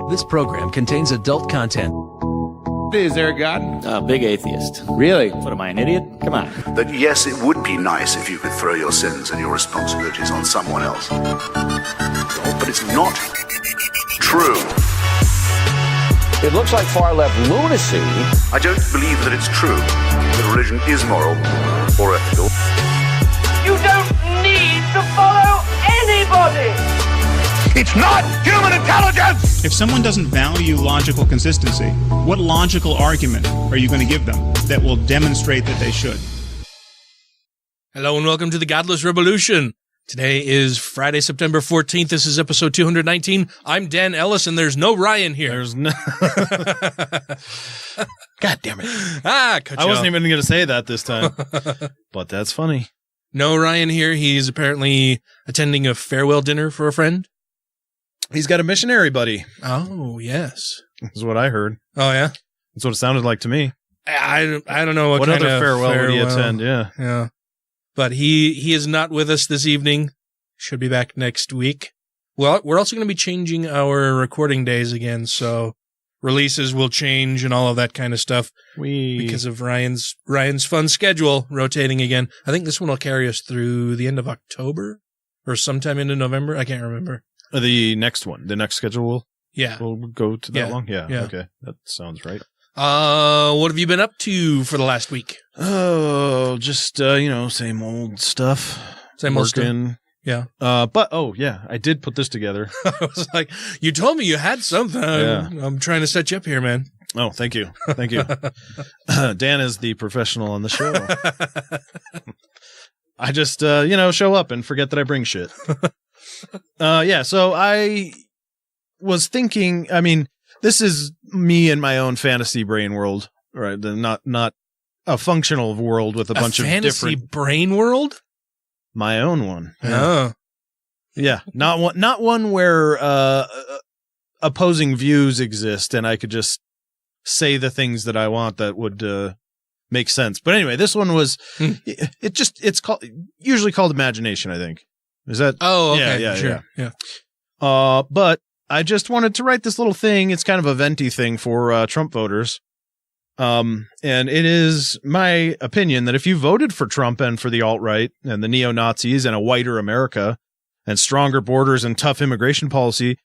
This program contains adult content. Is there a God? Big atheist. Really? What, am I, an idiot? Come on. That yes, it would be nice if you could throw your sins and your responsibilities on someone else. But it's not true. It looks like far-left lunacy. I don't believe that it's true that religion is moral or ethical. You don't need to follow anybody! It's not human intelligence! If someone doesn't value logical consistency, what logical argument are you going to give them that will demonstrate that they should? Hello and welcome to the Godless Rebelution. Today is Friday, September 14th. This is episode 219. I'm Dan Ellis, and there's no Ryan here. There's no... God damn it. I wasn't even going to say that this time, but that's funny. No Ryan here. He's apparently attending a farewell dinner for a friend. He's got a missionary buddy. Oh, yes. Is what I heard. Oh, yeah? That's what it sounded like to me. I don't know what kind other of farewell would he attend? Yeah. Yeah. But he is not with us this evening. Should be back next week. Well, we're also going to be changing our recording days again, so releases will change and all of that kind of stuff because of Ryan's fun schedule rotating again. I think this one will carry us through the end of October or sometime into November. I can't remember. The next one, the next schedule will go to that long? Yeah. Okay. That sounds right. What have you been up to for the last week? Oh, just, same old stuff. Same old stuff. Yeah. I did put this together. I was like, you told me you had something. Yeah. I'm trying to set you up here, man. Oh, thank you. Thank you. Dan is the professional on the show. I just, show up and forget that I bring shit. So I was thinking, this is me in my own fantasy brain world, right? Not a functional world with a bunch of different... fantasy brain world? My own one. Oh. Yeah. Not one where opposing views exist and I could just say the things that I want that would make sense. But anyway, this one was it's usually called imagination, I think. Is that? Oh, okay. Yeah. But I just wanted to write this little thing. It's kind of a venti thing for Trump voters. And it is my opinion that if you voted for Trump and for the alt-right and the neo-Nazis and a whiter America and stronger borders and tough immigration policy,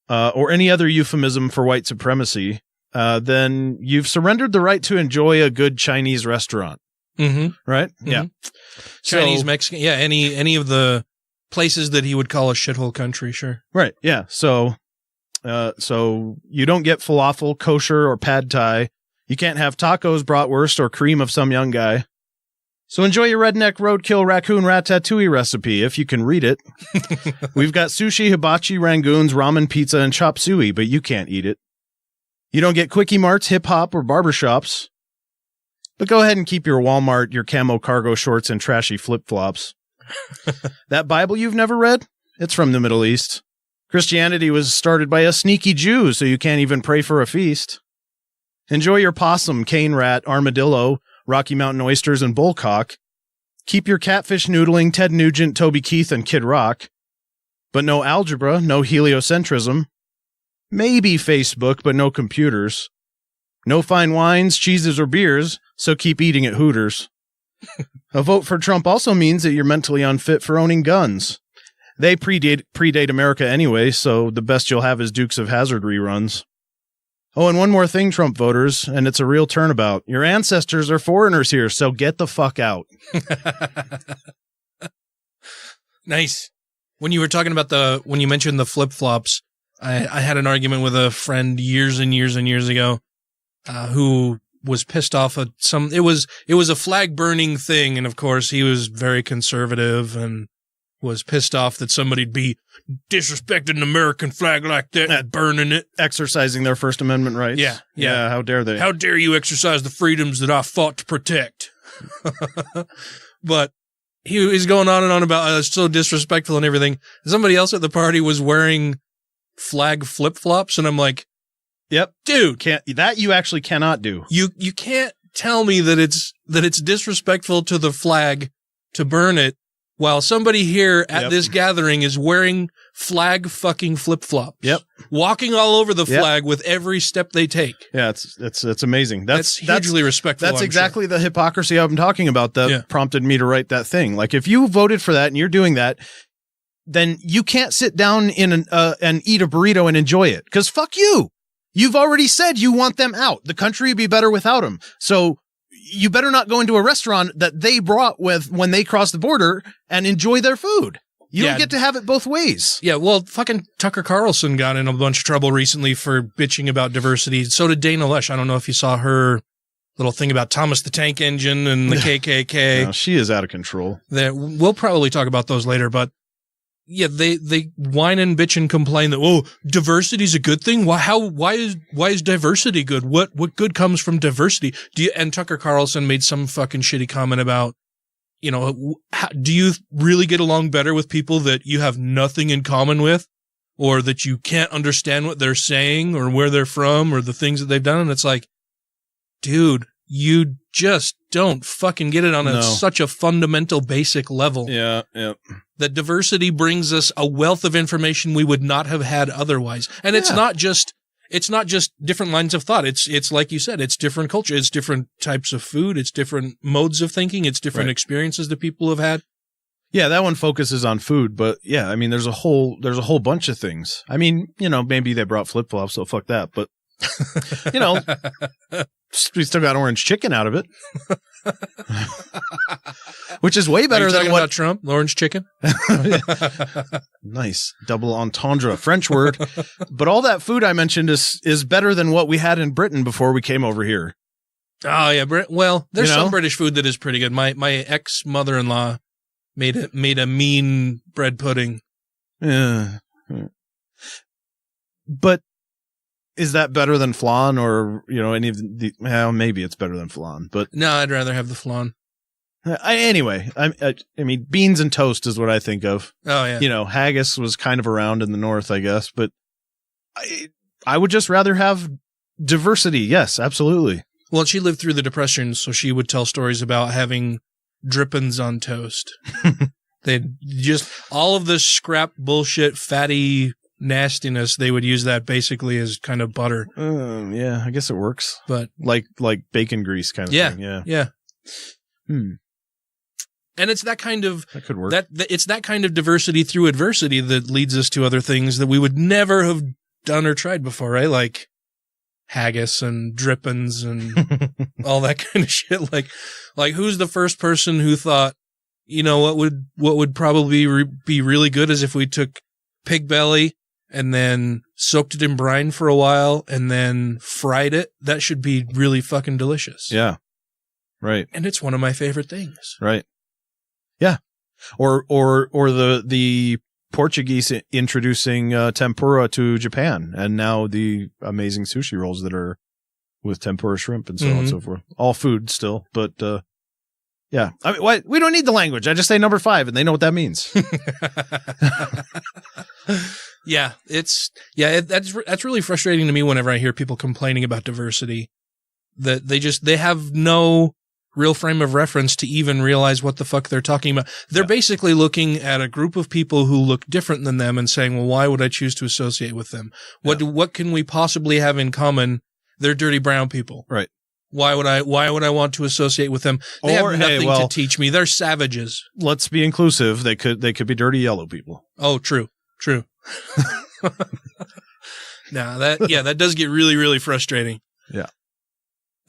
or any other euphemism for white supremacy, then you've surrendered the right to enjoy a good Chinese restaurant. Mm-hmm. Right? Mm-hmm. Yeah. Chinese, Mexican. Yeah. Any of the places that he would call a shithole country. Sure. Right. Yeah. So you don't get falafel, kosher, or pad thai. You can't have tacos, bratwurst, or cream of some young guy. So enjoy your redneck roadkill raccoon ratatouille recipe if you can read it. We've got sushi, hibachi, rangoons, ramen, pizza, and chop suey, but you can't eat it. You don't get quickie marts, hip hop, or barbershops. But go ahead and keep your Walmart, your camo cargo shorts, and trashy flip-flops. That Bible you've never read? It's from the Middle East. Christianity was started by a sneaky Jew, so you can't even pray for a feast. Enjoy your possum, cane rat, armadillo, Rocky Mountain oysters, and bullcock. Keep your catfish noodling, Ted Nugent, Toby Keith, and Kid Rock. But no algebra, no heliocentrism. Maybe Facebook, but no computers. No fine wines, cheeses, or beers, so keep eating at Hooters. A vote for Trump also means that you're mentally unfit for owning guns. They predate America anyway, so the best you'll have is Dukes of Hazzard reruns. Oh, and one more thing, Trump voters, and it's a real turnabout. Your ancestors are foreigners here, so get the fuck out. Nice. When you were talking about when you mentioned the flip-flops, I had an argument with a friend years and years and years ago, who was pissed off at it was a flag burning thing. And of course he was very conservative and was pissed off that somebody'd be disrespecting an American flag like that and burning it. Exercising their First Amendment rights. Yeah. How dare they? How dare you exercise the freedoms that I fought to protect? But he's going on and on about it's so disrespectful and everything. Somebody else at the party was wearing flag flip-flops, and I'm like, yep, dude, you actually cannot do. You can't tell me that it's disrespectful to the flag to burn it while somebody here at this gathering is wearing flag fucking flip-flops. Yep. Walking all over the flag with every step they take. Yeah, it's amazing. That's hugely respectful. That's exactly the hypocrisy I'm talking about that prompted me to write that thing. Like, if you voted for that and you're doing that, then you can't sit down in and eat a burrito and enjoy it. Because fuck you. You've already said you want them out. The country would be better without them. So you better not go into a restaurant that they brought with when they crossed the border and enjoy their food. You don't get to have it both ways. Yeah, well, fucking Tucker Carlson got in a bunch of trouble recently for bitching about diversity. So did Dana Loesch. I don't know if you saw her little thing about Thomas the Tank Engine and the KKK. No, she is out of control. We'll probably talk about those later, but yeah, they whine and bitch and complain that, diversity is a good thing. Why is diversity good? What good comes from diversity? And Tucker Carlson made some fucking shitty comment about, do you really get along better with people that you have nothing in common with, or that you can't understand what they're saying or where they're from or the things that they've done? And it's like, dude, you just don't fucking get it on such a fundamental basic level. Yeah. That diversity brings us a wealth of information we would not have had otherwise. And it's not just different lines of thought. It's like you said, it's different culture. It's different types of food. It's different modes of thinking. It's different experiences that people have had. Yeah, that one focuses on food, but yeah, I mean, there's a whole bunch of things. I mean, maybe they brought flip-flops, so fuck that, but we still got orange chicken out of it. Which is way better than what about Trump, orange chicken. Nice double entendre French word. But all that food I mentioned is better than what we had in Britain before we came over here. Oh yeah, well, there's some British food that is pretty good. My ex mother-in-law made a mean bread pudding. Yeah, but is that better than flan or any of the? Well, maybe it's better than flan, but no, I'd rather have the flan. Anyway, I mean, beans and toast is what I think of. Oh yeah, haggis was kind of around in the north, I guess, but I would just rather have diversity. Yes, absolutely. Well, she lived through the Depression, so she would tell stories about having drippings on toast. They'd just all of this scrap bullshit, fatty nastiness. They would use that basically as kind of butter. Yeah, I guess it works. But like bacon grease kind of thing. Yeah. And it's that kind of that could work. It's that kind of diversity through adversity that leads us to other things that we would never have done or tried before, right? Like haggis and drippings and all that kind of shit. Like who's the first person who thought, what would probably be really good is if we took pig belly and then soaked it in brine for a while and then fried it. That should be really fucking delicious. Yeah. Right. And it's one of my favorite things. Right. Yeah. Or the Portuguese introducing tempura to Japan, and now the amazing sushi rolls that are with tempura shrimp and so on and so forth. All food still, but yeah. I mean, we don't need the language. I just say number 5 and they know what that means. Yeah, that's really frustrating to me whenever I hear people complaining about diversity, that they have no real frame of reference to even realize what the fuck they're talking about. They're basically looking at a group of people who look different than them and saying, well, why would I choose to associate with them? What can we possibly have in common? They're dirty brown people. Right. Why would I want to associate with them? They have nothing to teach me. They're savages. Let's be inclusive. They could be dirty yellow people. Oh, true. That does get really, really frustrating. Yeah.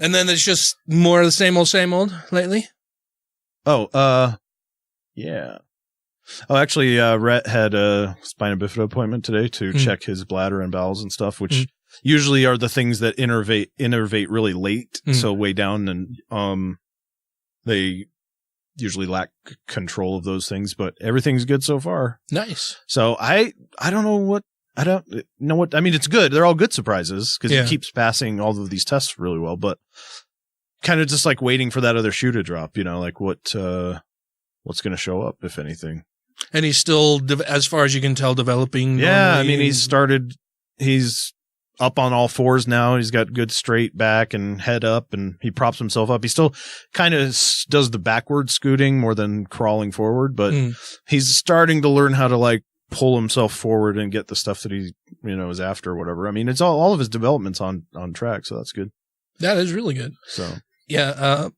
And then it's just more of the same old lately. Oh, yeah. Oh, actually, Rhett had a spina bifida appointment today to check his bladder and bowels and stuff, which usually are the things that innervate really late, so way down, and they usually lack control of those things. But everything's good so far. Nice. So I don't know what. I don't know what, I mean, it's good. They're all good surprises because he keeps passing all of these tests really well, but kind of just like waiting for that other shoe to drop, like what's going to show up, if anything. And he's still, as far as you can tell, developing. Yeah. I mean, he's up on all fours now. He's got good straight back and head up, and he props himself up. He still kind of does the backward scooting more than crawling forward, but he's starting to learn how to pull himself forward and get the stuff that he, is after or whatever. I mean, it's all of his development's on track. So that's good. That is really good. So yeah.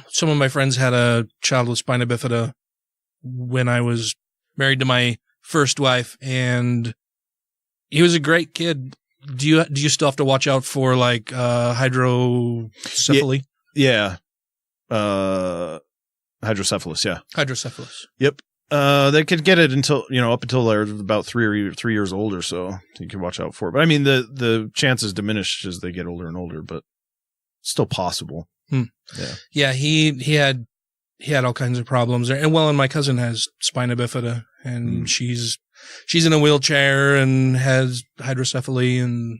Some of my friends had a child with spina bifida when I was married to my first wife, and he was a great kid. Do you still have to watch out for like hydrocephaly? Yeah. Hydrocephalus. Yeah. Hydrocephalus. Yep. They could get it until up until they're about 3 years old or so. You can watch out for it. But I mean, the chances diminish as they get older and older, but still possible. Yeah. He had all kinds of problems there, and my cousin has spina bifida, and she's in a wheelchair and has hydrocephaly and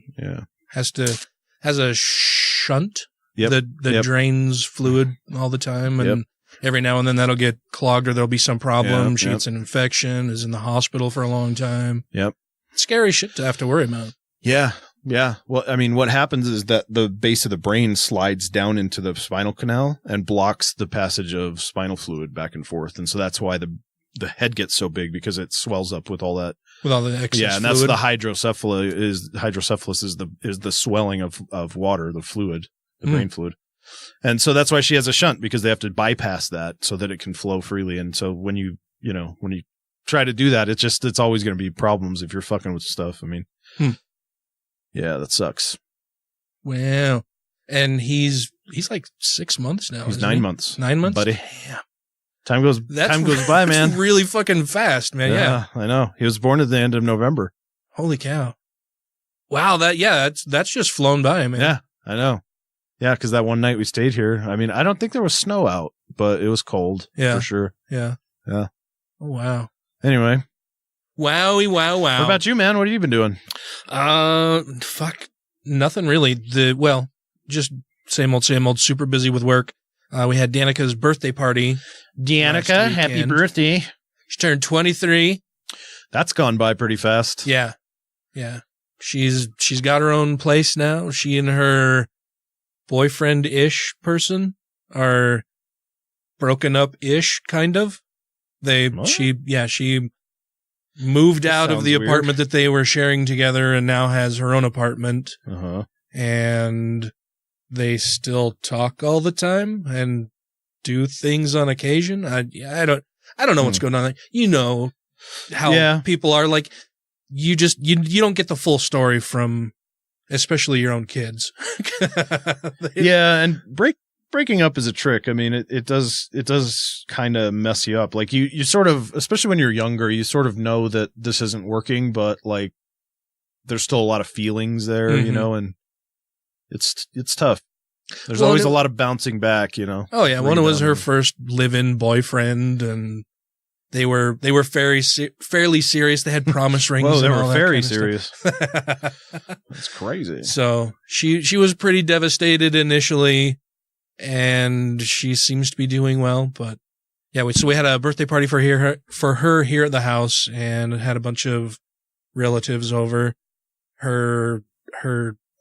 has a shunt that drains fluid all the time, and every now and then that'll get clogged or there'll be some problem. She gets an infection, is in the hospital for a long time. Yep. Scary shit to have to worry about. Yeah. Yeah. Well, I mean, what happens is that the base of the brain slides down into the spinal canal and blocks the passage of spinal fluid back and forth. And so that's why the head gets so big, because it swells up with all that. With all the excess and fluid. That's the hydrocephalus is the swelling of water, the fluid, the brain fluid. And so that's why she has a shunt, because they have to bypass that so that it can flow freely. And so when you try to do that, it's always going to be problems if you're fucking with stuff. I mean, yeah, that sucks. Wow. And he's like 6 months now. He's 9 months. 9 months? Buddy. Damn. Time goes by, man. That's really fucking fast, man. Yeah. I know. He was born at the end of November. Holy cow. Wow. That's just flown by, man. Yeah, I know. Yeah, because that one night we stayed here, I mean, I don't think there was snow out, but it was cold. Yeah. For sure. Yeah. Yeah. Oh, wow. Anyway. Wowie, wow. What about you, man? What have you been doing? Fuck. Nothing really. Just same old, super busy with work. We had Danica's birthday party. Danica, happy birthday. She turned 23. That's gone by pretty fast. Yeah. Yeah. She's got her own place now. She and her boyfriend-ish person are broken up-ish, kind of. She moved out of the apartment that they were sharing together and now has her own apartment. Uh-huh. And they still talk all the time and do things on occasion. I don't know what's going on. You know how people are like, you don't get the full story from, especially your own kids. Yeah. And breaking up is a trick. I mean, it does kind of mess you up. Like you sort of, especially when you're younger, you sort of know that this isn't working, but like there's still a lot of feelings there, and it's tough. There's always a lot of bouncing back, Oh yeah. One was her first live-in boyfriend, and they were fairly serious. They had promise rings. Whoa, they were all very that kind of serious. That's crazy. So she was pretty devastated initially, and she seems to be doing well. But yeah, so we had a birthday party for her here at the house, and had a bunch of relatives over. Her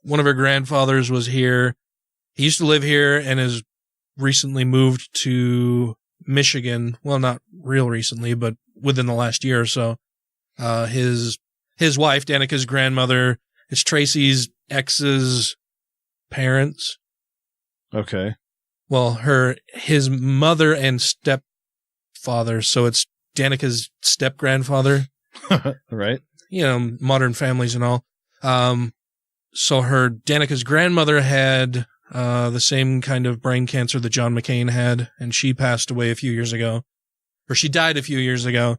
one of her grandfathers was here. He used to live here and has recently moved to Michigan. Well, not real recently, but within the last year or so. His wife, Danica's grandmother, is Tracy's ex's parents. Okay. Well, his mother and stepfather, so it's Danica's step-grandfather. Right. Modern families and all. So Danica's grandmother had the same kind of brain cancer that John McCain had, and she passed away a few years ago. Or she died a few years ago.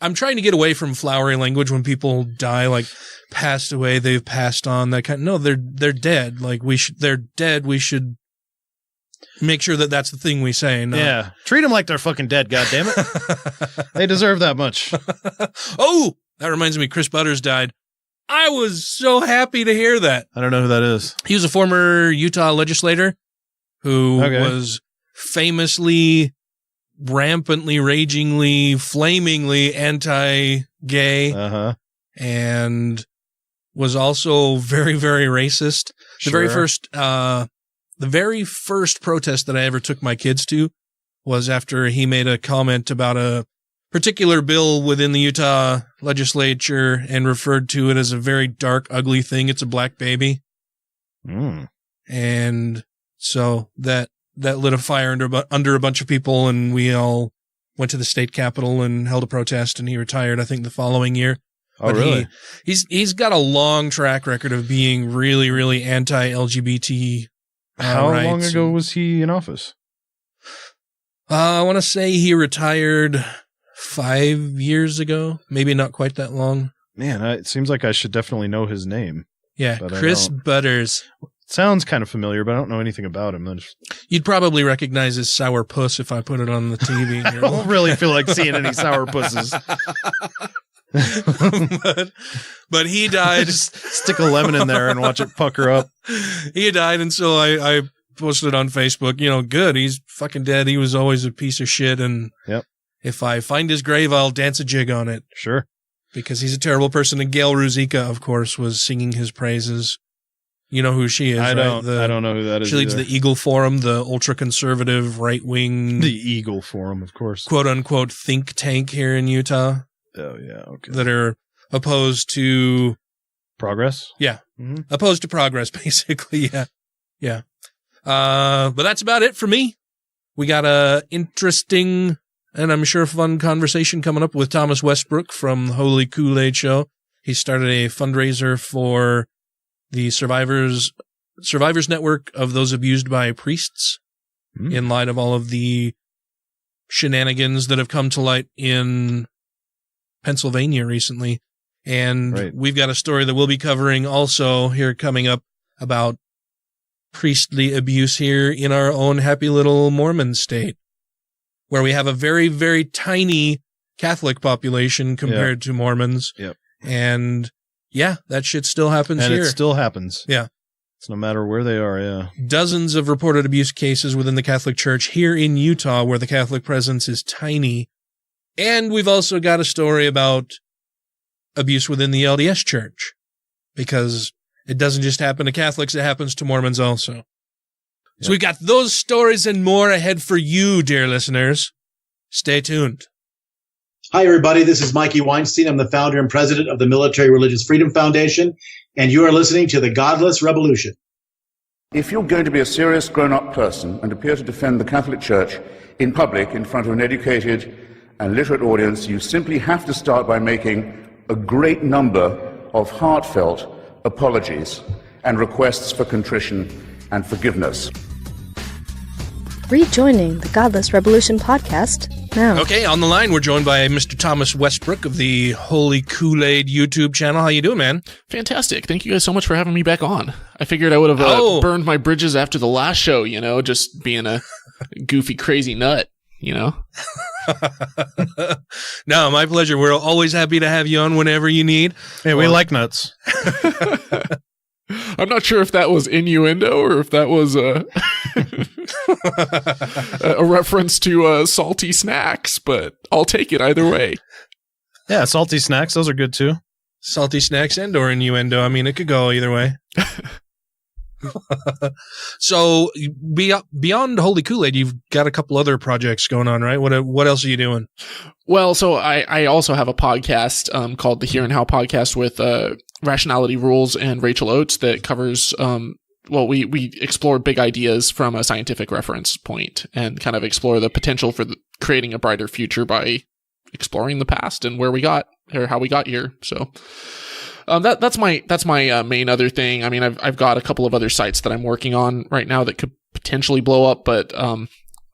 I'm trying to get away from flowery language when people die, like passed away, they've passed on, that kind. No, they're dead. Like they're dead. We should make sure that that's the thing we say. No. Yeah. Treat them like they're fucking dead, goddammit. They deserve that much. Oh, that reminds me, Chris Buttars died. I was so happy to hear that. I don't know who that is. He was a former Utah legislator who was famously, rampantly, ragingly, flamingly anti-gay, and was also very, very racist. The very first protest that I ever took my kids to was after he made a comment about a particular bill within the Utah legislature and referred to it as a very dark, ugly thing. It's a black baby. And so that lit a fire under a bunch of people, and we all went to the state capitol and held a protest, and he retired, I think, the following year. Oh, but really? He's got a long track record of being really, really anti-LGBT How rights. long ago was he in office? I want to say he retired 5 years ago. Maybe not quite that long. Man, it seems like I should definitely know his name. Yeah, Chris Buttars. Sounds kind of familiar, but I don't know anything about him. You'd probably recognize his sour puss if I put it on the TV. I don't really feel like seeing any sour pusses. but he died. Just stick a lemon in there and watch it pucker up. He died, and so I posted on Facebook, good, he's fucking dead. He was always a piece of shit, and if I find his grave, I'll dance a jig on it. Sure. Because he's a terrible person. And Gail Ruzicka, of course, was singing his praises. You know who she is, I right? don't know who that is. She leads the Eagle Forum, the ultra-conservative, right-wing... The Eagle Forum, of course. Quote-unquote think tank here in Utah. Oh, yeah, okay. That are opposed to... Progress? Yeah. Mm-hmm. Opposed to progress, basically, yeah. But that's about it for me. We got a interesting and I'm sure fun conversation coming up with Thomas Westbrook from the Holy Kool-Aid Show. He started a fundraiser for the survivors network of those abused by priests in light of all of the shenanigans that have come to light in Pennsylvania recently. And we've got a story that we'll be covering also here coming up about priestly abuse here in our own happy little Mormon state, where we have a very, very tiny Catholic population compared to Mormons. Yep. And yeah, that shit still happens here. And it still happens. Yeah. It's no matter where they are, yeah. Dozens of reported abuse cases within the Catholic Church here in Utah, where the Catholic presence is tiny. And we've also got a story about abuse within the LDS Church, because it doesn't just happen to Catholics, it happens to Mormons also. Yep. So we've got those stories and more ahead for you, dear listeners. Stay tuned. Hi, everybody. This is Mikey Weinstein. I'm the founder and president of the Military Religious Freedom Foundation, and you are listening to the Godless Rebelution. If you're going to be a serious grown-up person and appear to defend the Catholic Church in public in front of an educated and literate audience, you simply have to start by making a great number of heartfelt apologies and requests for contrition and forgiveness. Rejoining the Godless Rebelution podcast now. Okay, on the line, we're joined by Mr. Thomas Westbrook of the Holy Kool-Aid YouTube channel. How you doing, man? Fantastic. Thank you guys so much for having me back on. I figured I would have burned my bridges after the last show, you know, just being a goofy, crazy nut, you know? No, my pleasure. We're always happy to have you on whenever you need. Hey, we like nuts. I'm not sure if that was innuendo or if that was a reference to salty snacks, but I'll take it either way. Yeah, salty snacks, those are good too. Salty snacks and or innuendo. I mean, it could go either way. So beyond Holy Kool-Aid, you've got a couple other projects going on, right? What else are you doing? Well, so I also have a podcast called the Here and How podcast with Rationality Rules and Rachel Oates that covers we explore big ideas from a scientific reference point and kind of explore the potential for creating a brighter future by exploring the past and where we got or how we got here. So that's my main other thing. I mean, I've got a couple of other sites that I'm working on right now that could potentially blow up, but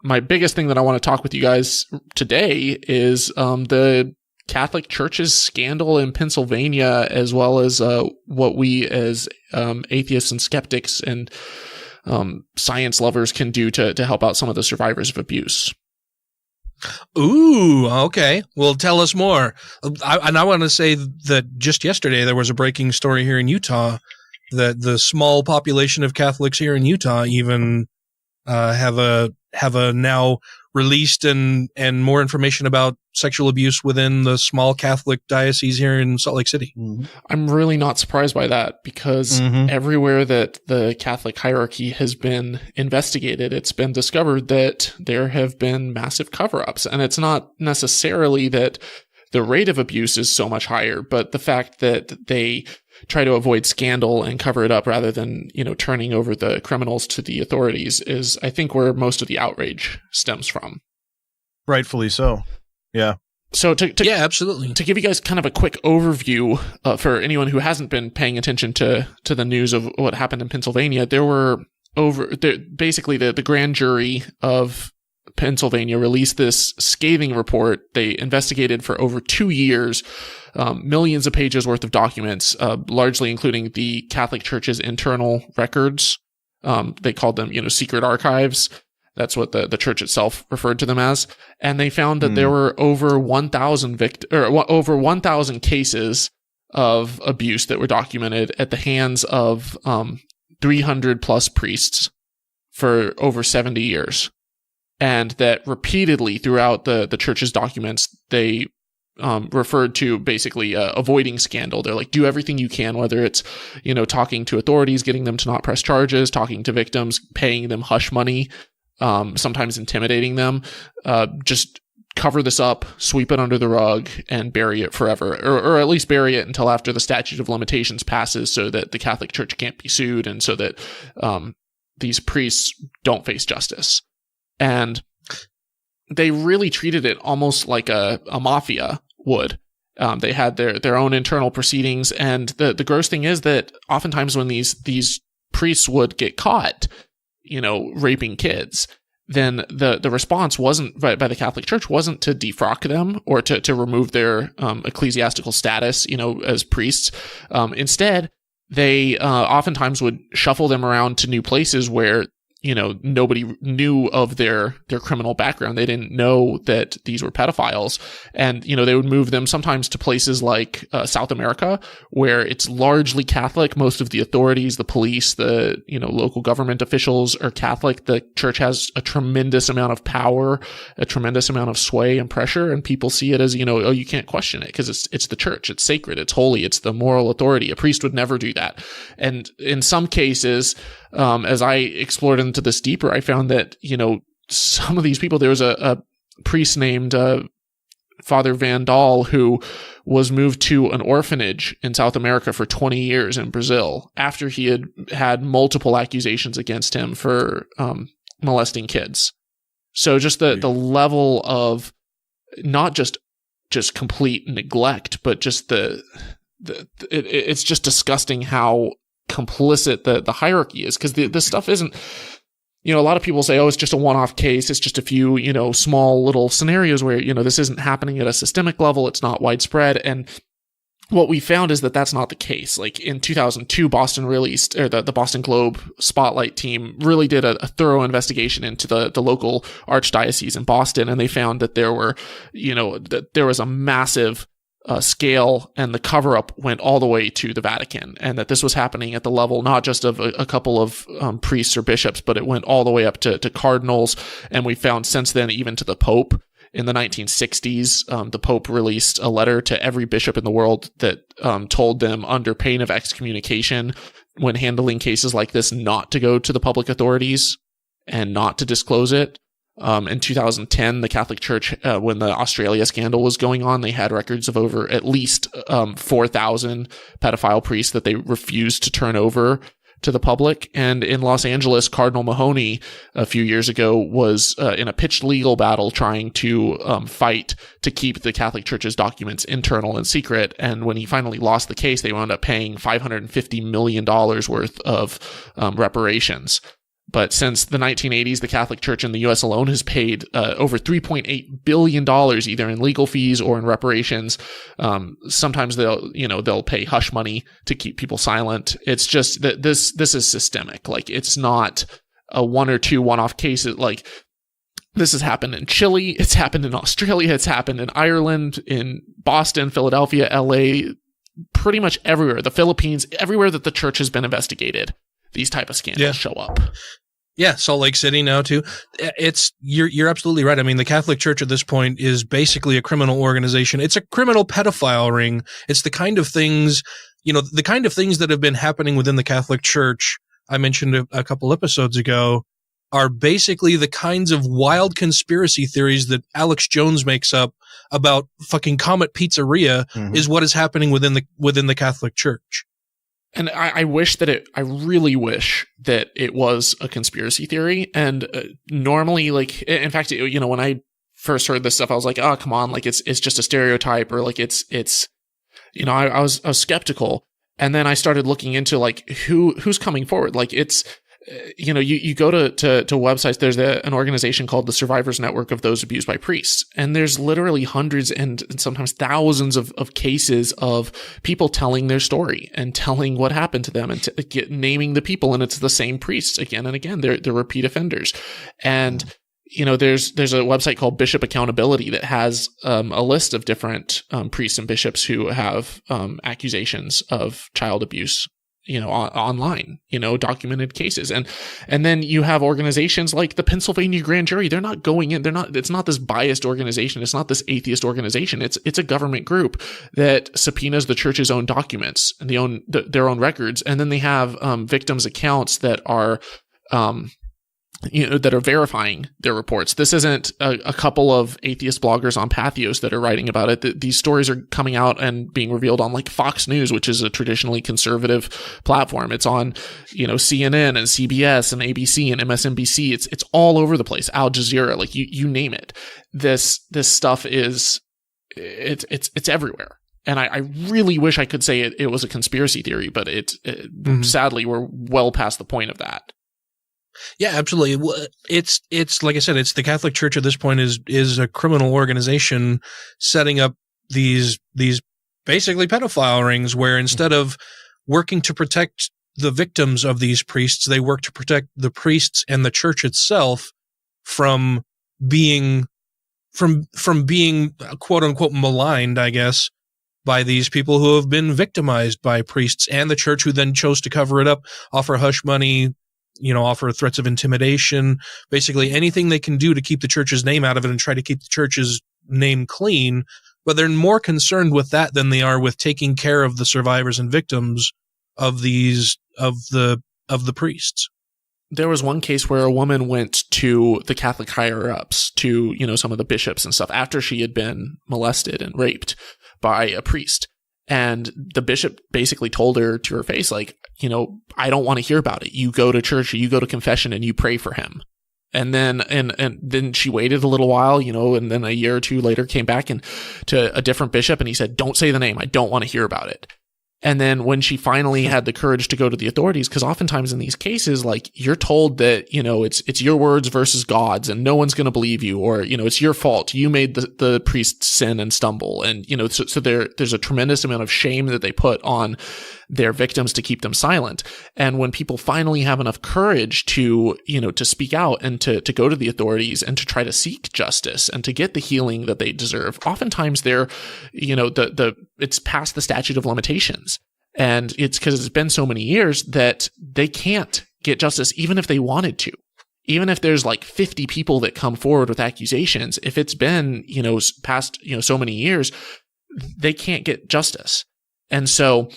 my biggest thing that I want to talk with you guys today is the Catholic Church's scandal in Pennsylvania, as well as what we as atheists and skeptics and science lovers can do to help out some of the survivors of abuse. Ooh, okay. Well, tell us more. I want to say that just yesterday there was a breaking story here in Utah that the small population of Catholics here in Utah even have a have a now released and more information about sexual abuse within the small Catholic diocese here in Salt Lake City. Mm-hmm. I'm really not surprised by that because everywhere that the Catholic hierarchy has been investigated, it's been discovered that there have been massive cover-ups. And it's not necessarily that the rate of abuse is so much higher, but the fact that they try to avoid scandal and cover it up rather than, turning over the criminals to the authorities is, I think, where most of the outrage stems from. Rightfully so. Yeah. So yeah, absolutely. To give you guys kind of a quick overview for anyone who hasn't been paying attention to the news of what happened in Pennsylvania, there were basically the grand jury of Pennsylvania released this scathing report. They investigated for over 2 years, millions of pages worth of documents, largely including the Catholic Church's internal records. They called them, secret archives. That's what the church itself referred to them as. And they found that there were over 1,000 cases of abuse that were documented at the hands of 300 plus priests for over 70 years. And that repeatedly throughout the church's documents, they referred to basically avoiding scandal. They're like, do everything you can, whether it's, talking to authorities, getting them to not press charges, talking to victims, paying them hush money, sometimes intimidating them, just cover this up, sweep it under the rug, and bury it forever, or at least bury it until after the statute of limitations passes so that the Catholic Church can't be sued and so that these priests don't face justice. And they really treated it almost like a mafia would. They had their own internal proceedings. And the gross thing is that oftentimes when these priests would get caught, raping kids, then the response wasn't by the Catholic Church wasn't to defrock them or to remove their ecclesiastical status, as priests. Instead, they oftentimes would shuffle them around to new places where nobody knew of their criminal background. They didn't know that these were pedophiles. And, they would move them sometimes to places like South America, where it's largely Catholic. Most of the authorities, the police, the, local government officials are Catholic. The church has a tremendous amount of power, a tremendous amount of sway and pressure. And people see it as, you can't question it because it's the church. It's sacred. It's holy. It's the moral authority. A priest would never do that. And in some cases, as I explored into this deeper, I found that, some of these people, there was a priest named Father Van Dahl who was moved to an orphanage in South America for 20 years in Brazil after he had multiple accusations against him for molesting kids. So just the level of not just complete neglect, but just it's just disgusting how complicit the hierarchy is, because this stuff isn't, a lot of people say, oh, it's just a one-off case. It's just a few, small little scenarios where, this isn't happening at a systemic level. It's not widespread. And what we found is that that's not the case. Like in 2002, Boston released, or the Boston Globe Spotlight team really did a thorough investigation into the local archdiocese in Boston. And they found that there were, that there was a massive scale, and the cover-up went all the way to the Vatican, and that this was happening at the level not just of a couple of priests or bishops, but it went all the way up to cardinals. And we found since then even to the Pope. In the 1960s, the Pope released a letter to every bishop in the world that told them under pain of excommunication when handling cases like this not to go to the public authorities and not to disclose it. In 2010, the Catholic Church, when the Australia scandal was going on, they had records of over at least 4,000 pedophile priests that they refused to turn over to the public. And in Los Angeles, Cardinal Mahoney a few years ago was in a pitched legal battle trying to fight to keep the Catholic Church's documents internal and secret. And when he finally lost the case, they wound up paying $550 million worth of reparations. But since the 1980s, the Catholic Church in the U.S. alone has paid over $3.8 billion either in legal fees or in reparations. Sometimes they'll pay hush money to keep people silent. It's just that this is systemic. Like, it's not a one or two one-off cases. Like, this has happened in Chile. It's happened in Australia. It's happened in Ireland, in Boston, Philadelphia, L.A., pretty much everywhere. The Philippines, everywhere that the church has been investigated, these type of scandals show up. Yeah, Salt Lake City now too. You're absolutely right. I mean, the Catholic Church at this point is basically a criminal organization. It's a criminal pedophile ring. It's the kind of things, that have been happening within the Catholic Church. I mentioned a couple episodes ago are basically the kinds of wild conspiracy theories that Alex Jones makes up about fucking Comet Pizzeria is what is happening within the Catholic Church. And I really wish that it was a conspiracy theory. And normally, like, in fact, when I first heard this stuff, I was like, oh, come on, like it's just a stereotype, or like it's I was skeptical. And then I started looking into like who's coming forward. Like it's, you go to websites, there's an organization called the Survivors Network of Those Abused by Priests. And there's literally hundreds and sometimes thousands of cases of people telling their story and telling what happened to them and naming the people. And it's the same priests again and again. They're repeat offenders. And, there's a website called Bishop Accountability that has a list of different priests and bishops who have accusations of child abuse online, documented cases. And then you have organizations like the Pennsylvania Grand Jury. They're not going in. It's not this biased organization. It's not this atheist organization. It's a government group that subpoenas the church's own documents and their own records. And then they have victims' accounts that are, that are verifying their reports. This isn't a couple of atheist bloggers on Pathos that are writing about it. These stories are coming out and being revealed on like Fox News, which is a traditionally conservative platform. It's on, CNN and CBS and ABC and MSNBC. It's all over the place. Al Jazeera, like you name it. This stuff is, it's everywhere. And I really wish I could say it was a conspiracy theory, but sadly we're well past the point of that. Yeah, absolutely. It's like I said, it's the Catholic Church at this point is a criminal organization setting up these basically pedophile rings where instead of working to protect the victims of these priests, they work to protect the priests and the church itself from being quote unquote maligned, I guess, by these people who have been victimized by priests and the church, who then chose to cover it up, offer hush money, offer threats of intimidation, basically anything they can do to keep the church's name out of it and try to keep the church's name clean. But they're more concerned with that than they are with taking care of the survivors and victims of the priests. There was one case where a woman went to the Catholic higher-ups, to, some of the bishops and stuff, after she had been molested and raped by a priest. And the bishop basically told her to her face, like, I don't want to hear about it. You go to church, or you go to confession, and you pray for him. And then, and then she waited a little while, and then a year or two later came back to a different bishop, and he said, don't say the name. I don't want to hear about it. And then when she finally had the courage to go to the authorities, because oftentimes in these cases, like, you're told that, it's your words versus God's and no one's going to believe you, or, it's your fault. You made the priest sin and stumble. And, so there's a tremendous amount of shame that they put on their victims to keep them silent. And when people finally have enough courage to speak out and to go to the authorities and to try to seek justice and to get the healing that they deserve, oftentimes they're, it's past the statute of limitations. And it's because it's been so many years that they can't get justice, even if they wanted to. Even if there's like 50 people that come forward with accusations, if it's been, past, so many years, they can't get justice. And so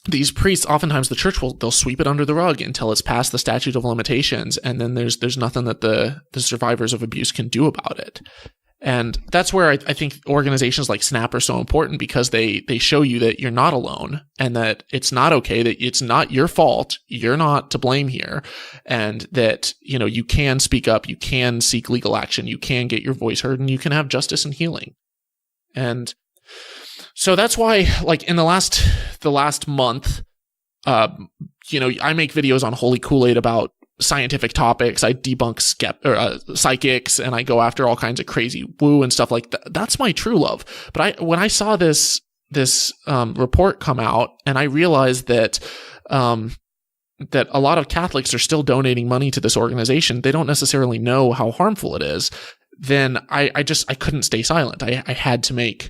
these priests, oftentimes the church they'll sweep it under the rug until it's past the statute of limitations. And then there's nothing that the survivors of abuse can do about it. And that's where I think organizations like SNAP are so important, because they show you that you're not alone and that it's not okay, that it's not your fault. You're not to blame here. And that, you can speak up, you can seek legal action, you can get your voice heard, and you can have justice and healing. And so that's why, like, in the last month, I make videos on Holy Kool-Aid about scientific topics. I debunk psychics, and I go after all kinds of crazy woo and stuff like that. That's my true love. But when I saw this report come out, and I realized that that a lot of Catholics are still donating money to this organization, they don't necessarily know how harmful it is. Then I couldn't stay silent. I had to make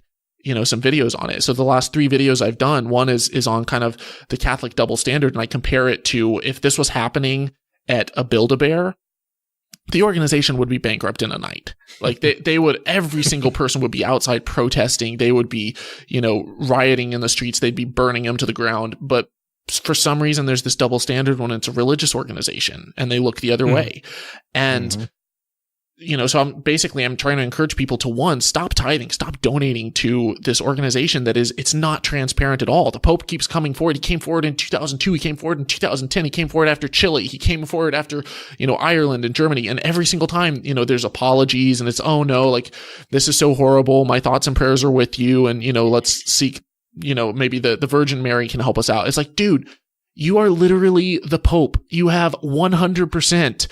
some videos on it. So the last 3 videos I've done, one is on kind of the Catholic double standard, and I compare it to if this was happening at a Build-A-Bear, the organization would be bankrupt in a night. Like they would, every single person would be outside protesting. They would be, rioting in the streets. They'd be burning them to the ground. But for some reason, there's this double standard when it's a religious organization and they look the other way. And, so I'm trying to encourage people to, one, stop tithing, stop donating to this organization it's not transparent at all. The Pope keeps coming forward. He came forward in 2002. He came forward in 2010. He came forward after Chile. He came forward after, Ireland and Germany. And every single time, there's apologies and it's, oh no, like this is so horrible. My thoughts and prayers are with you. And, let's seek, maybe the Virgin Mary can help us out. It's like, dude, you are literally the Pope. You have 100%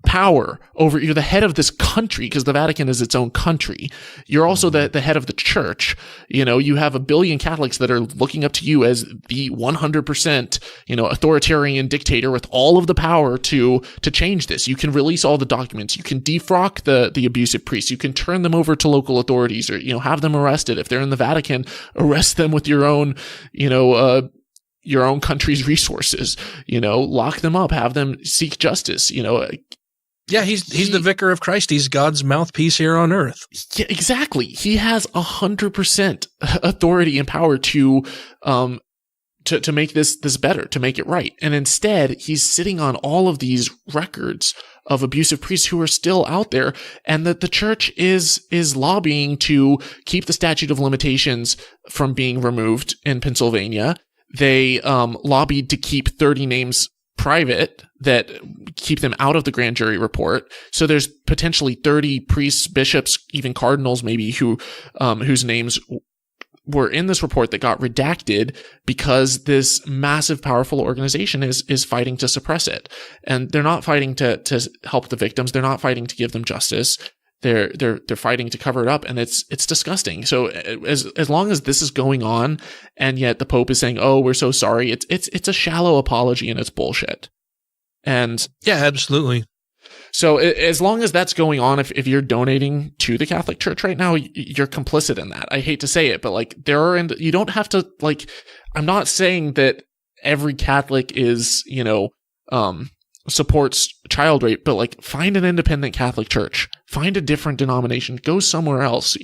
power over, you're the head of this country because the Vatican is its own country. You're also the head of the church. You have 1 billion Catholics that are looking up to you as the 100%, authoritarian dictator with all of the power to change this. You can release all the documents. You can defrock the abusive priests. You can turn them over to local authorities or, have them arrested. If they're in the Vatican, arrest them with your own, your own country's resources, lock them up, have them seek justice, Yeah, he's the vicar of Christ. He's God's mouthpiece here on earth. Yeah, exactly. He has 100% authority and power to make this better, to make it right. And instead, he's sitting on all of these records of abusive priests who are still out there, and that the church is lobbying to keep the statute of limitations from being removed in Pennsylvania. They lobbied to keep 30 names private that keep them out of the grand jury report. So there's potentially 30 priests, bishops, even cardinals maybe whose names were in this report that got redacted because this massive, powerful organization is fighting to suppress it. And they're not fighting to help the victims. They're not fighting to give them justice. They're fighting to cover it up, and it's disgusting. So as long as this is going on, and yet the Pope is saying, "Oh, we're so sorry," it's a shallow apology and it's bullshit. And yeah, absolutely. So as long as that's going on, if you're donating to the Catholic Church right now, you're complicit in that. I hate to say it, but like you don't have to like. I'm not saying that every Catholic is supports child rape, but like find an independent Catholic church, find a different denomination, go somewhere else,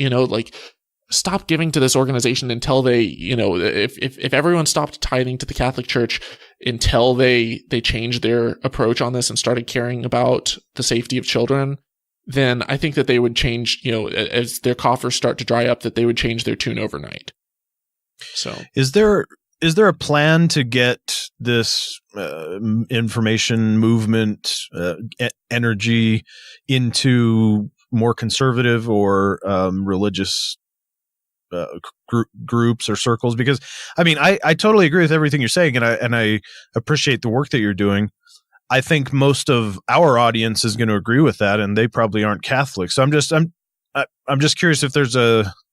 stop giving to this organization until they, if everyone stopped tithing to the Catholic Church until they changed their approach on this and started caring about the safety of children, then I think that they would change, as their coffers start to dry up, that they would change their tune overnight. So is there a plan to get this information movement energy into more conservative or religious groups or circles? Because I mean, I totally agree with everything you're saying, and I appreciate the work that you're doing. I think most of our audience is going to agree with that, and they probably aren't Catholic. So I'm just curious if there's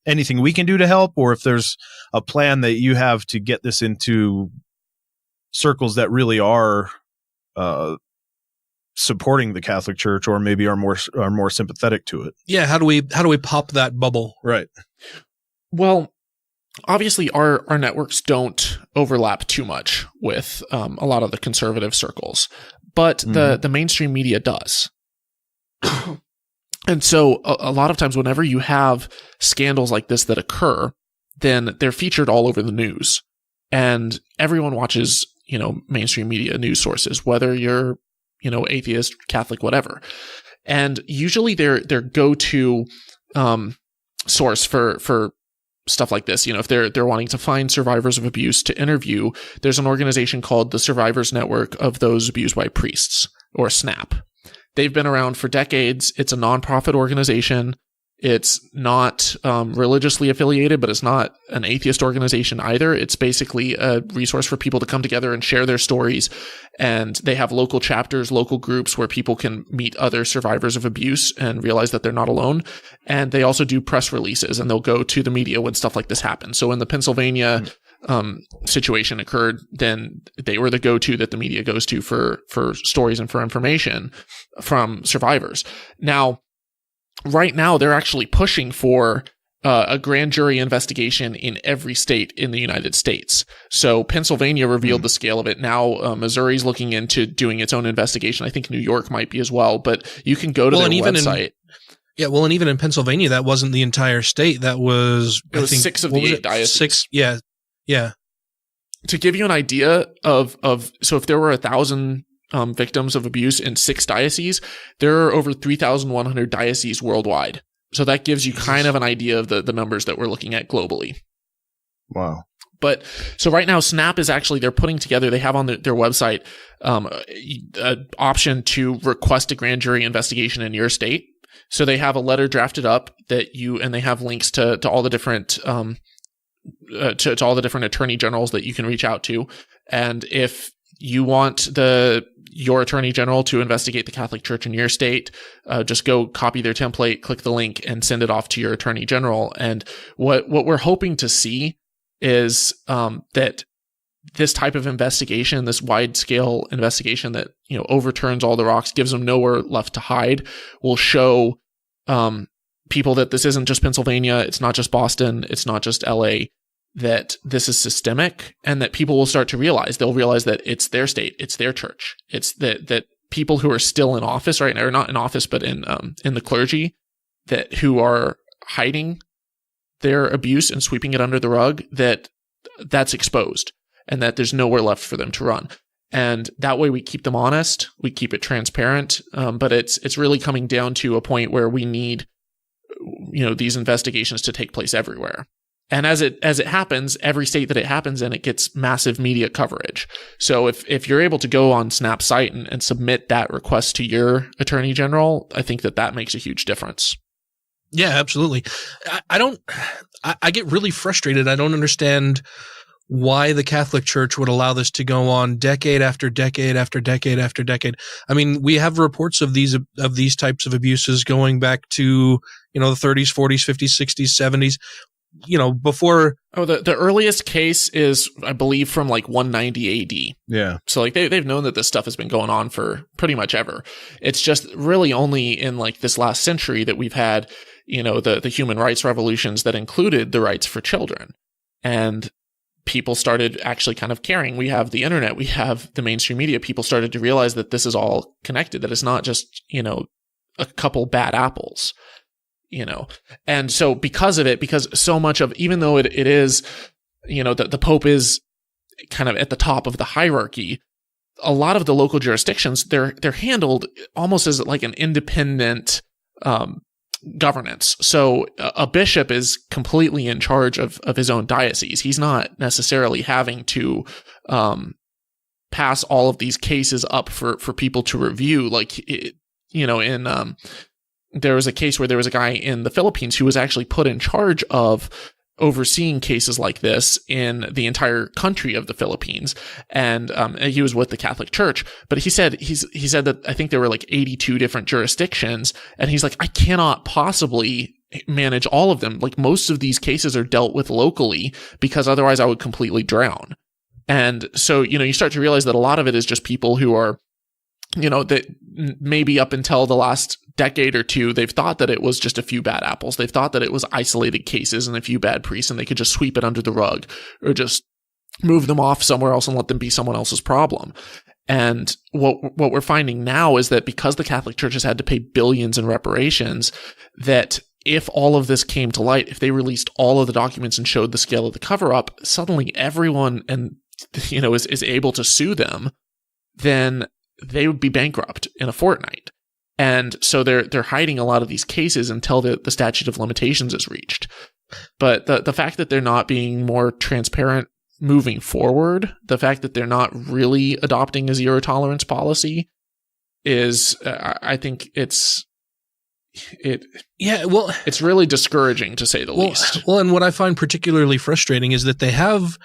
anything we can do to help, or if there's a plan that you have to get this into circles that really are supporting the Catholic Church, or maybe are more sympathetic to it. Yeah, how do we pop that bubble? Right. Well, obviously our networks don't overlap too much with a lot of the conservative circles, but the mainstream media does. And so a lot of times whenever you have scandals like this that occur, then they're featured all over the news, and everyone watches, mainstream media news sources, whether you're, atheist, Catholic, whatever. And usually their go-to source for stuff like this, if they're wanting to find survivors of abuse to interview, there's an organization called the Survivors Network of Those Abused by Priests, or SNAP. They've been around for decades. It's a nonprofit organization. It's not religiously affiliated, but it's not an atheist organization either. It's basically a resource for people to come together and share their stories. And they have local chapters, local groups where people can meet other survivors of abuse and realize that they're not alone. And they also do press releases, and they'll go to the media when stuff like this happens. So when the Pennsylvania situation occurred, then they were the go-to that the media goes to for stories and for information from survivors. Now, right now, they're actually pushing for a grand jury investigation in every state in the United States. So Pennsylvania revealed the scale of it. Now Missouri's looking into doing its own investigation. I think New York might be as well, but you can go to their website. And even in Pennsylvania, that wasn't the entire state. That was, I think, 6 of the 8 dioceses. 6, yeah. To give you an idea of so if there were 1,000 victims of abuse in 6 dioceses, there are over 3,100 dioceses worldwide. So that gives you kind of an idea of the numbers that we're looking at globally. Wow. But so right now, SNAP is actually, they're putting together, they have on their website an option to request a grand jury investigation in your state. So they have a letter drafted up that and they have links to all the different to all the different attorney generals that you can reach out to. And if you want your attorney general to investigate the Catholic Church in your state, just go copy their template, click the link, and send it off to your attorney general. And what we're hoping to see is that this type of investigation, this wide scale investigation that overturns all the rocks, gives them nowhere left to hide, will show people that this isn't just Pennsylvania, it's not just Boston, it's not just LA, that this is systemic, and that people will start to realize, they'll realize that it's their state, it's their church. It's that people who are still in office right now, or not in office, but in the clergy, who are hiding their abuse and sweeping it under the rug, that's exposed, and that there's nowhere left for them to run. And that way we keep them honest, we keep it transparent, but it's really coming down to a point where we need these investigations to take place everywhere. And as it happens, every state that it happens in, it gets massive media coverage. So if you're able to go on Snap's site and submit that request to your attorney general, I think that makes a huge difference. Yeah, absolutely. I get really frustrated. I don't understand why the Catholic Church would allow this to go on decade after decade after decade after decade. I mean, we have reports of these types of abuses going back to, the 30s, 40s, 50s, 60s, 70s. Before. Oh, the earliest case is, I believe, from like 190 AD. Yeah. So like they've known that this stuff has been going on for pretty much ever. It's just really only in like this last century that we've had, the human rights revolutions that included the rights for children. And people started actually kind of caring. We have the internet, we have the mainstream media. People started to realize that this is all connected, that it's not just, a couple bad apples. And so because of it, because so much of, even though it is, the Pope is kind of at the top of the hierarchy, a lot of the local jurisdictions, they're handled almost as like an independent governance. So a bishop is completely in charge of his own diocese. He's not necessarily having to pass all of these cases up for people to review. Like, there was a case where there was a guy in the Philippines who was actually put in charge of overseeing cases like this in the entire country of the Philippines. And he was with the Catholic Church, but he said that I think there were like 82 different jurisdictions. And he's like, I cannot possibly manage all of them. Like, most of these cases are dealt with locally because otherwise I would completely drown. And so, you start to realize that a lot of it is just people who are, that maybe up until the last decade or two, they've thought that it was just a few bad apples. They've thought that it was isolated cases and a few bad priests, and they could just sweep it under the rug or just move them off somewhere else and let them be someone else's problem. And what we're finding now is that because the Catholic Church has had to pay billions in reparations, that if all of this came to light, if they released all of the documents and showed the scale of the cover-up, suddenly everyone is able to sue them, then they would be bankrupt in a fortnight. And so they're hiding a lot of these cases until the statute of limitations is reached. But the fact that they're not being more transparent moving forward, the fact that they're not really adopting a zero tolerance policy is, I think it's really discouraging, to say the least. Well, and what I find particularly frustrating is that they have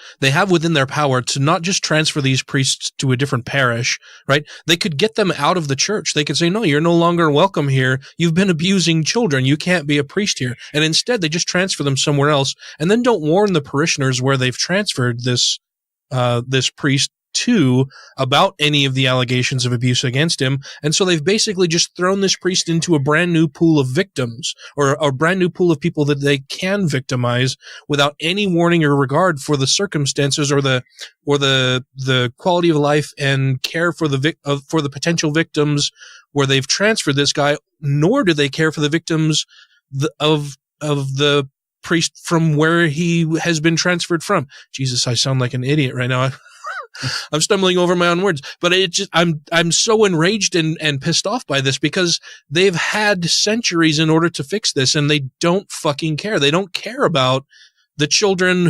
within their power to not just transfer these priests to a different parish, right? They could get them out of the church. They could say, no, you're no longer welcome here. You've been abusing children. You can't be a priest here. And instead, they just transfer them somewhere else, and then don't warn the parishioners where they've transferred this priest to about any of the allegations of abuse against him. And so they've basically just thrown this priest into a brand new pool of victims, or a brand new pool of people that they can victimize without any warning or regard for the circumstances or the quality of life and care for the potential victims where they've transferred this guy, nor do they care for the victims of the priest from where he has been transferred from. Jesus, I sound like an idiot right now. I'm stumbling over my own words, but I'm so enraged and pissed off by this because they've had centuries in order to fix this, and they don't fucking care. They don't care about the children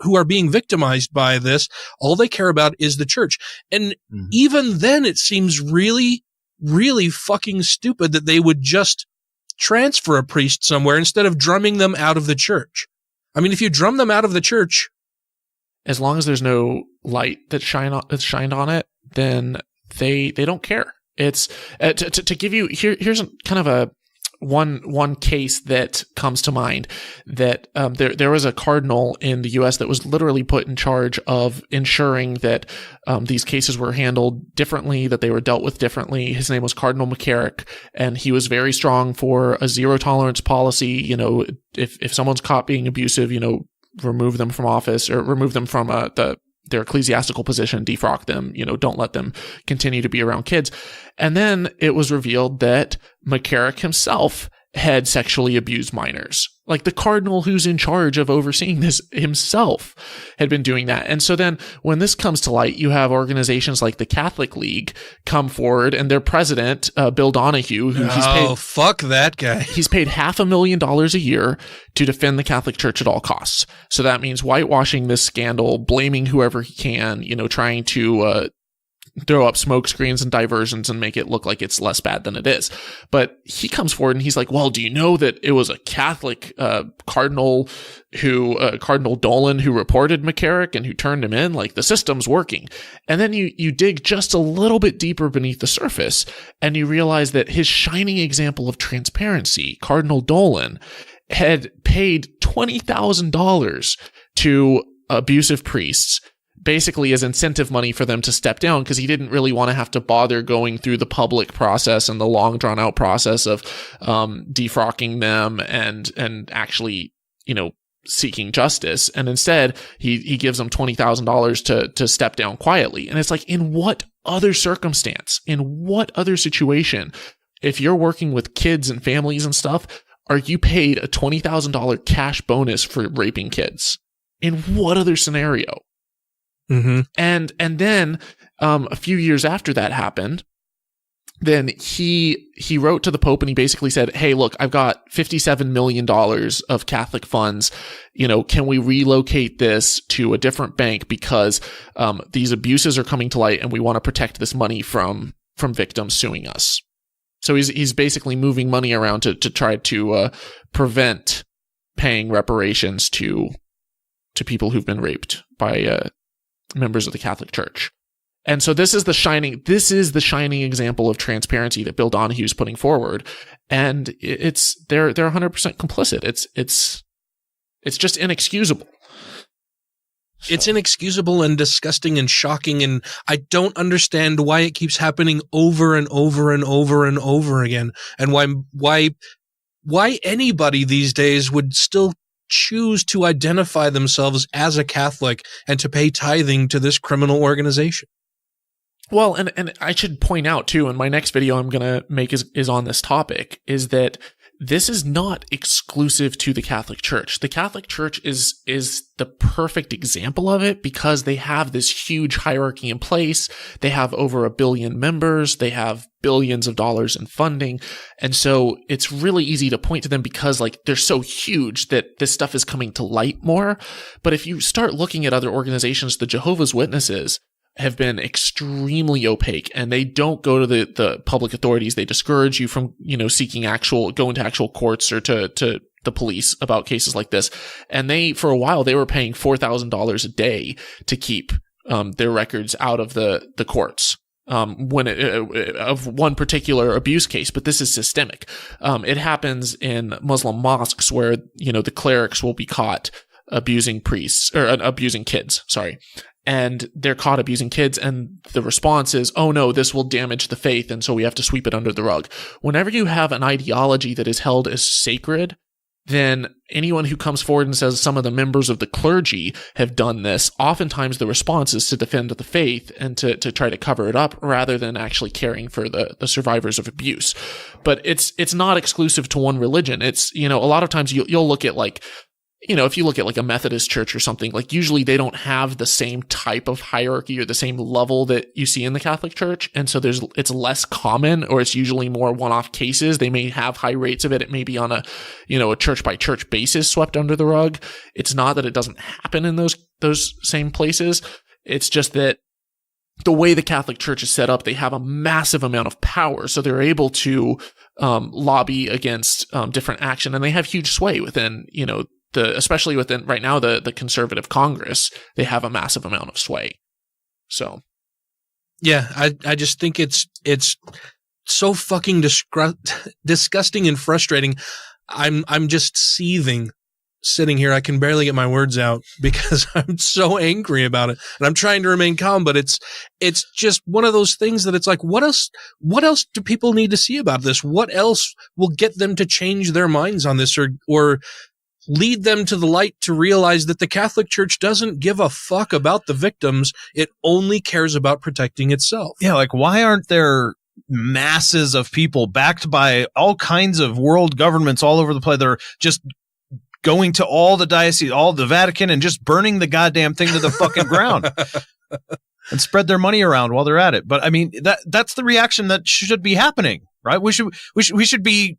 who are being victimized by this. All they care about is the church. And even then it seems really, really fucking stupid that they would just transfer a priest somewhere instead of drumming them out of the church. I mean, if you drum them out of the church, as long as there's no light that's shined on it, then they don't care. It's to give you here's kind of a one case that comes to mind, that there was a cardinal in the U.S. that was literally put in charge of ensuring that these cases were handled differently, that they were dealt with differently. His name was Cardinal McCarrick, and he was very strong for a zero tolerance policy. You know, if someone's caught being abusive, you know, remove them from office or remove them from their ecclesiastical position, defrock them, you know, don't let them continue to be around kids. And then it was revealed that McCarrick himself had sexually abused minors. Like the cardinal who's in charge of overseeing this himself had been doing that. And so then when this comes to light, you have organizations like the Catholic League come forward, and their president, Bill Donahue, who fuck that guy. He's paid $500,000 a year to defend the Catholic Church at all costs. So that means whitewashing this scandal, blaming whoever he can, you know, trying to throw up smoke screens and diversions and make it look like it's less bad than it is. But he comes forward and he's like, well, do you know that it was a Catholic cardinal Cardinal Dolan, who reported McCarrick and who turned him in? Like, the system's working. And then you dig just a little bit deeper beneath the surface and you realize that his shining example of transparency, Cardinal Dolan, had paid $20,000 to abusive priests, basically as incentive money for them to step down, because he didn't really want to have to bother going through the public process and the long drawn out process of defrocking them and actually, you know, seeking justice. And instead he gives them $20,000 to step down quietly. And it's like, in what other circumstance, in what other situation, if you're working with kids and families and stuff, are you paid a $20,000 cash bonus for raping kids? In what other scenario? Mm-hmm. And then a few years after that happened, then he wrote to the Pope and he basically said, hey, look, I've got $57 million of Catholic funds. You know, can we relocate this to a different bank, because these abuses are coming to light and we want to protect this money from victims suing us. So he's basically moving money around to try to prevent paying reparations to people who've been raped by members of the Catholic Church. And so this is the shining example of transparency that Bill Donahue is putting forward. And they're 100% complicit. It's just inexcusable. It's inexcusable and disgusting and shocking, and I don't understand why it keeps happening over and over and over and over again, and why anybody these days would still choose to identify themselves as a Catholic and to pay tithing to this criminal organization. Well, and I should point out too, and my next video I'm going to make is on this topic, is that this is not exclusive to the Catholic Church. The Catholic Church is the perfect example of it, because they have this huge hierarchy in place. They have over 1 billion members. They have billions of dollars in funding. And so it's really easy to point to them because, like, they're so huge that this stuff is coming to light more. But if you start looking at other organizations, the Jehovah's Witnesses have been extremely opaque, and they don't go to the public authorities. They discourage you from, you know, going to actual courts or to the police about cases like this. And for a while, they were paying $4,000 a day to keep their records out of the courts of one particular abuse case. But this is systemic. It happens in Muslim mosques where, you know, the clerics will be caught abusing priests or abusing kids. Sorry. and they're caught abusing kids, and the response is, oh no, this will damage the faith, and so we have to sweep it under the rug. Whenever you have an ideology that is held as sacred, then anyone who comes forward and says some of the members of the clergy have done this, oftentimes the response is to defend the faith and to try to cover it up rather than actually caring for the survivors of abuse. But it's not exclusive to one religion. It's, a lot of times you'll look at like, if you look at like a Methodist church or something, like usually they don't have the same type of hierarchy or the same level that you see in the Catholic Church. And so it's less common, or it's usually more one-off cases. They may have high rates of it. It may be on a church by church basis swept under the rug. It's not that it doesn't happen in those same places. It's just that the way the Catholic Church is set up, they have a massive amount of power. So they're able to lobby against different action, and they have huge sway within, especially within right now, the conservative Congress, they have a massive amount of sway. So, yeah, I just think it's so fucking disgusting and frustrating. I'm just seething sitting here. I can barely get my words out because I'm so angry about it, and I'm trying to remain calm. But it's just one of those things that it's like, what else do people need to see about this? What else will get them to change their minds on this, or lead them to the light to realize that the Catholic Church doesn't give a fuck about the victims. It only cares about protecting itself. Yeah, like why aren't there masses of people backed by all kinds of world governments all over the place that are just going to all the dioceses, all the Vatican, and just burning the goddamn thing to the fucking ground and spread their money around while they're at it? But I mean, that's the reaction that should be happening, right? We should be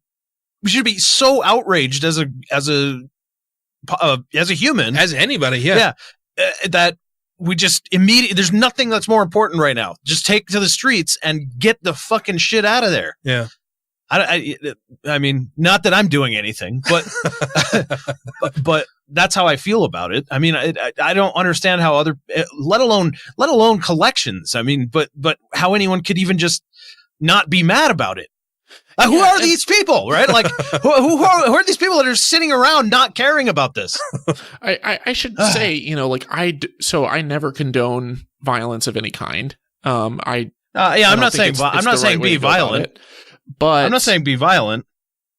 so outraged as a human, as anybody, yeah, that we just immediately, there's nothing that's more important right now. Just take to the streets and get the fucking shit out of there. Yeah. I mean, not that I'm doing anything, but but that's how I feel about it. I mean, I don't understand how let alone collections. I mean, but how anyone could even just not be mad about it. Who are these people, right? Like, who are these people that are sitting around not caring about this? I should say, I never condone violence of any kind. I'm not saying be violent, but I'm not saying be violent.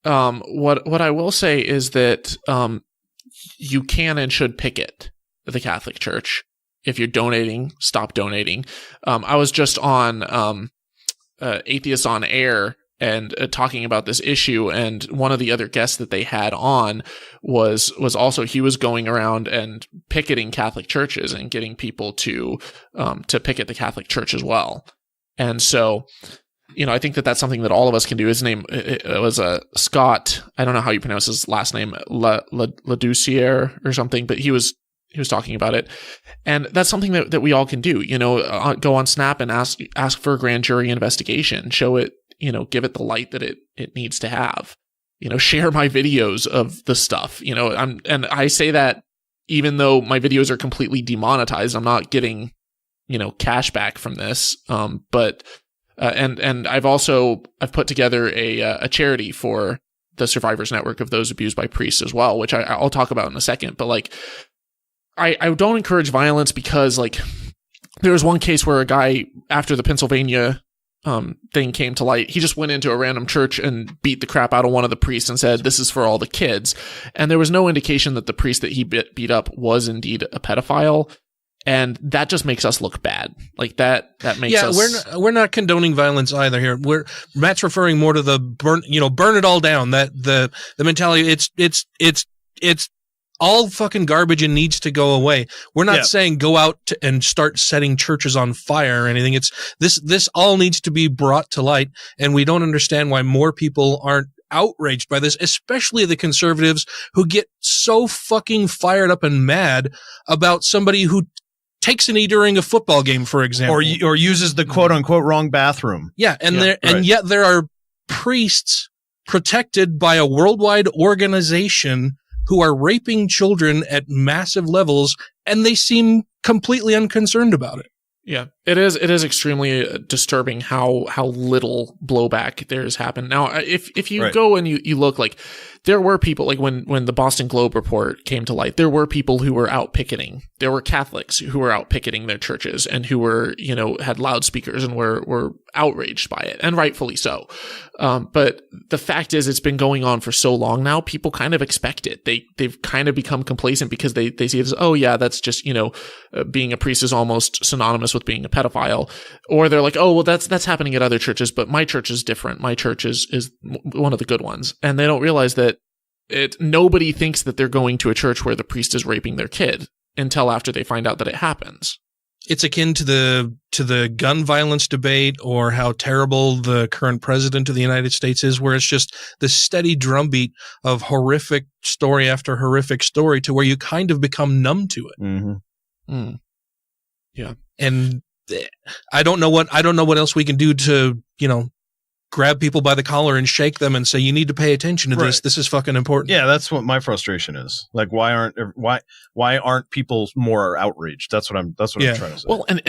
What I will say is that you can and should picket the Catholic Church. If you're donating, stop donating. I was just on Atheists on Air and talking about this issue, and one of the other guests that they had on was also, he was going around and picketing Catholic churches and getting people to picket the Catholic Church as well. And so, I think that that's something that all of us can do. His name, it was Scott, I don't know how you pronounce his last name, Laducier or something, but he was talking about it. And that's something that we all can do, go on Snap and ask for a grand jury investigation, show it, give it the light that it needs to have, share my videos of the stuff, and I say that even though my videos are completely demonetized, I'm not getting, cash back from this. But I've put together a charity for the Survivors Network of those abused by priests as well, which I'll talk about in a second. But like, I don't encourage violence because like there was one case where a guy, after the Pennsylvania thing came to light, he just went into a random church and beat the crap out of one of the priests and said, "This is for all the kids." And there was no indication that the priest that he beat up was indeed a pedophile. And that just makes us look bad. Like that makes us. We're not condoning violence either here. Matt's referring more to the burn it all down. That the mentality. It's all fucking garbage and needs to go away. We're not saying go out and start setting churches on fire or anything. It's this all needs to be brought to light, and we don't understand why more people aren't outraged by this, especially the conservatives who get so fucking fired up and mad about somebody who takes a knee during a football game, for example, or uses the quote unquote wrong bathroom. Yeah, and yet there are priests protected by a worldwide organization who are raping children at massive levels, and they seem completely unconcerned about it. Yeah. It is extremely disturbing how little blowback there's happened. Now, if you go and you look, like, there were people, like when the Boston Globe report came to light, there were people who were out picketing. There were Catholics who were out picketing their churches and who were, had loudspeakers and were outraged by it, and rightfully so. But the fact is, it's been going on for so long now, people kind of expect it. They've kind of become complacent because they see it as, oh yeah, that's just, being a priest is almost synonymous with being a pedophile. Or they're like, oh, well, that's happening at other churches, but my church is different. My church is one of the good ones. And they don't realize that nobody thinks that they're going to a church where the priest is raping their kid until after they find out that it happens. It's akin to the gun violence debate, or how terrible the current president of the United States is, where it's just the steady drumbeat of horrific story after horrific story to where you kind of become numb to it. Mm-hmm. Mm. Yeah. And I don't know what else we can do to, grab people by the collar and shake them and say, you need to pay attention to this. This is fucking important. Yeah, that's what my frustration is. Like, why aren't people more outraged? That's what I'm trying to say. Well, and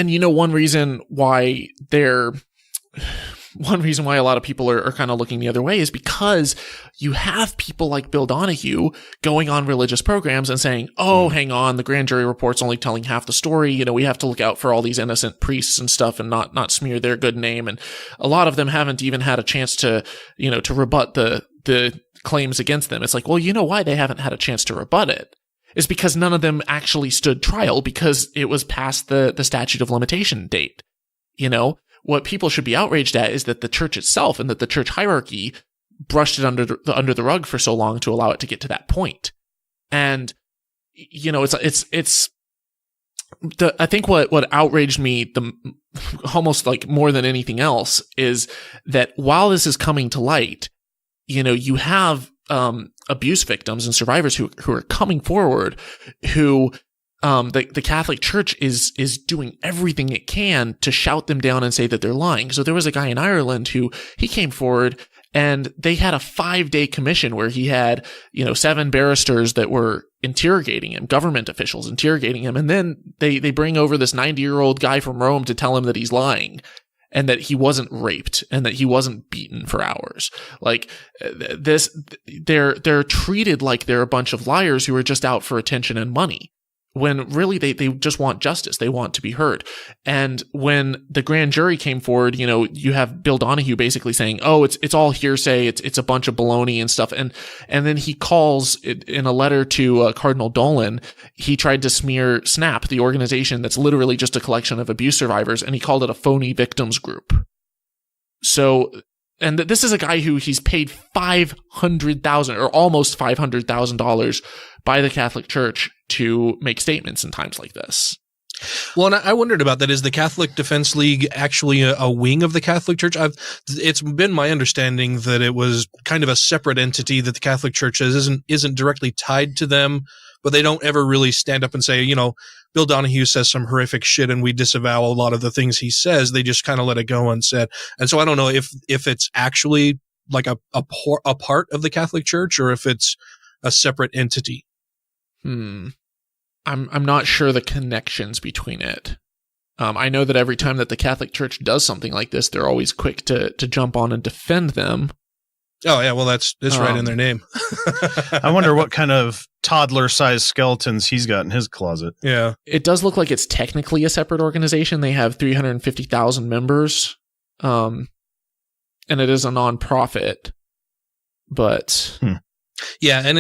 one reason why a lot of people are kind of looking the other way is because you have people like Bill Donahue going on religious programs and saying, oh, hang on, the grand jury report's only telling half the story. We have to look out for all these innocent priests and stuff and not smear their good name. And a lot of them haven't even had a chance to rebut the claims against them. It's like, well, why they haven't had a chance to rebut it is because none of them actually stood trial because it was past the statute of limitation date. What people should be outraged at is that the church itself and that the church hierarchy brushed it under the rug for so long to allow it to get to that point. And, I think what outraged me almost like more than anything else is that while this is coming to light, you have, abuse victims and survivors who are coming forward who, the Catholic Church is doing everything it can to shout them down and say that they're lying. So there was a guy in Ireland he came forward and they had a 5-day commission where he had, 7 barristers that were interrogating him, government officials interrogating him. And then they bring over this 90-year-old guy from Rome to tell him that he's lying and that he wasn't raped and that he wasn't beaten for hours. Like this, they're treated like they're a bunch of liars who are just out for attention and money, when really they just want justice. They want to be heard. And when the grand jury came forward, you have Bill Donahue basically saying, oh, it's all hearsay. It's a bunch of baloney and stuff. And then he calls in a letter to Cardinal Dolan, he tried to smear SNAP, the organization that's literally just a collection of abuse survivors, and he called it a phony victims group. So, and this is a guy who he's paid $500,000 or almost $500,000 by the Catholic Church to make statements in times like this. Well, and I wondered about that. Is the Catholic Defense League actually a wing of the Catholic Church? It's been my understanding that it was kind of a separate entity, that the Catholic Church isn't directly tied to them, but they don't ever really stand up and say, Bill Donahue says some horrific shit and we disavow a lot of the things he says. They just kind of let it go unsaid. And so I don't know if it's actually like a part of the Catholic Church or if it's a separate entity. I'm not sure the connections between it. I know that every time that the Catholic Church does something like this, they're always quick to jump on and defend them. Oh yeah, well it's right in their name. I wonder what kind of toddler-sized skeletons he's got in his closet. Yeah, it does look like it's technically a separate organization. They have 350,000 members, and it is a nonprofit. But yeah, and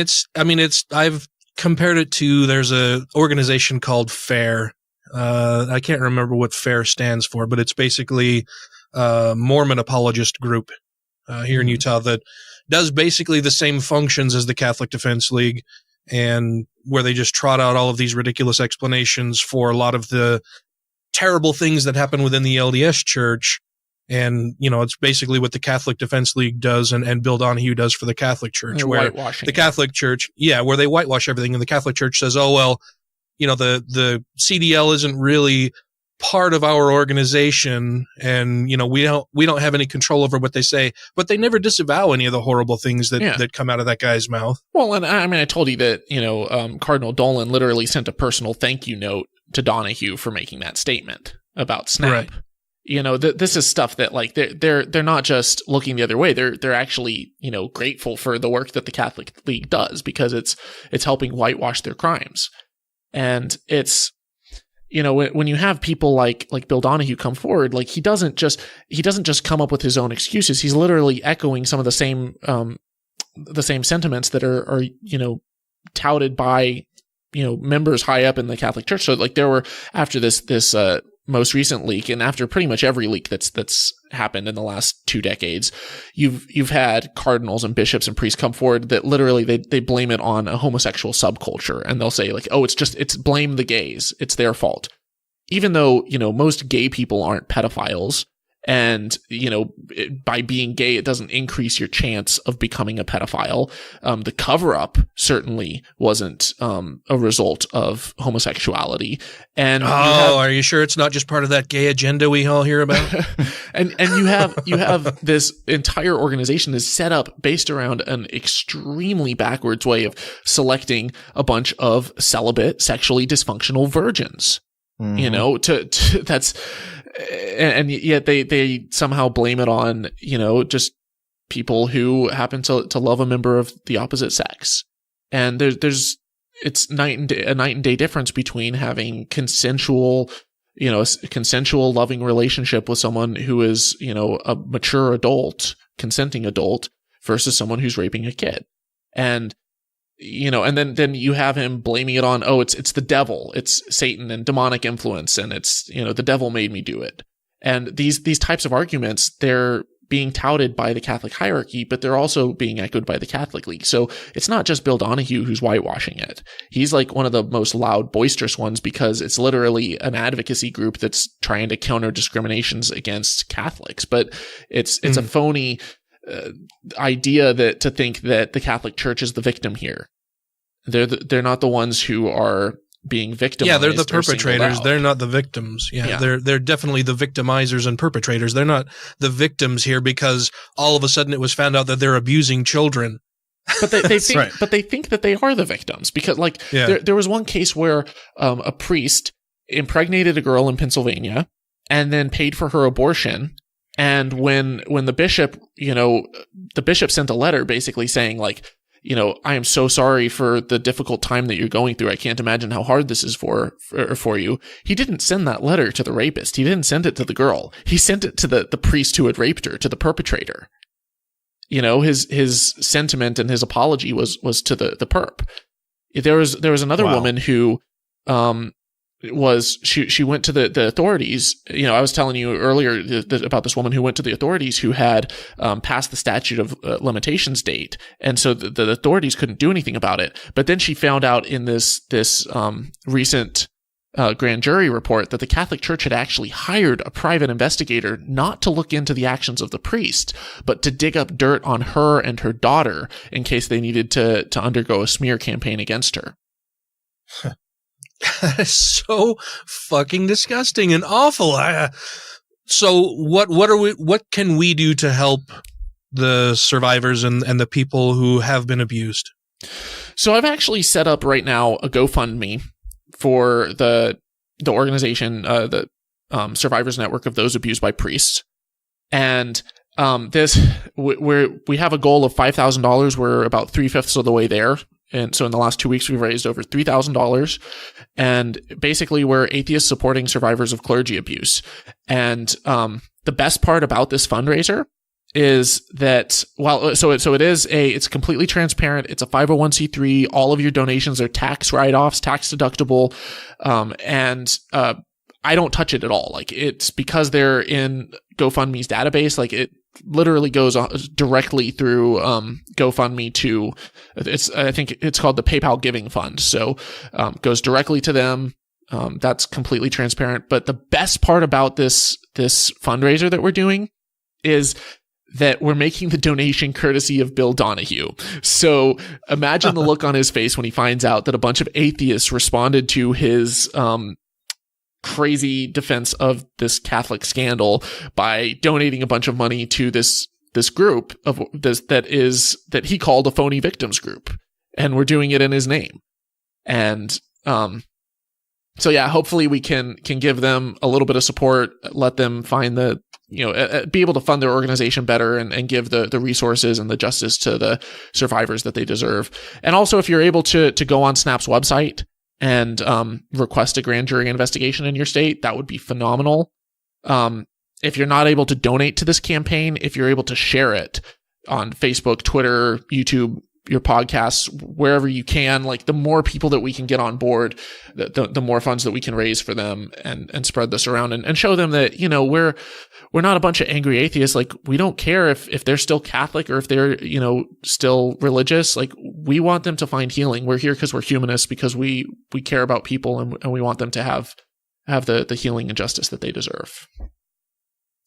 I've compared it to, there's a organization called FAIR. I can't remember what FAIR stands for, but it's basically a Mormon apologist group here in Utah that does basically the same functions as the Catholic Defense League, and where they just trot out all of these ridiculous explanations for a lot of the terrible things that happen within the LDS Church. And, it's basically what the Catholic Defense League does and Bill Donahue does for the Catholic Church. They're where whitewashing the Catholic Church, where they whitewash everything. And the Catholic Church says, oh, well, the CDL isn't really part of our organization. And, we don't have any control over what they say, but they never disavow any of the horrible things that come out of that guy's mouth. Well, and I told you that, Cardinal Dolan literally sent a personal thank you note to Donahue for making that statement. about Snap. Right. You know, this is stuff that like they're not just looking the other way. They're actually, you know, grateful for the work that the Catholic League does because it's helping whitewash their crimes. And it's, you know, when you have people like Bill Donahue come forward, like he doesn't just come up with his own excuses. He's literally echoing some of the same sentiments that are you know, touted by, you know, members high up in the Catholic Church. So like there were, after this most recent leak, and after pretty much every leak that's happened in the last 2 decades, you've had cardinals and bishops and priests come forward that literally they blame it on a homosexual subculture, and they'll say like, oh, it's blame the gays, it's their fault, even though, you know, most gay people aren't pedophiles. And, you know, by being gay, it doesn't increase your chance of becoming a pedophile. The cover-up certainly wasn't a result of homosexuality. And are you sure it's not just part of that gay agenda we all hear about? and you have this entire organization is set up based around an extremely backwards way of selecting a bunch of celibate, sexually dysfunctional virgins. Mm-hmm. You know, to that's. And yet they somehow blame it on, you know, just people who happen to love a member of the opposite sex. And it's a night and day difference between having consensual loving relationship with someone who is, you know, a mature adult, consenting adult, versus someone who's raping a kid. And, you know, and then you have him blaming it on, oh, it's the devil, it's Satan and demonic influence, and it's, you know, the devil made me do it. And these types of arguments, they're being touted by the Catholic hierarchy, but they're also being echoed by the Catholic League. So it's not just Bill Donahue who's whitewashing it. He's like one of the most loud, boisterous ones, because it's literally an advocacy group that's trying to counter discriminations against Catholics. But it's a phony idea to think that the Catholic Church is the victim here. They're not the ones who are being victimized. Yeah, they're the perpetrators. They're not the victims. Yeah, they're definitely the victimizers and perpetrators. They're not the victims here because all of a sudden it was found out that they're abusing children. But they think, right. But they think that they are the victims because, like, there was one case where a priest impregnated a girl in Pennsylvania and then paid for her abortion. And when the bishop, you know, the bishop sent a letter basically saying, like, you know, I am so sorry for the difficult time that you're going through. I can't imagine how hard this is for you. He didn't send that letter to the rapist. He didn't send it to the girl. He sent it to the priest who had raped her, to the perpetrator. You know, his sentiment and his apology was to the perp. There was another woman who she went to the authorities. You know, I was telling you earlier about this woman who went to the authorities who had passed the statute of limitations date, and so the authorities couldn't do anything about it. But then she found out in this recent grand jury report that the Catholic Church had actually hired a private investigator not to look into the actions of the priest, but to dig up dirt on her and her daughter in case they needed to undergo a smear campaign against her. That is so fucking disgusting and awful. So what can we do to help the survivors and the people who have been abused? So I've actually set up right now a GoFundMe for the organization, the Survivors Network of Those Abused by Priests. And we have a goal of $5,000. We're about 3/5 of the way there. And so in the last 2 weeks, we've raised over $3,000. And basically, we're atheists supporting survivors of clergy abuse. And the best part about this fundraiser is that, it's completely transparent. It's a 501c3. All of your donations are tax write-offs, tax deductible. And I don't touch it at all. Like, it's because they're in GoFundMe's database. Like, it literally goes directly through GoFundMe to I think it's called the PayPal Giving Fund. So goes directly to them. That's completely transparent. But the best part about this fundraiser that we're doing is that we're making the donation courtesy of Bill Donahue. So imagine the look on his face when he finds out that a bunch of atheists responded to his crazy defense of this Catholic scandal by donating a bunch of money to this group that he called a phony victims group, and we're doing it in his name. And So yeah, hopefully we can give them a little bit of support, let them find be able to fund their organization better and give the resources and the justice to the survivors that they deserve. And also, if you're able to go on Snap's website and request a grand jury investigation in your state, that would be phenomenal. If you're not able to donate to this campaign, if you're able to share it on Facebook, Twitter, YouTube, your podcasts, wherever you can, like the more people that we can get on board, the more funds that we can raise for them and spread this around and show them that, we're not a bunch of angry atheists. Like, we don't care if they're still Catholic or if they're, still religious. Like, we want them to find healing. We're here because we're humanists, because we care about people and we want them to have the healing and justice that they deserve.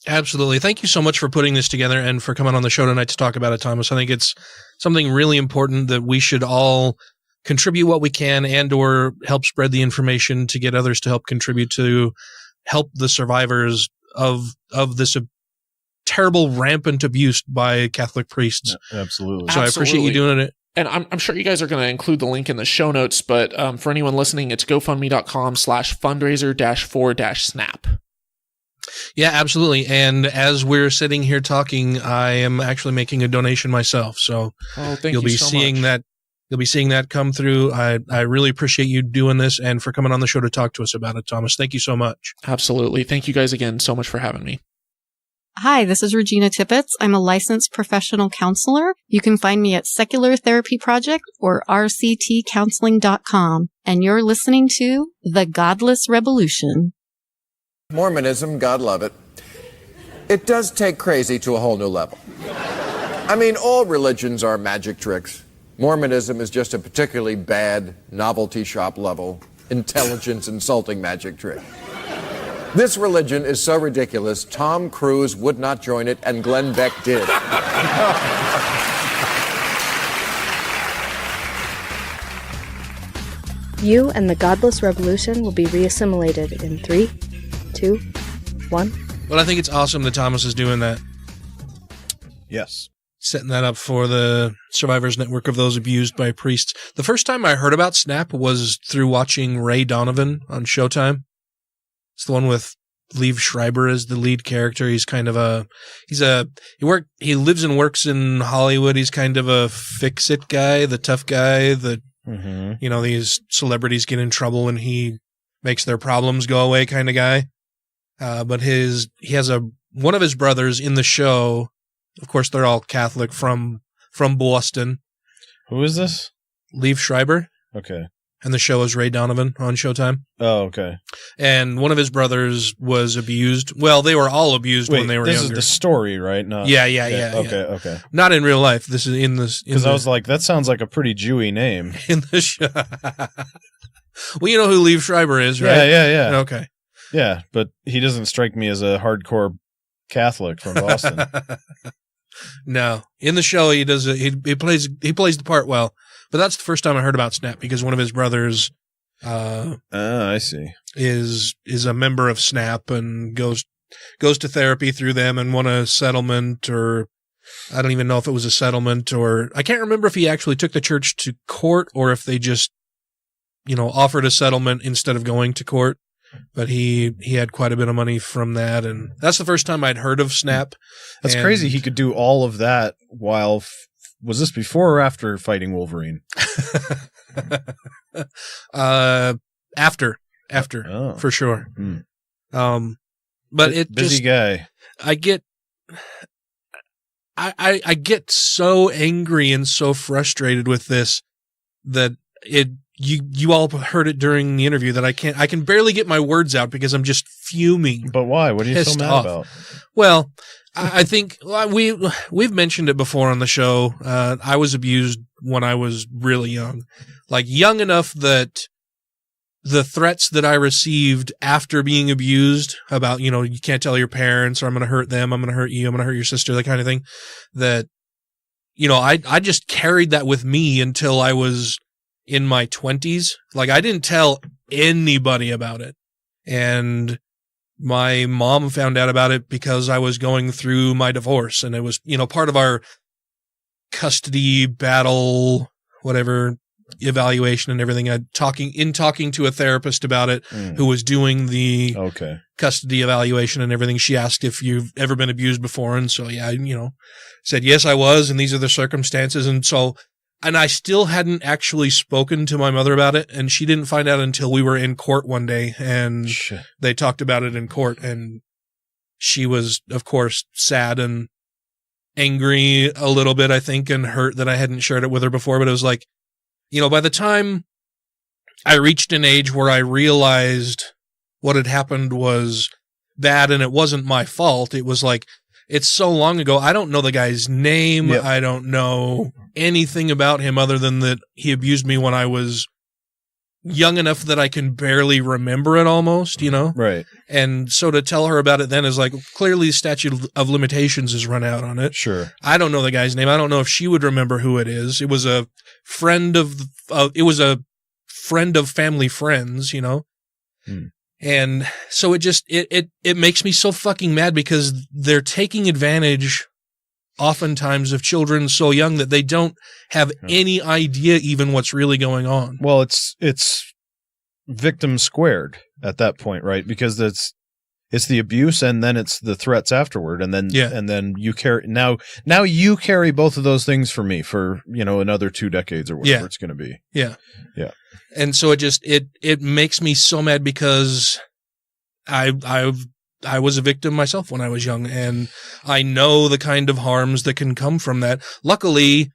Absolutely. Thank you so much for putting this together and for coming on the show tonight to talk about it, Thomas. I think it's something really important that we should all contribute what we can and or help spread the information to get others to help contribute to help the survivors of this terrible rampant abuse by Catholic priests. Yeah, absolutely. So I appreciate you doing it. And I'm sure you guys are going to include the link in the show notes, but for anyone listening, it's GoFundMe.com/fundraiser-4-snap. Yeah, absolutely. And as we're sitting here talking, I am actually making a donation myself. So you'll be seeing that. You'll be seeing that come through. I really appreciate you doing this and for coming on the show to talk to us about it, Thomas. Thank you so much. Absolutely. Thank you guys again so much for having me. Hi, this is Regina Tippett. I'm a licensed professional counselor. You can find me at Secular Therapy Project or rctcounseling.com. And you're listening to The Godless Rebelution. Mormonism, God love it. It does take crazy to a whole new level. I mean, all religions are magic tricks. Mormonism is just a particularly bad novelty shop level, intelligence insulting magic trick. This religion is so ridiculous, Tom Cruise would not join it, and Glenn Beck did. You and the Godless Rebelution will be reassimilated in 3, 2, 1. Well, I think it's awesome that Thomas is doing that. Yes. Setting that up for the Survivors Network of those abused by priests. The first time I heard about Snap was through watching Ray Donovan on Showtime. It's the one with Liev Schreiber as the lead character. He's kind of he lives and works in Hollywood. He's kind of a fix-it guy, the tough guy that, these celebrities get in trouble and he makes their problems go away kind of guy. But he has one of his brothers in the show. Of course, they're all Catholic from Boston. Who is this? Liev Schreiber. Okay. And the show is Ray Donovan on Showtime. Oh, okay. And one of his brothers was abused. Well, they were all abused when they were younger. This is the story, right? Not, Yeah. Okay. Not in real life. This is in this. Because I was like, that sounds like a pretty Jewy name. In the show. Well, you know who Liev Schreiber is, right? Yeah. Okay. Yeah, but he doesn't strike me as a hardcore Catholic from Boston. No, in the show he does. He plays the part well. But that's the first time I heard about Snap because one of his brothers, I see, is a member of Snap and goes to therapy through them and won a settlement, or I don't even know if it was a settlement, or I can't remember if he actually took the church to court or if they just, offered a settlement instead of going to court. But he had quite a bit of money from that, and that's the first time I'd heard of Snap. That's crazy. He could do all of that while. Was this before or after fighting Wolverine? After, for sure. But it busy guy. I get so angry and so frustrated with this that you all heard it during the interview that I can barely get my words out because I'm just fuming. But why? What are you so mad about? Well, I think we've mentioned it before on the show. I was abused when I was really young, like young enough that the threats that I received after being abused about, you can't tell your parents, or I'm going to hurt them, I'm going to hurt you, I'm going to hurt your sister, that kind of thing, that, I just carried that with me until I was in my 20s. Like, I didn't tell anybody about it. And my mom found out about it because I was going through my divorce, and it was, part of our custody battle, whatever. evaluation and everything. Talking to a therapist about it who was doing the custody evaluation and everything. She asked if you've ever been abused before. And so, yeah, said, yes, I was. And these are the circumstances. And I still hadn't actually spoken to my mother about it. And she didn't find out until we were in court one day and they talked about it in court. And she was, of course, sad and angry a little bit, I think, and hurt that I hadn't shared it with her before. But it was like, by the time I reached an age where I realized what had happened was bad and it wasn't my fault, it was like, it's so long ago. I don't know the guy's name. Yep. I don't know anything about him other than that he abused me when I was young enough that I can barely remember it almost, Right. And so to tell her about it then is like, clearly the statute of limitations is run out on it. Sure. I don't know the guy's name. I don't know if she would remember who it is. It was a friend of family friends, And so it makes me so fucking mad because they're taking advantage oftentimes of children so young that they don't have any idea even what's really going on. Well, it's victim squared at that point, right? Because it's the abuse and then it's the threats afterward. And then you carry, now you carry both of those things for me for, another 2 decades or whatever it's going to be. Yeah. Yeah. And so it makes me so mad because I was a victim myself when I was young, and I know the kind of harms that can come from that. Luckily,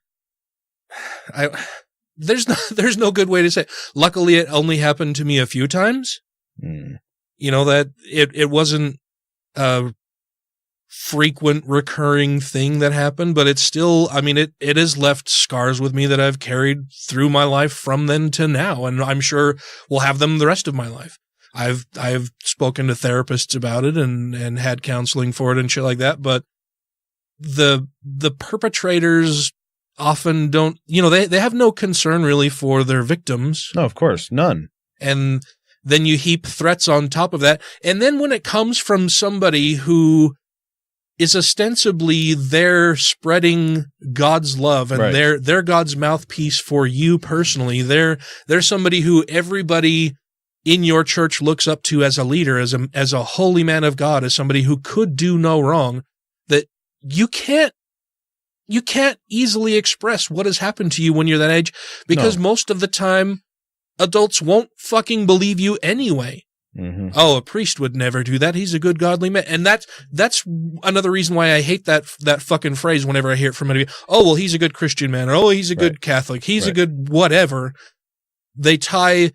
there's no good way to say it. Luckily, it only happened to me a few times. That it wasn't a frequent recurring thing that happened, but it's still, it has left scars with me that I've carried through my life from then to now. And I'm sure we'll have them the rest of my life. I've spoken to therapists about it and had counseling for it and shit like that. But the perpetrators often don't, they have no concern really for their victims. No, of course, none. And then you heap threats on top of that. And then when it comes from somebody who is ostensibly they're spreading God's love and they're God's mouthpiece for you personally. They're somebody who everybody in your church looks up to as a leader, as a holy man of God, as somebody who could do no wrong, that you can't easily express what has happened to you when you're that age, because most of the time adults won't fucking believe you anyway. Mm-hmm. Oh, a priest would never do that. He's a good godly man. And that's another reason why I hate that fucking phrase whenever I hear it from anybody. Oh, well, he's a good Christian man. Or, oh, he's a good Catholic. He's a good whatever. They tie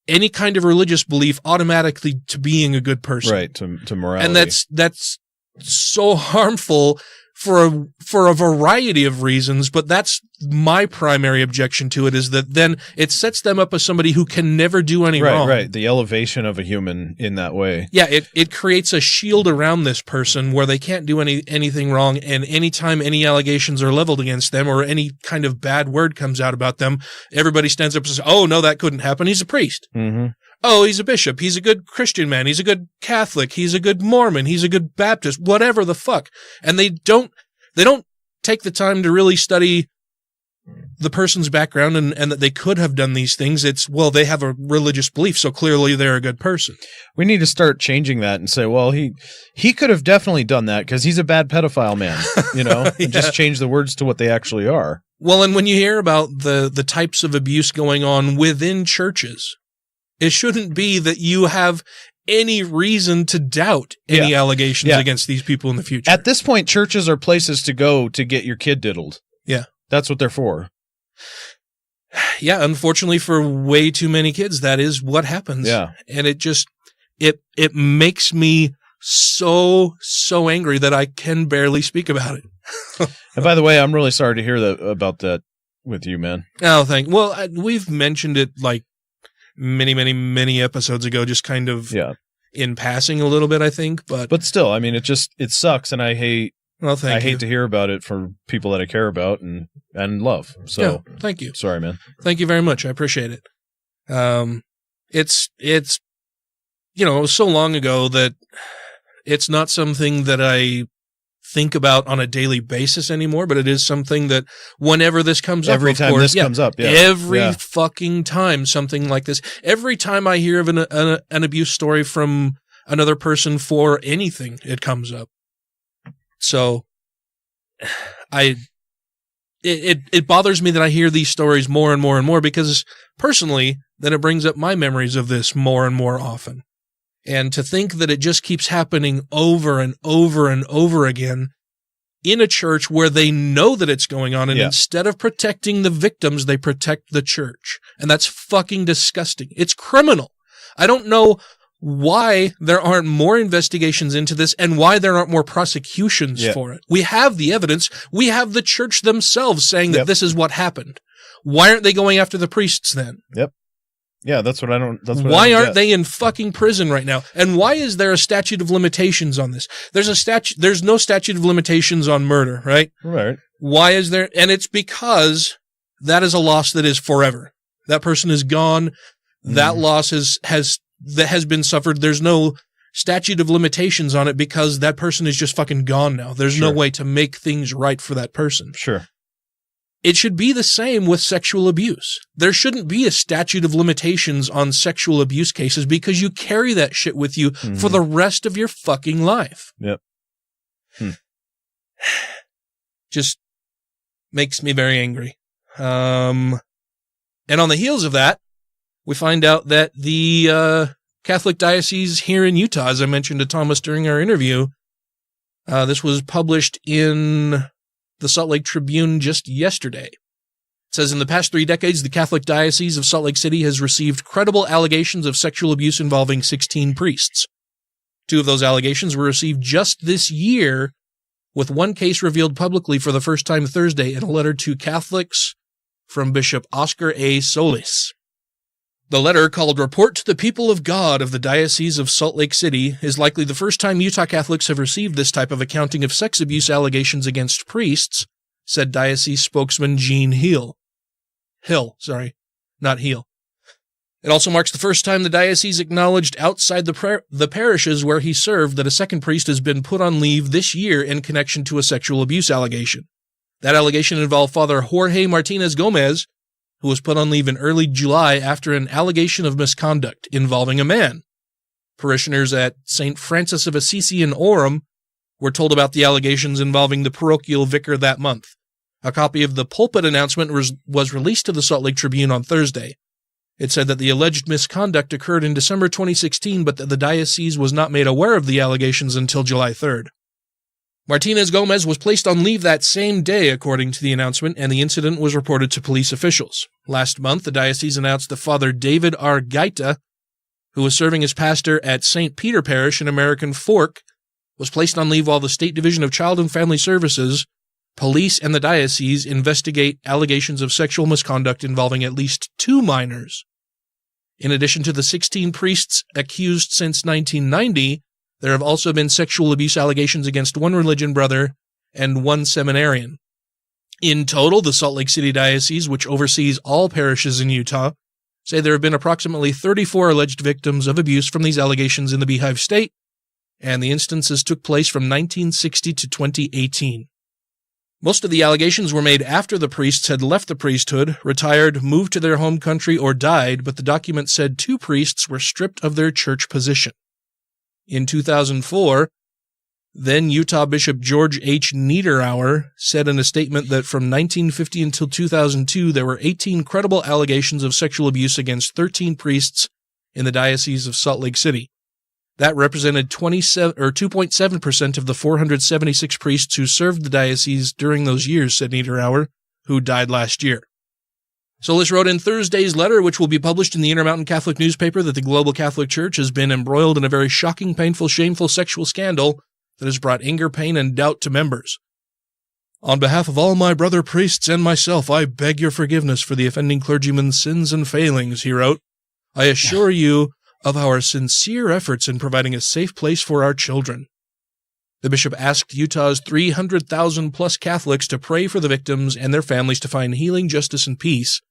any kind of religious belief automatically to being a good person. Right, to morality. And that's so harmful for a variety of reasons, but that's my primary objection to it, is that then it sets them up as somebody who can never do any wrong. Right, the elevation of a human in that way. Yeah, it creates a shield around this person where they can't do anything wrong, and anytime any allegations are leveled against them or any kind of bad word comes out about them, everybody stands up and says, oh, no, that couldn't happen. He's a priest. Mm-hmm. Oh, he's a bishop. He's a good Christian man. He's a good Catholic. He's a good Mormon. He's a good Baptist, whatever the fuck. And they don't take the time to really study the person's background and that they could have done these things. It's, well, they have a religious belief, so clearly they're a good person. We need to start changing that and say, well, he could have definitely done that because he's a bad pedophile man, and just change the words to what they actually are. Well, and when you hear about the types of abuse going on within churches, it shouldn't be that you have any reason to doubt any allegations against these people in the future. At this point, churches are places to go to get your kid diddled. Yeah. That's what they're for. Yeah, unfortunately for way too many kids, that is what happens. Yeah. And it just, it makes me so angry that I can barely speak about it. And by the way, I'm really sorry to hear about that with you, man. Oh, well, we've mentioned it like many episodes ago, just kind of in passing a little bit, I think. But still, I mean, it sucks, and I hate to hear about it for people that I care about and love. So thank you. Sorry, man. Thank you very much. I appreciate it. It's it was so long ago that it's not something that I think about on a daily basis anymore, but it is something that whenever this comes up, every time this comes up, every fucking time something like this, every time I hear of an abuse story from another person for anything, it comes up. So it bothers me that I hear these stories more and more and more, because personally, then it brings up my memories of this more and more often. And to think that it just keeps happening over and over and over again in a church where they know that it's going on, and instead of protecting the victims, they protect the church. And that's fucking disgusting. It's criminal. I don't know why there aren't more investigations into this and why there aren't more prosecutions for it. We have the evidence. We have the church themselves saying that this is what happened. Why aren't they going after the priests then? Yeah, that's what I don't. That's what why aren't they in fucking prison right now? And why is there a statute of limitations on this? There's no statute of limitations on murder, right? Right. Why is there? And it's because that is a loss that is forever. That person is gone. That loss has been suffered. There's no statute of limitations on it because that person is just fucking gone now. There's no way to make things right for that person. Sure. It should be the same with sexual abuse. There shouldn't be a statute of limitations on sexual abuse cases because you carry that shit with you for the rest of your fucking life. Yep. Just makes me very angry. And on the heels of that, we find out that the Catholic Diocese here in Utah, as I mentioned to Thomas during our interview, this was published in the Salt Lake Tribune just yesterday. It says, in the past 3 decades, the Catholic Diocese of Salt Lake City has received credible allegations of sexual abuse involving 16 priests. 2 of those allegations were received just this year, with one case revealed publicly for the first time Thursday in a letter to Catholics from Bishop Oscar A. Solis. The letter, called Report to the People of God of the Diocese of Salt Lake City, is likely the first time Utah Catholics have received this type of accounting of sex abuse allegations against priests, said diocese spokesman Gene Hill. Not Heel. It also marks the first time the diocese acknowledged outside the parishes where he served that a second priest has been put on leave this year in connection to a sexual abuse allegation. That allegation involved Father Jorge Martinez Gomez, who was put on leave in early July after an allegation of misconduct involving a man. Parishioners at St. Francis of Assisi in Orem were told about the allegations involving the parochial vicar that month. A copy of the pulpit announcement was released to the Salt Lake Tribune on Thursday. It said that the alleged misconduct occurred in December 2016, but that the diocese was not made aware of the allegations until July 3rd. Martinez Gomez was placed on leave that same day, according to the announcement, and the incident was reported to police officials. Last month, the diocese announced that Father David R. Gaita, who was serving as pastor at St. Peter Parish in American Fork, was placed on leave while the State Division of Child and Family Services, police, and the diocese investigate allegations of sexual misconduct involving at least 2 minors. In addition to the 16 priests accused since 1990, there have also been sexual abuse allegations against 1 religion brother and 1 seminarian. In total, the Salt Lake City Diocese, which oversees all parishes in Utah, say there have been approximately 34 alleged victims of abuse from these allegations in the Beehive State, and the instances took place from 1960 to 2018. Most of the allegations were made after the priests had left the priesthood, retired, moved to their home country, or died, but the document said 2 priests were stripped of their church position. In 2004, then Utah Bishop George H. Niederauer said in a statement that from 1950 until 2002, there were 18 credible allegations of sexual abuse against 13 priests in the Diocese of Salt Lake City. That represented 2.7% of the 476 priests who served the diocese during those years, said Niederauer, who died last year. Solis wrote in Thursday's letter, which will be published in the Intermountain Catholic newspaper, that the Global Catholic Church has been embroiled in a very shocking, painful, shameful sexual scandal that has brought anger, pain, and doubt to members. On behalf of all my brother priests and myself, I beg your forgiveness for the offending clergyman's sins and failings, he wrote. I assure you of our sincere efforts in providing a safe place for our children. The bishop asked Utah's 300,000-plus Catholics to pray for the victims and their families to find healing, justice, and peace,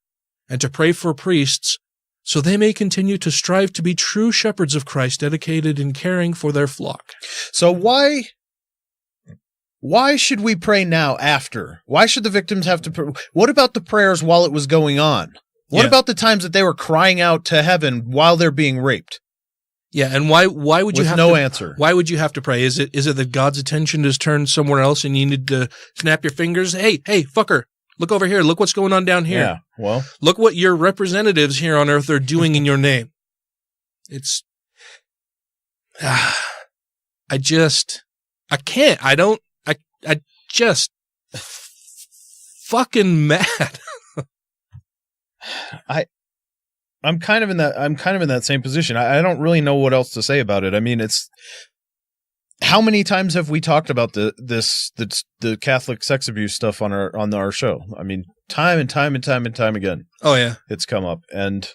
and to pray for priests so they may continue to strive to be true shepherds of Christ dedicated in caring for their flock. So why Why should we pray now after? Why should the victims have to pray? What about the prayers while it was going on? What about the times that they were crying out to heaven while they're being raped? Yeah, and why would you have no to, answer? Why would you have to pray? Is it that God's attention is turned somewhere else and you need to snap your fingers? Hey, fucker, look over here. Look what's going on down here. Yeah, well. Look what your representatives here on earth are doing in your name. It's I can't. I just fucking mad. I'm kind of in that same position. I don't really know what else to say about it. I mean, it's how many times have we talked about the Catholic sex abuse stuff on our show? I mean, time and time again. Oh yeah, it's come up. And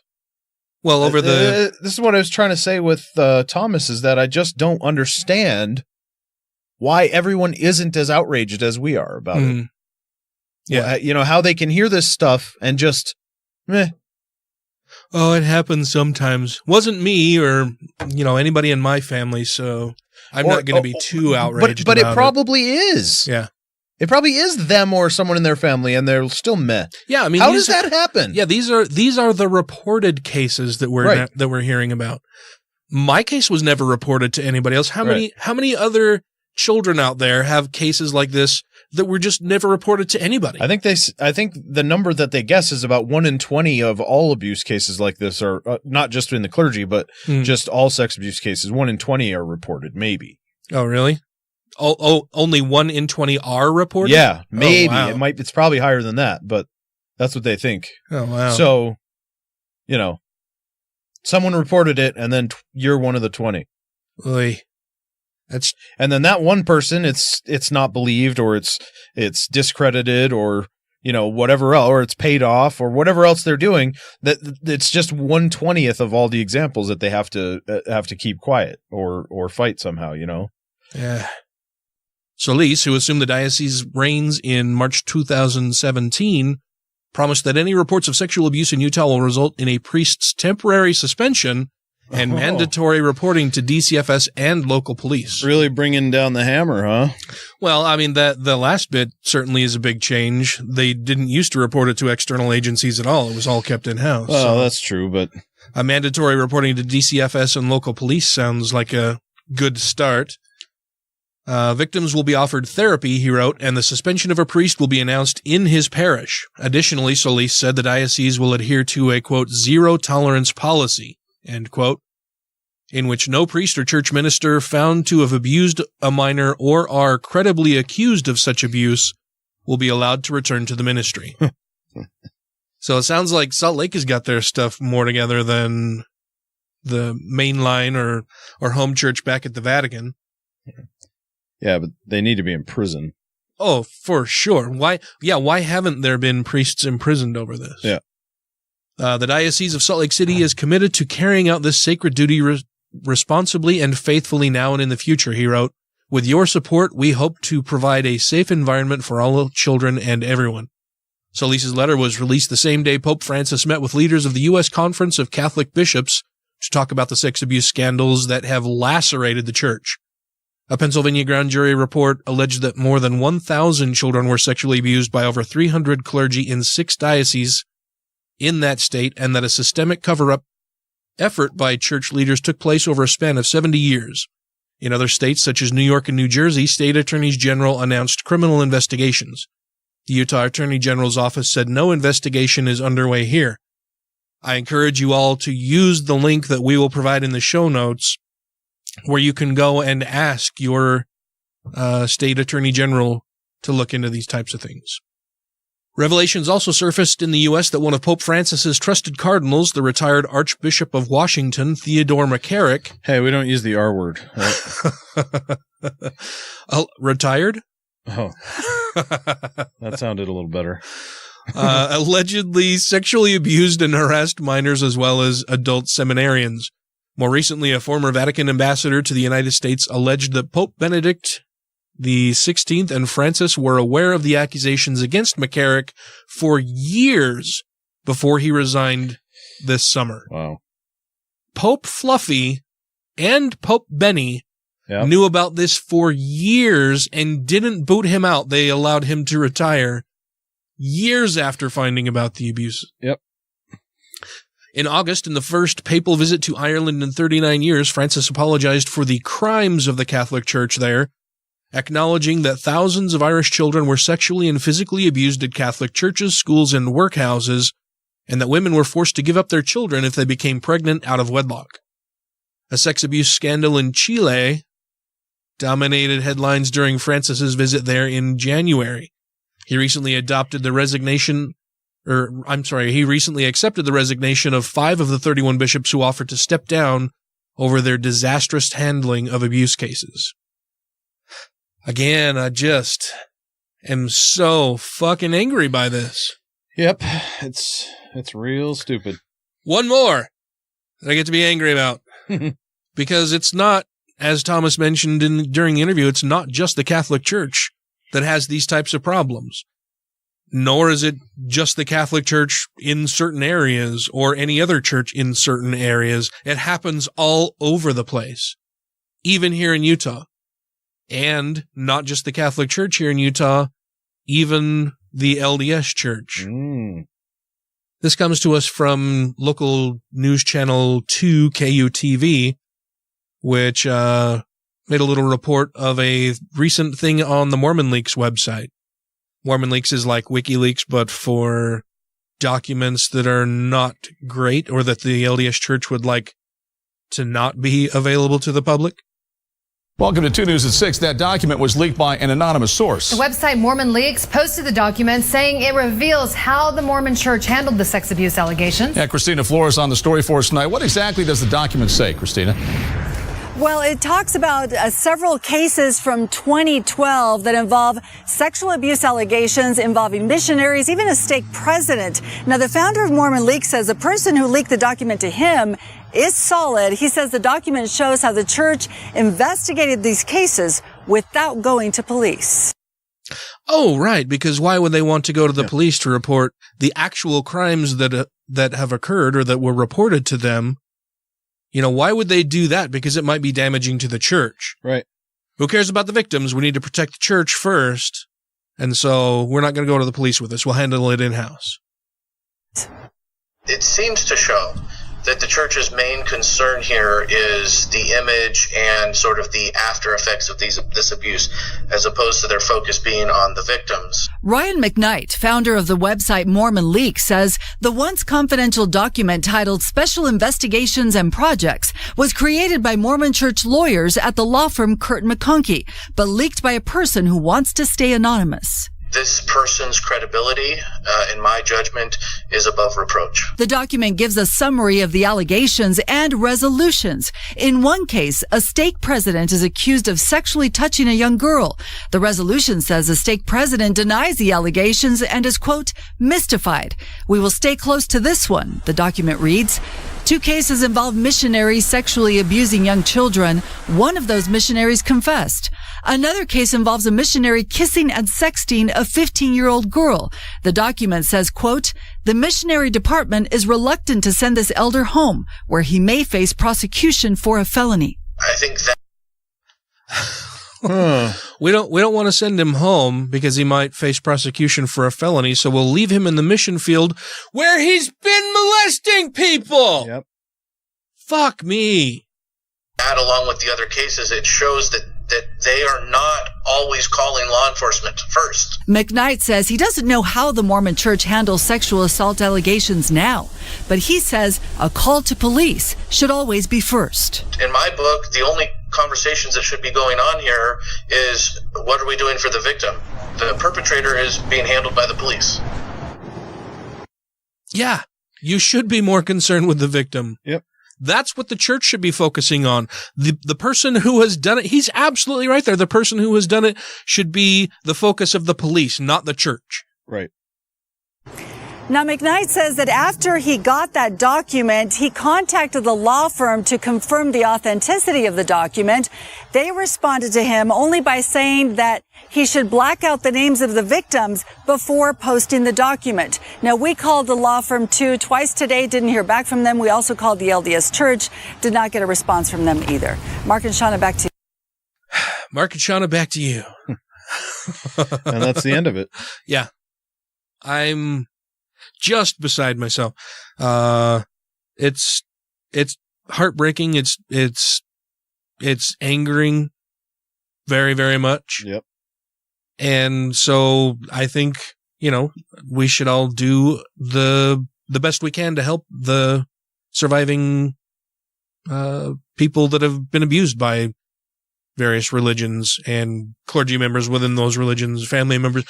well, this is what I was trying to say with Thomas, is that I just don't understand why everyone isn't as outraged as we are about it. Yeah, how they can hear this stuff and just meh. Oh, it happens sometimes. Wasn't me or, anybody in my family, so I'm not going to be too outraged But about it probably is. Yeah. It probably is them or someone in their family, and they're still meh. Yeah, I mean, how does that happen? Yeah, these are the reported cases that we're hearing about. My case was never reported to anybody else. How many other children out there have cases like this that were just never reported to anybody? I think the number that they guess is about 1 in 20 of all abuse cases like this are not just in the clergy, but just all sex abuse cases. 1 in 20 are reported, maybe. Oh, really? Oh, only 1 in 20 are reported? Yeah, maybe. Oh, wow. It's probably higher than that, but that's what they think. Oh, wow. So, someone reported it, and then you're one of the 20. Oy. And then that one person, it's not believed, or it's discredited, or whatever else, or it's paid off, or whatever else they're doing. That it's just 1/20th of all the examples that they have to keep quiet or fight somehow. Yeah. Solis, who assumed the diocese reins in March 2017, promised that any reports of sexual abuse in Utah will result in a priest's temporary suspension and mandatory reporting to DCFS and local police. Really bringing down the hammer, huh? Well, I mean, the last bit certainly is a big change. They didn't used to report it to external agencies at all. It was all kept in-house. Well, that's true, but a mandatory reporting to DCFS and local police sounds like a good start. Victims will be offered therapy, he wrote, and the suspension of a priest will be announced in his parish. Additionally, Solis said the diocese will adhere to a, quote, zero-tolerance policy, end quote, in which no priest or church minister found to have abused a minor or are credibly accused of such abuse will be allowed to return to the ministry. So it sounds like Salt Lake has got their stuff more together than the mainline or home church back at the Vatican. Yeah, but they need to be in prison. Oh, for sure. Why haven't there been priests imprisoned over this? Yeah. The Diocese of Salt Lake City is committed to carrying out this sacred duty responsibly and faithfully now and in the future, he wrote. With your support, we hope to provide a safe environment for all children and everyone. Solis's letter was released the same day Pope Francis met with leaders of the U.S. Conference of Catholic Bishops to talk about the sex abuse scandals that have lacerated the church. A Pennsylvania grand jury report alleged that more than 1,000 children were sexually abused by over 300 clergy in 6 dioceses in that state, and that a systemic cover-up effort by church leaders took place over a span of 70 years. In other states, such as New York and New Jersey, state attorneys general announced criminal investigations. The Utah Attorney General's office said no investigation is underway here. I encourage you all to use the link that we will provide in the show notes, where you can go and ask your state attorney general to look into these types of things. Revelations also surfaced in the U.S. that one of Pope Francis's trusted cardinals, the retired Archbishop of Washington, Theodore McCarrick. Hey, we don't use the R word. Retired? Oh, that sounded a little better. Allegedly sexually abused and harassed minors as well as adult seminarians. More recently, a former Vatican ambassador to the United States alleged that Pope Benedict XVI and Francis were aware of the accusations against McCarrick for years before he resigned this summer. Wow. Pope Fluffy and Pope Benny knew about this for years and didn't boot him out. They allowed him to retire years after finding about the abuse. Yep. In August, in the first papal visit to Ireland in 39 years, Francis apologized for the crimes of the Catholic Church there, acknowledging that thousands of Irish children were sexually and physically abused at Catholic churches, schools, and workhouses, and that women were forced to give up their children if they became pregnant out of wedlock. A sex abuse scandal in Chile dominated headlines during Francis's visit there in January. He recently accepted the resignation of 5 of the 31 bishops who offered to step down over their disastrous handling of abuse cases. Again, I just am so fucking angry by this. Yep, it's real stupid. One more that I get to be angry about. Because it's not, as Thomas mentioned during the interview, it's not just the Catholic Church that has these types of problems. Nor is it just the Catholic Church in certain areas or any other church in certain areas. It happens all over the place, even here in Utah. And not just the Catholic Church here in Utah, even the LDS Church. This comes to us from local news channel 2 KUTV, which made a little report of a recent thing on the MormonLeaks website. MormonLeaks is like WikiLeaks, but for documents that are not great or that the LDS Church would like to not be available to the public. Welcome to 2 News at 6. That document was leaked by an anonymous source. The website MormonLeaks posted the document saying it reveals how the Mormon Church handled the sex abuse allegations. Yeah, Christina Flores on the story for us tonight. What exactly does the document say, Christina? Well, it talks about several cases from 2012 that involve sexual abuse allegations involving missionaries, even a stake president. Now, the founder of MormonLeaks says the person who leaked the document to him is solid. He says the document shows how the church investigated these cases without going to police. Oh, right, because why would they want to go to the police to report the actual crimes that have occurred or that were reported to them? You know, why would they do that? Because it might be damaging to the church. Right. Who cares about the victims? We need to protect the church first. And so we're not going to go to the police with this. We'll handle it in-house. It seems to show that the church's main concern here is the image and sort of the after effects of this abuse, as opposed to their focus being on the victims. Ryan McKnight, founder of the website MormonLeaks, says the once confidential document titled Special Investigations and Projects was created by Mormon Church lawyers at the law firm Kirton McConkie, but leaked by a person who wants to stay anonymous. This person's credibility, in my judgment, is above reproach. The document gives a summary of the allegations and resolutions. In one case, a stake president is accused of sexually touching a young girl. The resolution says the stake president denies the allegations and is, quote, mystified. We will stay close to this one, the document reads. 2 cases involve missionaries sexually abusing young children. One of those missionaries confessed. Another case involves a missionary kissing and sexting a 15-year-old girl. The document says, quote, the missionary department is reluctant to send this elder home, where he may face prosecution for a felony. I think that we don't want to send him home because he might face prosecution for a felony, so we'll leave him in the mission field where he's been molesting people. Yep. Fuck me. That, along with the other cases, it shows that they are not always calling law enforcement first. McKnight says he doesn't know how the Mormon Church handles sexual assault allegations now, but he says a call to police should always be first. In my book, the only conversations that should be going on here is, what are we doing for the victim? The perpetrator is being handled by the police. Yeah, you should be more concerned with the victim. Yep. That's what the church should be focusing on. The person who has done it, he's absolutely right there. The person who has done it should be the focus of the police, not the church. Right. Now, McKnight says that after he got that document, he contacted the law firm to confirm the authenticity of the document. They responded to him only by saying that he should black out the names of the victims before posting the document. Now, we called the law firm twice today, didn't hear back from them. We also called the LDS Church, did not get a response from them either. Mark and Shauna, back to you. Mark and Shauna, back to you. And that's the end of it. Yeah. I'm just beside myself. It's heartbreaking. It's angering very, very much. Yep. And so I think, we should all do the best we can to help the surviving people that have been abused by various religions and clergy members within those religions, family members,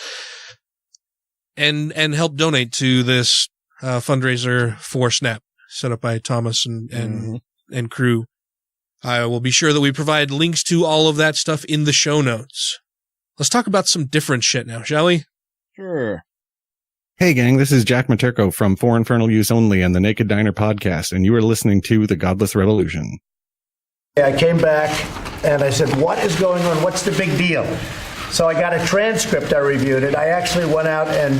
and help donate to this fundraiser for SNAP set up by Thomas and crew. I will be sure that we provide links to all of that stuff in the show notes. Let's talk about some different shit now, shall we? Sure. Hey, gang, this is Jack Materko from For Infernal Use Only and the Naked Diner podcast, and you are listening to the Godless Rebelution. I came back and I said, what is going on? What's the big deal? So I got a transcript. I reviewed it. I actually went out and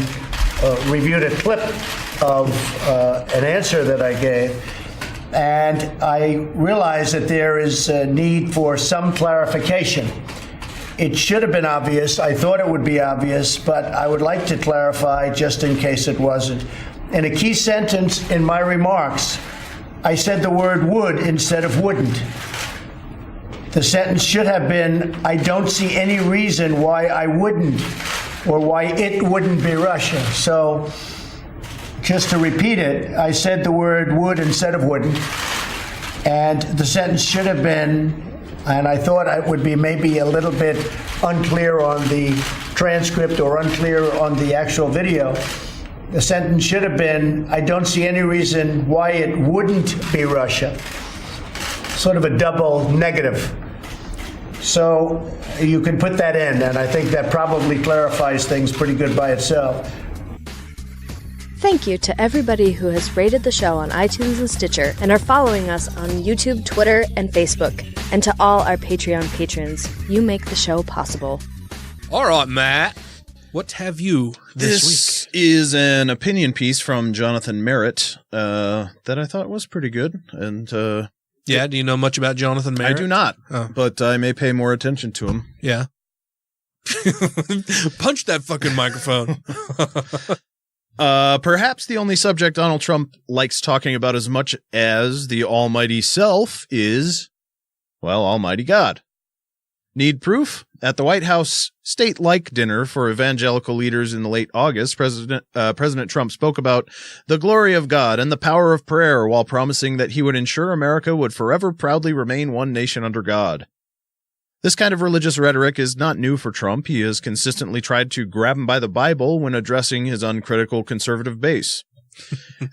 reviewed a clip of an answer that I gave. And I realized that there is a need for some clarification. It should have been obvious. I thought it would be obvious, but I would like to clarify just in case it wasn't. In a key sentence in my remarks, I said the word would instead of wouldn't. The sentence should have been, I don't see any reason why I wouldn't, or why it wouldn't be Russia. So, just to repeat it, I said the word would instead of wouldn't, and the sentence should have been, and I thought it would be maybe a little bit unclear on the transcript or unclear on the actual video. The sentence should have been, I don't see any reason why it wouldn't be Russia. Sort of a double negative. So you can put that in, and I think that probably clarifies things pretty good by itself. Thank you to everybody who has rated the show on iTunes and Stitcher and are following us on YouTube, Twitter, and Facebook. And to all our Patreon patrons, you make the show possible. All right, Matt. What have you this week? This is an opinion piece from Jonathan Merritt that I thought was pretty good. And yeah, do you know much about Jonathan Merritt? I do not, but I may pay more attention to him. Yeah. Punch that fucking microphone. Perhaps the only subject Donald Trump likes talking about as much as the almighty self is, well, Almighty God. Need proof? At the White House state-like dinner for evangelical leaders in late August, President Trump spoke about the glory of God and the power of prayer while promising that he would ensure America would forever proudly remain one nation under God. This kind of religious rhetoric is not new for Trump. He has consistently tried to grab him by the Bible when addressing his uncritical conservative base.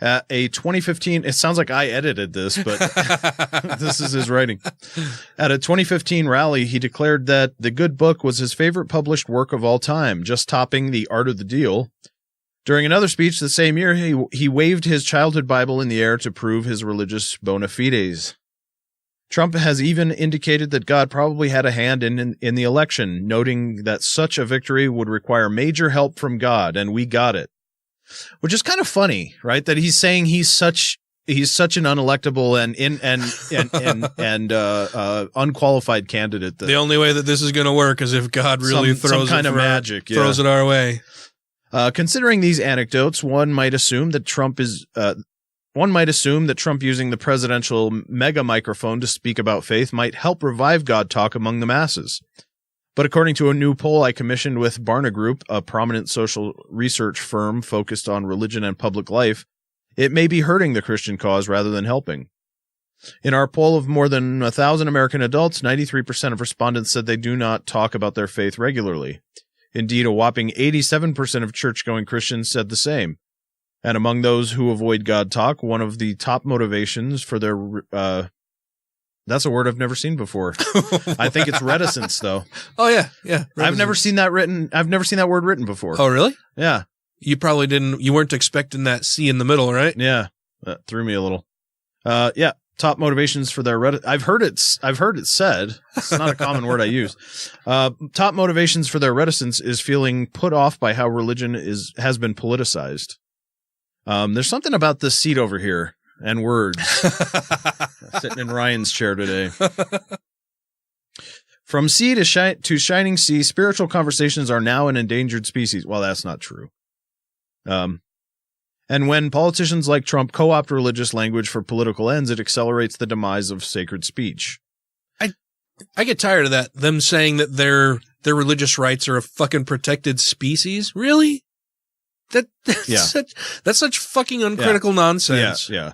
At a 2015, it sounds like I edited this, but this is his writing. At a 2015 rally, he declared that The Good Book was his favorite published work of all time, just topping The Art of the Deal. During another speech the same year, he waved his childhood Bible in the air to prove his religious bona fides. Trump has even indicated that God probably had a hand in the election, noting that such a victory would require major help from God, and we got it. Which is kind of funny, right? That he's saying he's such an unelectable and unqualified candidate. That the only way that this is going to work is if God really throws some kind of magic, throws it our way. Considering these anecdotes, one might assume that Trump using the presidential mega microphone to speak about faith might help revive God talk among the masses. But according to a new poll I commissioned with Barna Group, a prominent social research firm focused on religion and public life, it may be hurting the Christian cause rather than helping. In our poll of more than 1,000 American adults, 93% of respondents said they do not talk about their faith regularly. Indeed, a whopping 87% of church-going Christians said the same. And among those who avoid God talk, one of the top motivations for their that's a word I've never seen before. I think it's reticence, though. Oh yeah. Reticence. I've never seen that word written before. Oh really? Yeah. You probably didn't. You weren't expecting that C in the middle, right? Yeah, that threw me a little. Yeah. Top motivations for their I've heard it said. It's not a common word I use. Top motivations for their reticence is feeling put off by how religion has been politicized. There's something about this seat over here. And words. Sitting in Ryan's chair today. From sea to shining sea, spiritual conversations are now an endangered species. Well, that's not true. And when politicians like Trump co-opt religious language for political ends, it accelerates the demise of sacred speech. I get tired of that. Them saying that their religious rights are a fucking protected species. Really? That's such fucking uncritical nonsense. Yeah.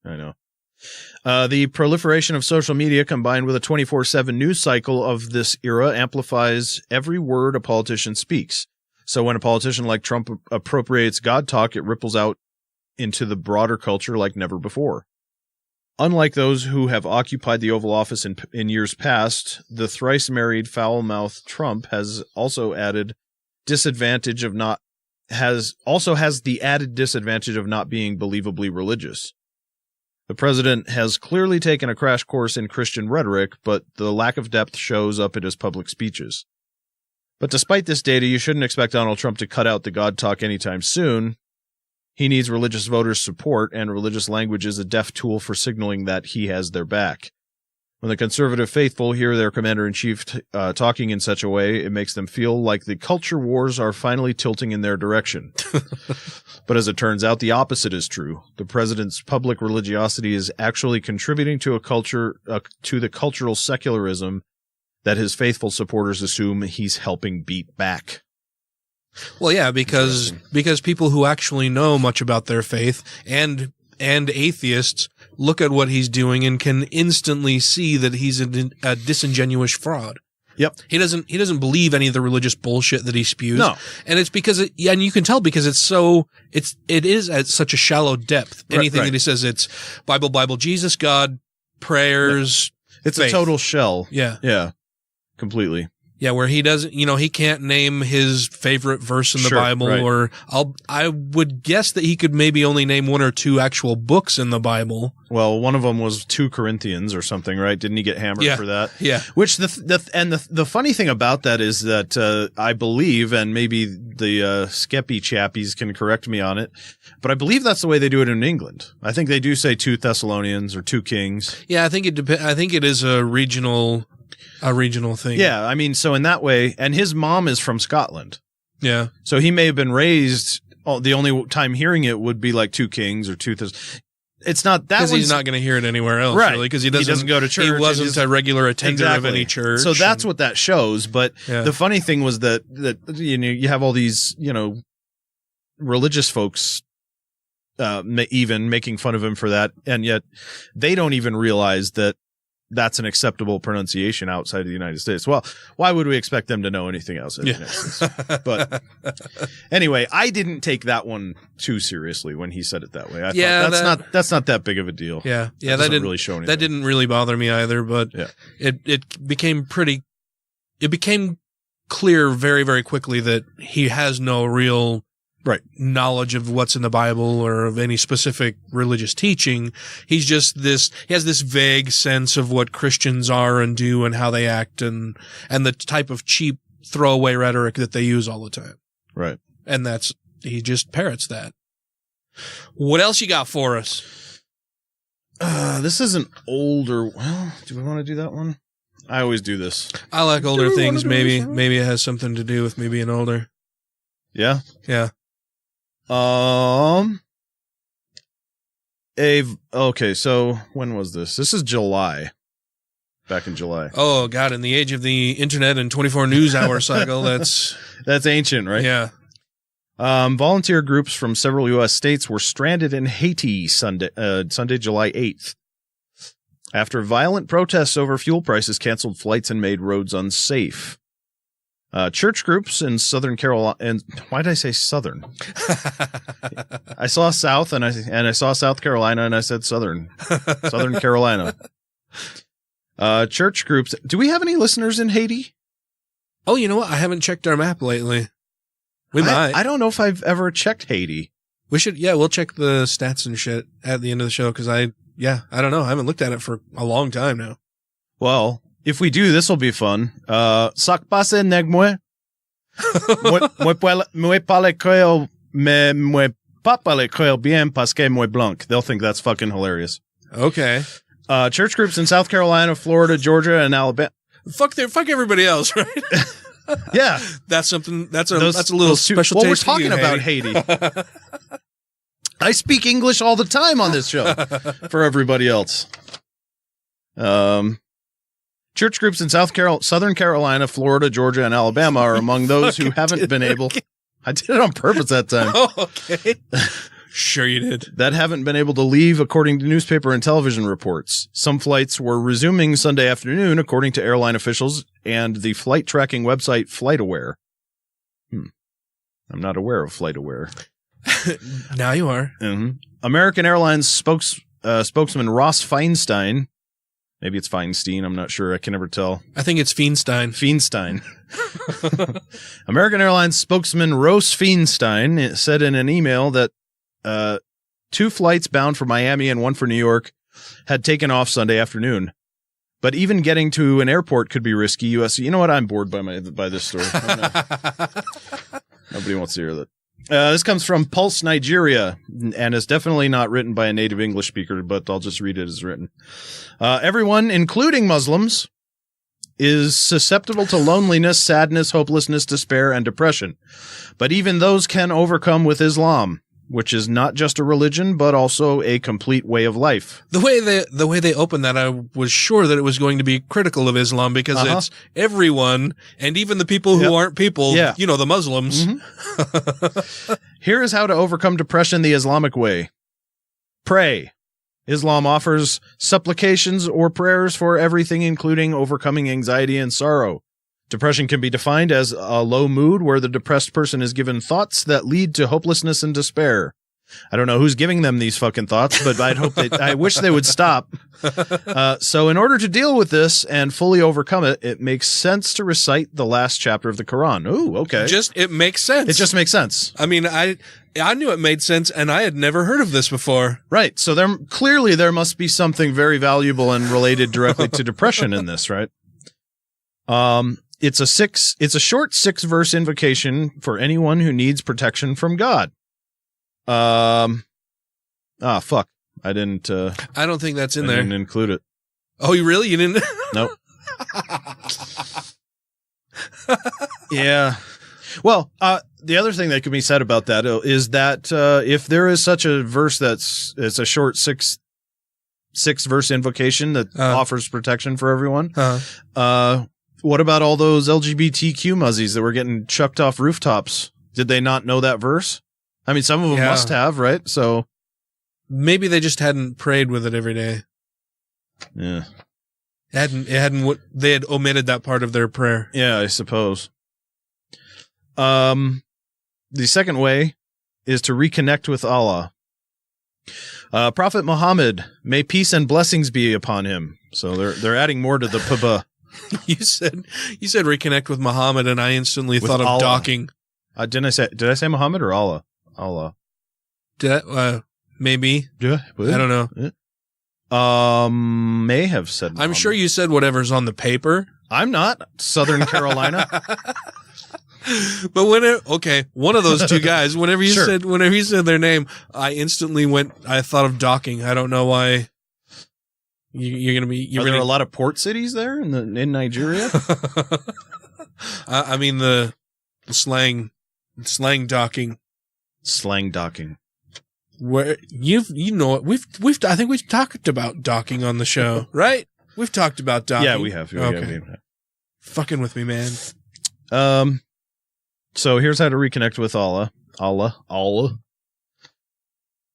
I know. The proliferation of social media combined with a 24/7 news cycle of this era amplifies every word a politician speaks. So when a politician like Trump appropriates God talk, it ripples out into the broader culture like never before. Unlike those who have occupied the Oval Office in years past, the thrice-married foul-mouthed Trump has also added the added disadvantage of not being believably religious. The president has clearly taken a crash course in Christian rhetoric, but the lack of depth shows up in his public speeches. But despite this data, you shouldn't expect Donald Trump to cut out the God talk anytime soon. He needs religious voters' support, and religious language is a deft tool for signaling that he has their back. When the conservative faithful hear their commander-in-chief talking in such a way, it makes them feel like the culture wars are finally tilting in their direction. But as it turns out, the opposite is true. The president's public religiosity is actually contributing to to the cultural secularism that his faithful supporters assume he's helping beat back. Well, yeah, because people who actually know much about their faith and atheists look at what he's doing and can instantly see that he's a disingenuous fraud. Yep. He doesn't believe any of the religious bullshit that he spews. No. And it's because and you can tell because it is at such a shallow depth. Anything that he says, it's Bible, Jesus, God, prayers. It's faith. a total shell. Yeah. Yeah. Completely. Yeah, where he doesn't, he can't name his favorite verse in the Bible, right. or I would guess that he could maybe only name one or two actual books in the Bible. Well, one of them was 2 Corinthians or something, right? Didn't he get hammered for that? Yeah. Which the funny thing about that is that I believe, and maybe the Skeppy chappies can correct me on it, but I believe that's the way they do it in England. I think they do say 2 Thessalonians or 2 Kings. Yeah, I think it is a regional thing. Yeah, I mean, so in that way, and his mom is from Scotland. Yeah. So he may have been raised, the only time hearing it would be like 2 Kings or 2 It's not that, because he's not going to hear it anywhere else, right? Because he doesn't go to church. He wasn't a regular attender of any church. So that's what that shows. But the funny thing was that you have all these religious folks even making fun of him for that, and yet they don't even realize that that's an acceptable pronunciation outside of the United States. Well, why would we expect them to know anything else in the United States? But anyway, I didn't take that one too seriously when he said it that way. I thought that's not that big of a deal. Yeah. That didn't really show anything. That didn't really bother me either, but it became clear very, very quickly that he has no real knowledge of what's in the Bible or of any specific religious teaching. He has this vague sense of what Christians are and do and how they act and the type of cheap throwaway rhetoric that they use all the time. Right. And he just parrots that. What else you got for us? This is an older, well, do we want to do that one? I always do this. I like older things. Maybe it has something to do with me being older. Yeah? Yeah. Okay, so when was this? This is July. Back in July. Oh God, in the age of the internet and 24 news hour cycle, that's ancient, right? Yeah. Volunteer groups from several U.S. states were stranded in Haiti Sunday, July 8th. After violent protests over fuel prices canceled flights and made roads unsafe. Church groups in Southern Carolina, and why did I say Southern? I saw South and I saw South Carolina and I said Southern Carolina. Church groups. Do we have any listeners in Haiti? Oh, you know what? I haven't checked our map lately. We might. I don't know if I've ever checked Haiti. We should. Yeah, we'll check the stats and shit at the end of the show because I don't know. I haven't looked at it for a long time now. Well, if we do, this will be fun. Sak pase neg mwe. Mwe pale creo, mwe pa pale creo bien parce que mwe blanc. They'll think that's fucking hilarious. Okay. Church groups in South Carolina, Florida, Georgia, and Alabama. Fuck everybody else, right? Yeah. That's something, that's a little special taste Well, we're talking for you, about Haiti. I speak English all the time on this show for everybody else. Church groups in Southern Carolina, Florida, Georgia, and Alabama are among those who haven't been able. I did it on purpose that time. Oh, okay. Sure you did. That haven't been able to leave, according to newspaper and television reports. Some flights were resuming Sunday afternoon, according to airline officials and the flight tracking website FlightAware. I'm not aware of FlightAware. Now you are. Mm-hmm. American Airlines spokesman Ross Feinstein. Maybe it's Feinstein. I'm not sure. I can never tell. I think it's Feinstein. American Airlines spokesman Ross Feinstein said in an email that 2 flights bound for Miami and 1 for New York had taken off Sunday afternoon. But even getting to an airport could be risky. You know what? I'm bored by this story. Nobody wants to hear that. This comes from Pulse, Nigeria, and is definitely not written by a native English speaker, but I'll just read it as written. Everyone, including Muslims, is susceptible to loneliness, sadness, hopelessness, despair, and depression. But even those can overcome with Islam, which is not just a religion, but also a complete way of life. The way they opened that, I was sure that it was going to be critical of Islam because it's everyone, and even the people who aren't people, the Muslims. Mm-hmm. Here is how to overcome depression the Islamic way. Pray. Islam offers supplications or prayers for everything, including overcoming anxiety and sorrow. Depression can be defined as a low mood where the depressed person is given thoughts that lead to hopelessness and despair. I don't know who's giving them these fucking thoughts, but I wish they would stop. So in order to deal with this and fully overcome it, it makes sense to recite the last chapter of the Quran. Ooh, okay. It makes sense. It just makes sense. I mean, I knew it made sense, and I had never heard of this before. Right. So there must be something very valuable and related directly to depression in this, right? It's a short 6-verse invocation for anyone who needs protection from God. Fuck. I didn't, I don't think that's in there. I didn't include it. Oh, you really? You didn't? Nope. Yeah. Well, the other thing that could be said about that is that, if there is such a verse it's a short 6-verse invocation that offers protection for everyone, what about all those LGBTQ muzzies that were getting chucked off rooftops? Did they not know that verse? I mean, some of them must have, right? So maybe they just hadn't prayed with it every day. Yeah. They had omitted that part of their prayer. Yeah, I suppose. The second way is to reconnect with Allah. Prophet Muhammad, may peace and blessings be upon him. So they're adding more to the paba. You said reconnect with Muhammad, and I instantly thought of Allah. docking. Did I say Muhammad or Allah? Allah. Maybe. Yeah, I don't know. May have said Muhammad. I'm sure you said whatever's on the paper. I'm not. Southern Carolina. But one of those two guys, whenever you said their name, I thought of docking. I don't know why. You're going to be. Are there a lot of port cities there in Nigeria? I mean the slang docking. Slang docking. Where I think we've talked about docking on the show, right? We've talked about docking. Yeah, we have. Okay. Fucking with me, man. So here's how to reconnect with Allah. Allah.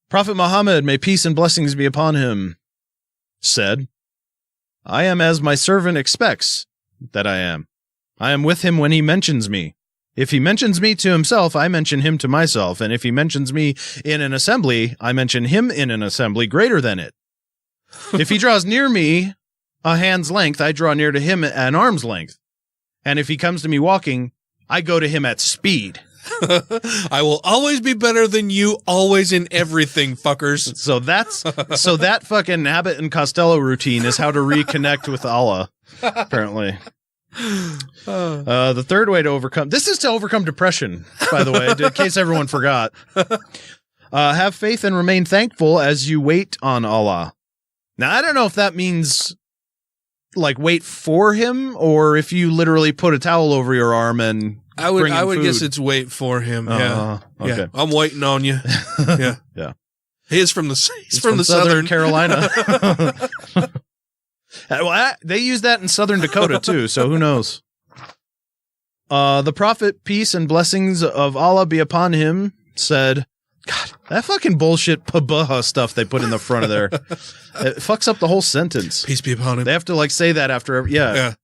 Prophet Muhammad, may peace and blessings be upon him, said, I am as my servant expects that I am. I am with him when he mentions me. If he mentions me to himself, I mention him to myself. And if he mentions me in an assembly, I mention him in an assembly greater than it. If he draws near me a hand's length, I draw near to him an arm's length. And if he comes to me walking, I go to him at speed. I will always be better than you, always in everything, fuckers. So that fucking Abbott and Costello routine is how to reconnect with Allah, apparently. The third way to overcome depression, by the way, in case everyone forgot. Have faith and remain thankful as you wait on Allah. Now, I don't know if that means like wait for him, or if you literally put a towel over your arm and I would food? guess it's wait for him. Yeah. Okay. Yeah. I'm waiting on you. Yeah. Yeah. He's from the Southern Carolina. Well, they use that in Southern Dakota too, so who knows? The prophet, peace and blessings of Allah be upon him, said, God, that fucking bullshit pabaha stuff they put in the front of there. It fucks up the whole sentence. Peace be upon him. They have to like say that after every, yeah.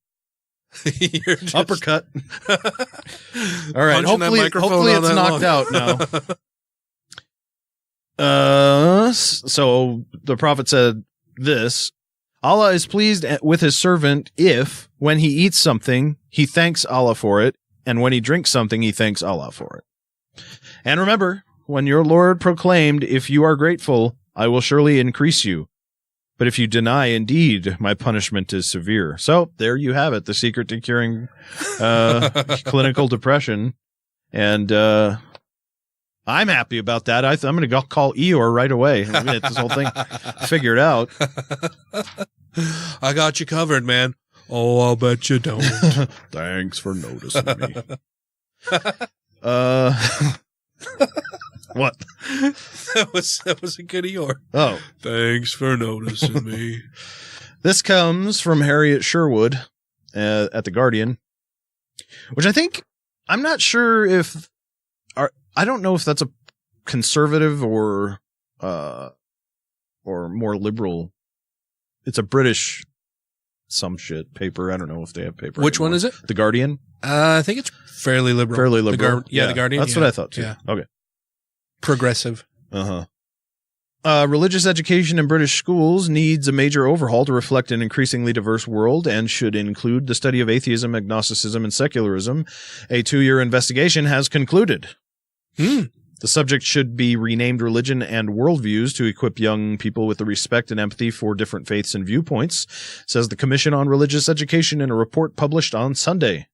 Uppercut. All right. Hopefully it's knocked out now. So the prophet said this, Allah is pleased with his servant if, when he eats something, he thanks Allah for it, and when he drinks something, he thanks Allah for it. And remember, when your Lord proclaimed, if you are grateful, I will surely increase you. But if you deny, indeed, my punishment is severe. So there you have it, the secret to curing clinical depression. And I'm happy about that. I'm going to go call Eeyore right away and get this whole thing figured out. I got you covered, man. Oh, I'll bet you don't. Thanks for noticing me. What? That was a good Eeyore. Oh. Thanks for noticing me. This comes from Harriet Sherwood at The Guardian, which I think, I'm not sure if, I don't know if that's a conservative or more liberal. It's a British some shit paper. I don't know if they have paper. Which anymore. one is it? The Guardian? I think it's fairly liberal. Fairly liberal. The Guardian. That's what I thought too. Yeah. Okay. Progressive. Religious education in British schools needs a major overhaul to reflect an increasingly diverse world and should include the study of atheism, agnosticism, and secularism. A 2-year investigation has concluded. The subject should be renamed Religion and Worldviews to equip young people with the respect and empathy for different faiths and viewpoints, says the Commission on Religious Education in a report published on Sunday.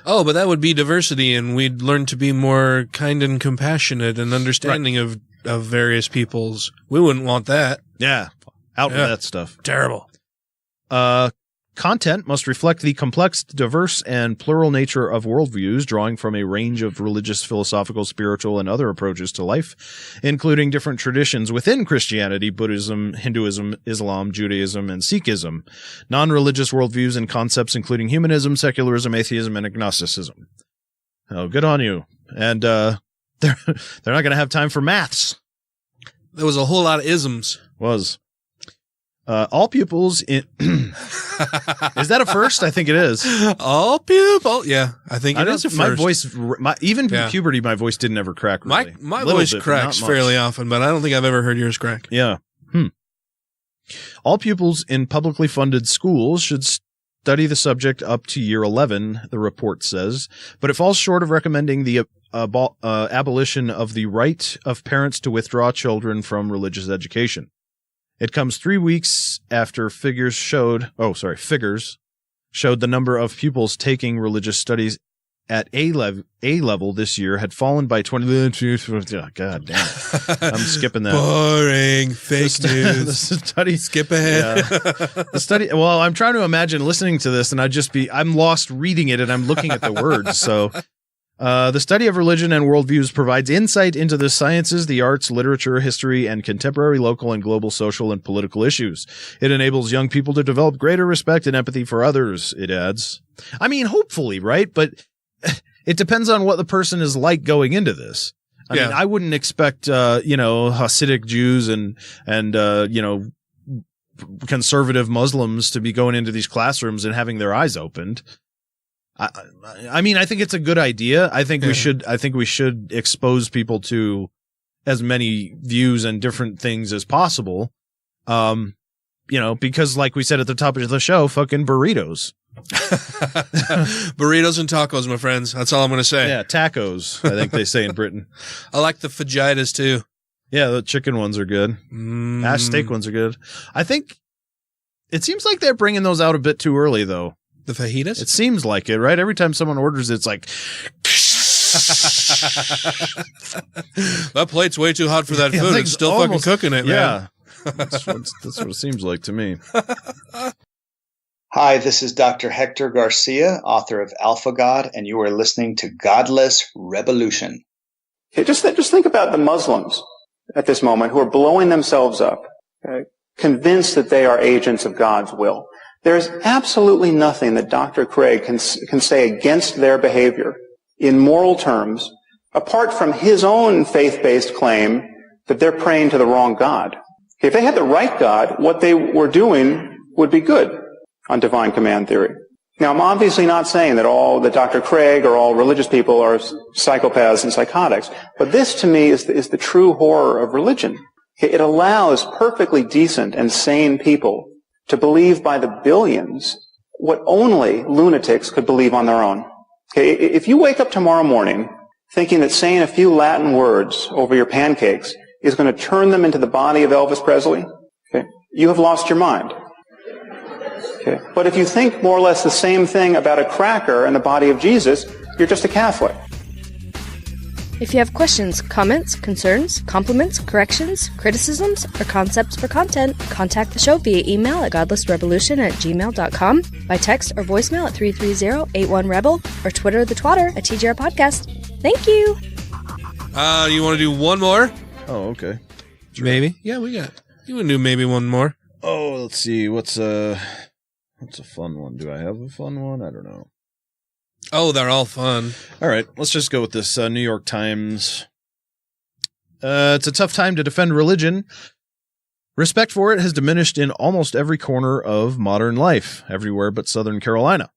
Oh, but that would be diversity, and we'd learn to be more kind and compassionate and understanding of various peoples. We wouldn't want that. Yeah. Out with that stuff. Terrible. Content must reflect the complex, diverse, and plural nature of worldviews, drawing from a range of religious, philosophical, spiritual, and other approaches to life, including different traditions within Christianity, Buddhism, Hinduism, Islam, Judaism, and Sikhism, non-religious worldviews and concepts including humanism, secularism, atheism, and agnosticism. Oh, good on you. And they're not going to have time for maths. There was a whole lot of isms. All pupils in is that a first? I think it is. All pupils. Yeah, I think it is a first. My voice, even in puberty, my voice didn't ever crack. Really. My voice cracks fairly often, but I don't think I've ever heard yours crack. Yeah. All pupils in publicly funded schools should study the subject up to year 11, the report says, but it falls short of recommending the abolition of the right of parents to withdraw children from religious education. It comes 3 weeks after figures showed the number of pupils taking religious studies at A level this year had fallen by 20. Oh, God damn. I'm skipping that. Boring. Fake news. The study. Skip ahead. The study. Well, I'm trying to imagine listening to this and I'm lost reading it and I'm looking at the words. So, the study of religion and worldviews provides insight into the sciences, the arts, literature, history, and contemporary local and global social and political issues. It enables young people to develop greater respect and empathy for others, it adds. I mean, hopefully, right? But it depends on what the person is like going into this. I mean, I wouldn't expect, Hasidic Jews and conservative Muslims to be going into these classrooms and having their eyes opened. I mean, I think it's a good idea. I think we should expose people to as many views and different things as possible. Because like we said at the top of the show, fucking burritos. Burritos and tacos, my friends. That's all I'm going to say. Yeah, tacos, I think they say in Britain. I like the fajitas too. Yeah, the chicken ones are good. Ash steak ones are good. I think it seems like they're bringing those out a bit too early, though. The fajitas? It seems like it, right? Every time someone orders it, it's like... That plate's way too hot for that food. It's still fucking cooking it, man. That's what it seems like to me. Hi, this is Dr. Hector Garcia, author of Alpha God, and you are listening to Godless Rebelution. Okay, just think about the Muslims at this moment who are blowing themselves up, okay, convinced that they are agents of God's will. There's absolutely nothing that Dr. Craig can say against their behavior in moral terms, apart from his own faith-based claim that they're praying to the wrong God. Okay, if they had the right God, what they were doing would be good on divine command theory. Now, I'm obviously not saying that Dr. Craig or all religious people are psychopaths and psychotics, but this to me is the true horror of religion. It allows perfectly decent and sane people to believe by the billions what only lunatics could believe on their own. Okay, if you wake up tomorrow morning thinking that saying a few Latin words over your pancakes is going to turn them into the body of Elvis Presley, okay, you have lost your mind. Okay. But if you think more or less the same thing about a cracker and the body of Jesus, you're just a Catholic. If you have questions, comments, concerns, compliments, corrections, criticisms, or concepts for content, contact the show via email at godlessrebelution@gmail.com, by text or voicemail at 330-81-REBEL, or Twitter the twatter at TGR Podcast. Thank you! You want to do one more? Oh, okay. Maybe. Yeah, we got. You want to do maybe one more? Oh, let's see. What's a fun one? Do I have a fun one? I don't know. Oh, they're all fun. All right, let's just go with this New York Times. It's a tough time to defend religion. Respect for it has diminished in almost every corner of modern life, everywhere but Southern Carolina.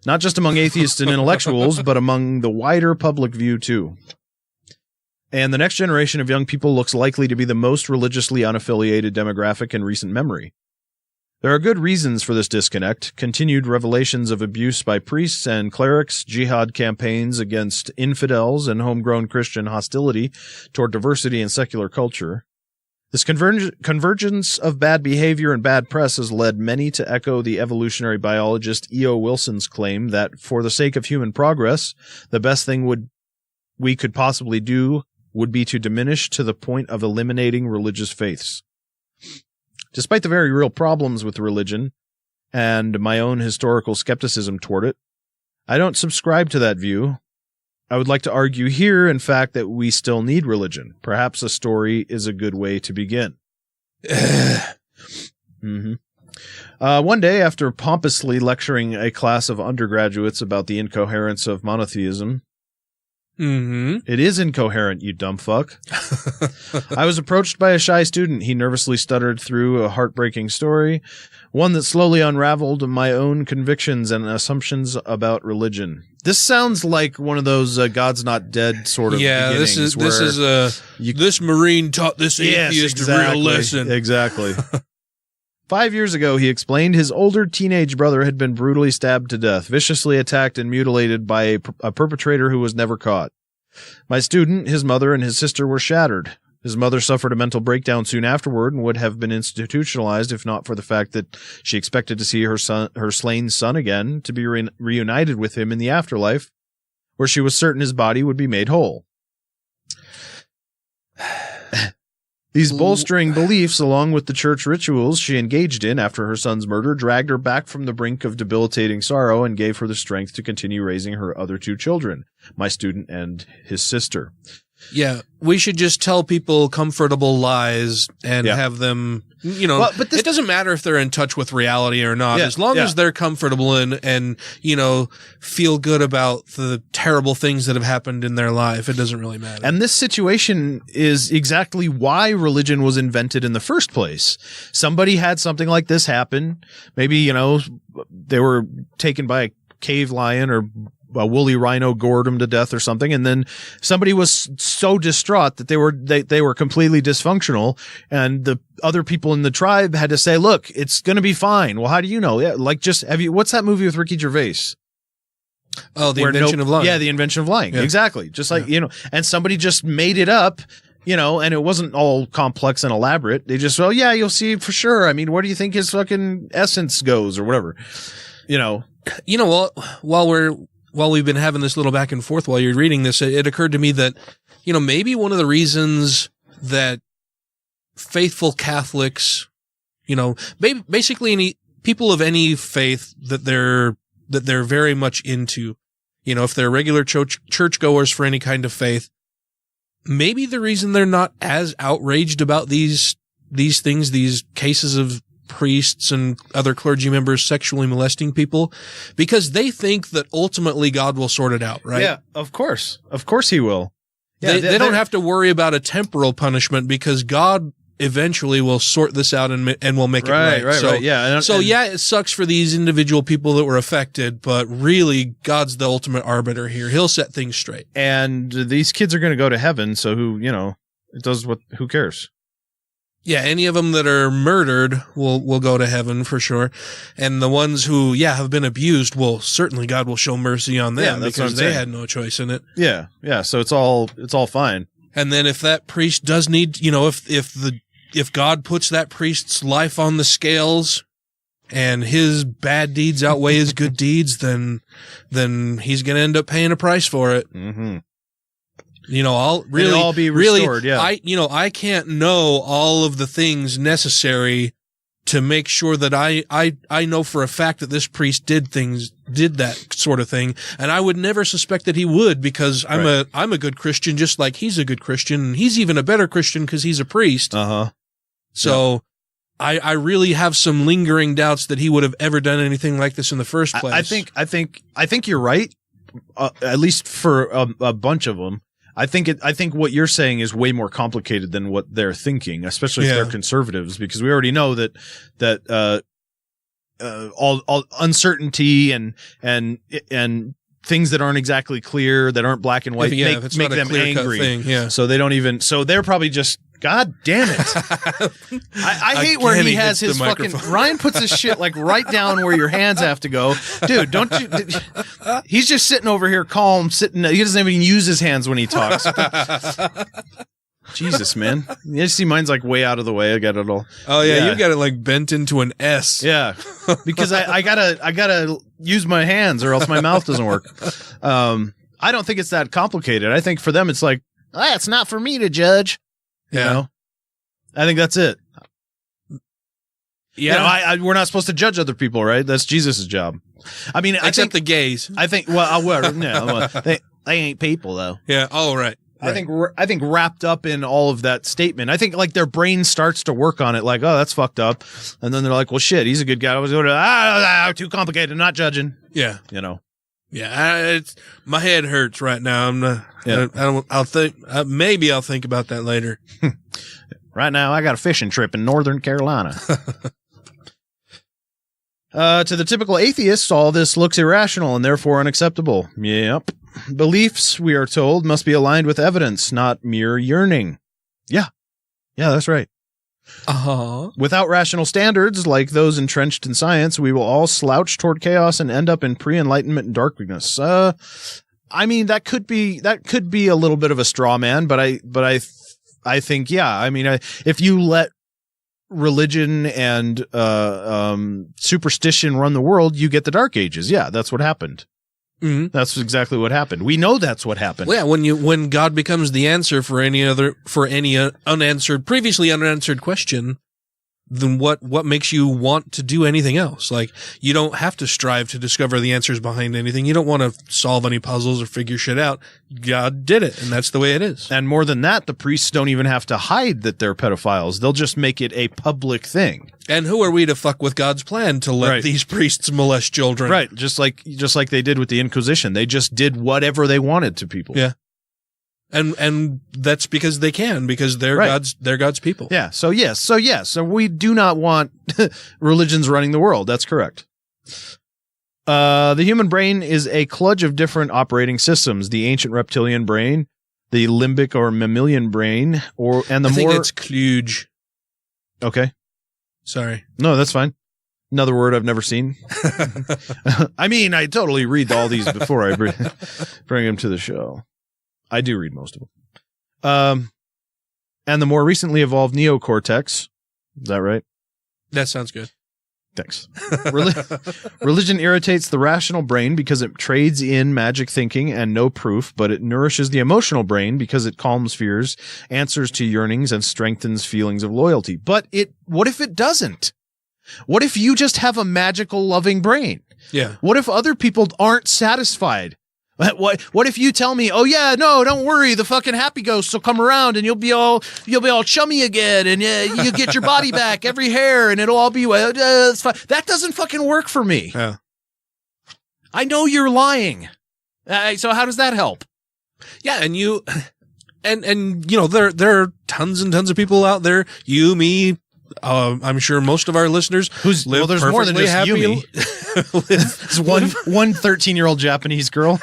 Not just among atheists and intellectuals, but among the wider public view, too. And the next generation of young people looks likely to be the most religiously unaffiliated demographic in recent memory. There are good reasons for this disconnect: continued revelations of abuse by priests and clerics, jihad campaigns against infidels, and homegrown Christian hostility toward diversity and secular culture. This convergence of bad behavior and bad press has led many to echo the evolutionary biologist E.O. Wilson's claim that, for the sake of human progress, the best thing we could possibly do would be to diminish to the point of eliminating religious faiths. Despite the very real problems with religion and my own historical skepticism toward it, I don't subscribe to that view. I would like to argue here, in fact, that we still need religion. Perhaps a story is a good way to begin. One day, after pompously lecturing a class of undergraduates about the incoherence of monotheism, it is incoherent, you dumb fuck. I was approached by a shy student. He nervously stuttered through a heartbreaking story, one that slowly unraveled my own convictions and assumptions about religion. This sounds like one of those God's Not Dead sort of beginnings. This Marine taught this atheist a real lesson. Exactly. 5 years ago, he explained, his older teenage brother had been brutally stabbed to death, viciously attacked and mutilated by a perpetrator who was never caught. My student, his mother, and his sister were shattered. His mother suffered a mental breakdown soon afterward and would have been institutionalized if not for the fact that she expected to see her slain son again, to be reunited with him in the afterlife, where she was certain his body would be made whole. These bolstering beliefs, along with the church rituals she engaged in after her son's murder, dragged her back from the brink of debilitating sorrow and gave her the strength to continue raising her other two children, my student and his sister. Yeah, we should just tell people comfortable lies and have them, but it doesn't matter if they're in touch with reality or not, as long as they're comfortable and feel good about the terrible things that have happened in their life. It doesn't really matter. And this situation is exactly why religion was invented in the first place. Somebody had something like this happen. Maybe, they were taken by a cave lion or a woolly rhino gored them to death or something, and then somebody was so distraught that they were completely dysfunctional, and the other people in the tribe had to say, "Look, it's going to be fine." Well, how do you know? Yeah, what's that movie with Ricky Gervais? Oh, The Invention of Lying. Yeah, The Invention of Lying. Yeah. Exactly. Just like and somebody just made it up. And it wasn't all complex and elaborate. They just, you'll see for sure. I mean, where do you think his fucking essence goes or whatever? While we've been having this little back and forth while you're reading this, it occurred to me that, maybe one of the reasons that faithful Catholics, basically people of any faith that they're very much into, you know, if they're regular churchgoers for any kind of faith, maybe the reason they're not as outraged about these things, these cases of priests and other clergy members sexually molesting people, because they think that ultimately God will sort it out, right? Yeah, of course. Of course he will. Yeah, they don't have to worry about a temporal punishment because God eventually will sort this out and will make it right. Right. Yeah. Yeah, it sucks for these individual people that were affected, but really God's the ultimate arbiter here. He'll set things straight. And these kids are going to go to heaven. So who cares? Yeah. Any of them that are murdered will go to heaven for sure. And the ones who, have been abused, certainly God will show mercy on them because they had no choice in it. Yeah. Yeah. So it's all fine. And then if that priest does need, if God puts that priest's life on the scales and his bad deeds outweigh his good deeds, then he's going to end up paying a price for it. Mm-hmm. It'll all be restored. I can't know all of the things necessary to make sure that I know for a fact that this priest did that sort of thing. And I would never suspect that he would, because I'm a good Christian, just like he's a good Christian. And he's even a better Christian because he's a priest. Uh-huh. So I really have some lingering doubts that he would have ever done anything like this in the first place. I think you're right. At least for a bunch of them. I think what you're saying is way more complicated than what they're thinking, especially if they're conservatives, because we already know that all uncertainty and things that aren't exactly clear, that aren't black and white, make them angry. So they don't even. So they're probably just. God damn it. I hate where he has his fucking Ryan puts his shit like right down where your hands have to go. Dude, don't you he's just sitting over here calm, sitting he doesn't even use his hands when he talks. Jesus, man. You see mine's like way out of the way. I got it all. Oh yeah, you got it like bent into an S. Yeah. Because I gotta use my hands or else my mouth doesn't work. I don't think it's that complicated. I think for them it's like, it's not for me to judge. You know? I think that's it. Yeah. We're not supposed to judge other people, right? That's Jesus' job. I mean, except the gays. I think, they ain't people though. Yeah. Oh, right. I think wrapped up in all of that statement, I think like their brain starts to work on it like, oh, that's fucked up. And then they're like, well, shit, he's a good guy. I was going too complicated. I'm not judging. Yeah. Yeah. My head hurts right now. I'm not, I'll think, maybe I'll think about that later. Right now, I got a fishing trip in Northern Carolina. To the typical atheist, all this looks irrational and therefore unacceptable. Yep. Beliefs, we are told, must be aligned with evidence, not mere yearning. Yeah. Yeah, that's right. Uh-huh. Without rational standards, like those entrenched in science, we will all slouch toward chaos and end up in pre-enlightenment darkness. I mean, that could be a little bit of a straw man, but I think, yeah. I mean, if you let religion and superstition run the world, you get the Dark Ages. Yeah, that's what happened. Mm-hmm. That's exactly what happened. We know that's what happened. Well, yeah, when God becomes the answer for any previously unanswered question, then what makes you want to do anything else? Like, you don't have to strive to discover the answers behind anything. You don't want to solve any puzzles or figure shit out. God did it, and that's the way it is. And more than that, the priests don't even have to hide that they're pedophiles. They'll just make it a public thing. And who are we to fuck with God's plan to let these priests molest children? Right, just like they did with the Inquisition. They just did whatever they wanted to people. Yeah. And that's because they can, because they're God's people. Yeah. So yes. So we do not want religions running the world. That's correct. The human brain is a kludge of different operating systems. The ancient reptilian brain, the limbic or mammalian brain, I think it's kludge. Okay. Sorry. No, that's fine. Another word I've never seen. I mean, I totally read all these before I bring them to the show. I do read most of them. And the more recently evolved neocortex. Is that right? That sounds good. Thanks. Religion irritates the rational brain because it trades in magic thinking and no proof, but it nourishes the emotional brain because it calms fears, answers to yearnings, and strengthens feelings of loyalty. But what if it doesn't? What if you just have a magical, loving brain? Yeah. What if other people aren't satisfied? What if you tell me, oh yeah, no, don't worry, the fucking happy ghosts will come around and you'll be all chummy again, and you get your body back, every hair, and it'll all be it's fine. That doesn't fucking work for me. Yeah. I know you're lying. So how does that help? Yeah, and you know, there are tons and tons of people out there, you, me, I'm sure most of our listeners there's more than just happy. Yumi. It's one 13-year-old Japanese girl.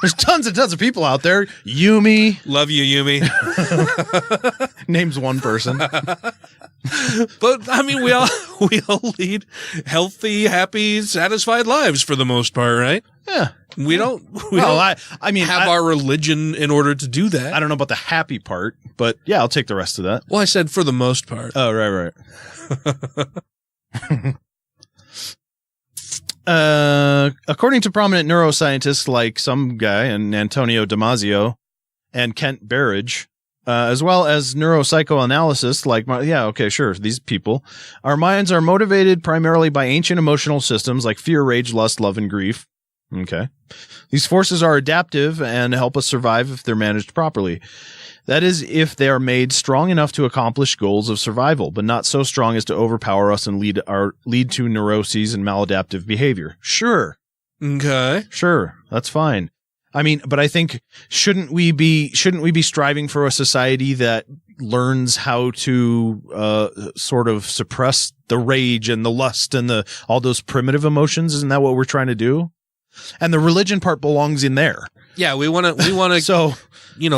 There's tons and tons of people out there. Yumi. Love you, Yumi. Names one person. But I mean, we all lead healthy, happy, satisfied lives for the most part, right? Yeah. We don't have our religion in order to do that. I don't know about the happy part, but yeah, I'll take the rest of that. Well, I said for the most part. Oh, right. According to prominent neuroscientists like some guy and Antonio Damasio and Kent Berridge, as well as neuropsychoanalysts like, these people, our minds are motivated primarily by ancient emotional systems like fear, rage, lust, love, and grief. Okay. These forces are adaptive and help us survive if they're managed properly. That is, if they are made strong enough to accomplish goals of survival, but not so strong as to overpower us and lead to neuroses and maladaptive behavior. Sure. Okay. Sure. That's fine. I mean, but I think shouldn't we be striving for a society that learns how to sort of suppress the rage and the lust and all those primitive emotions? Isn't that what we're trying to do? And the religion part belongs in there. Yeah, we want to so,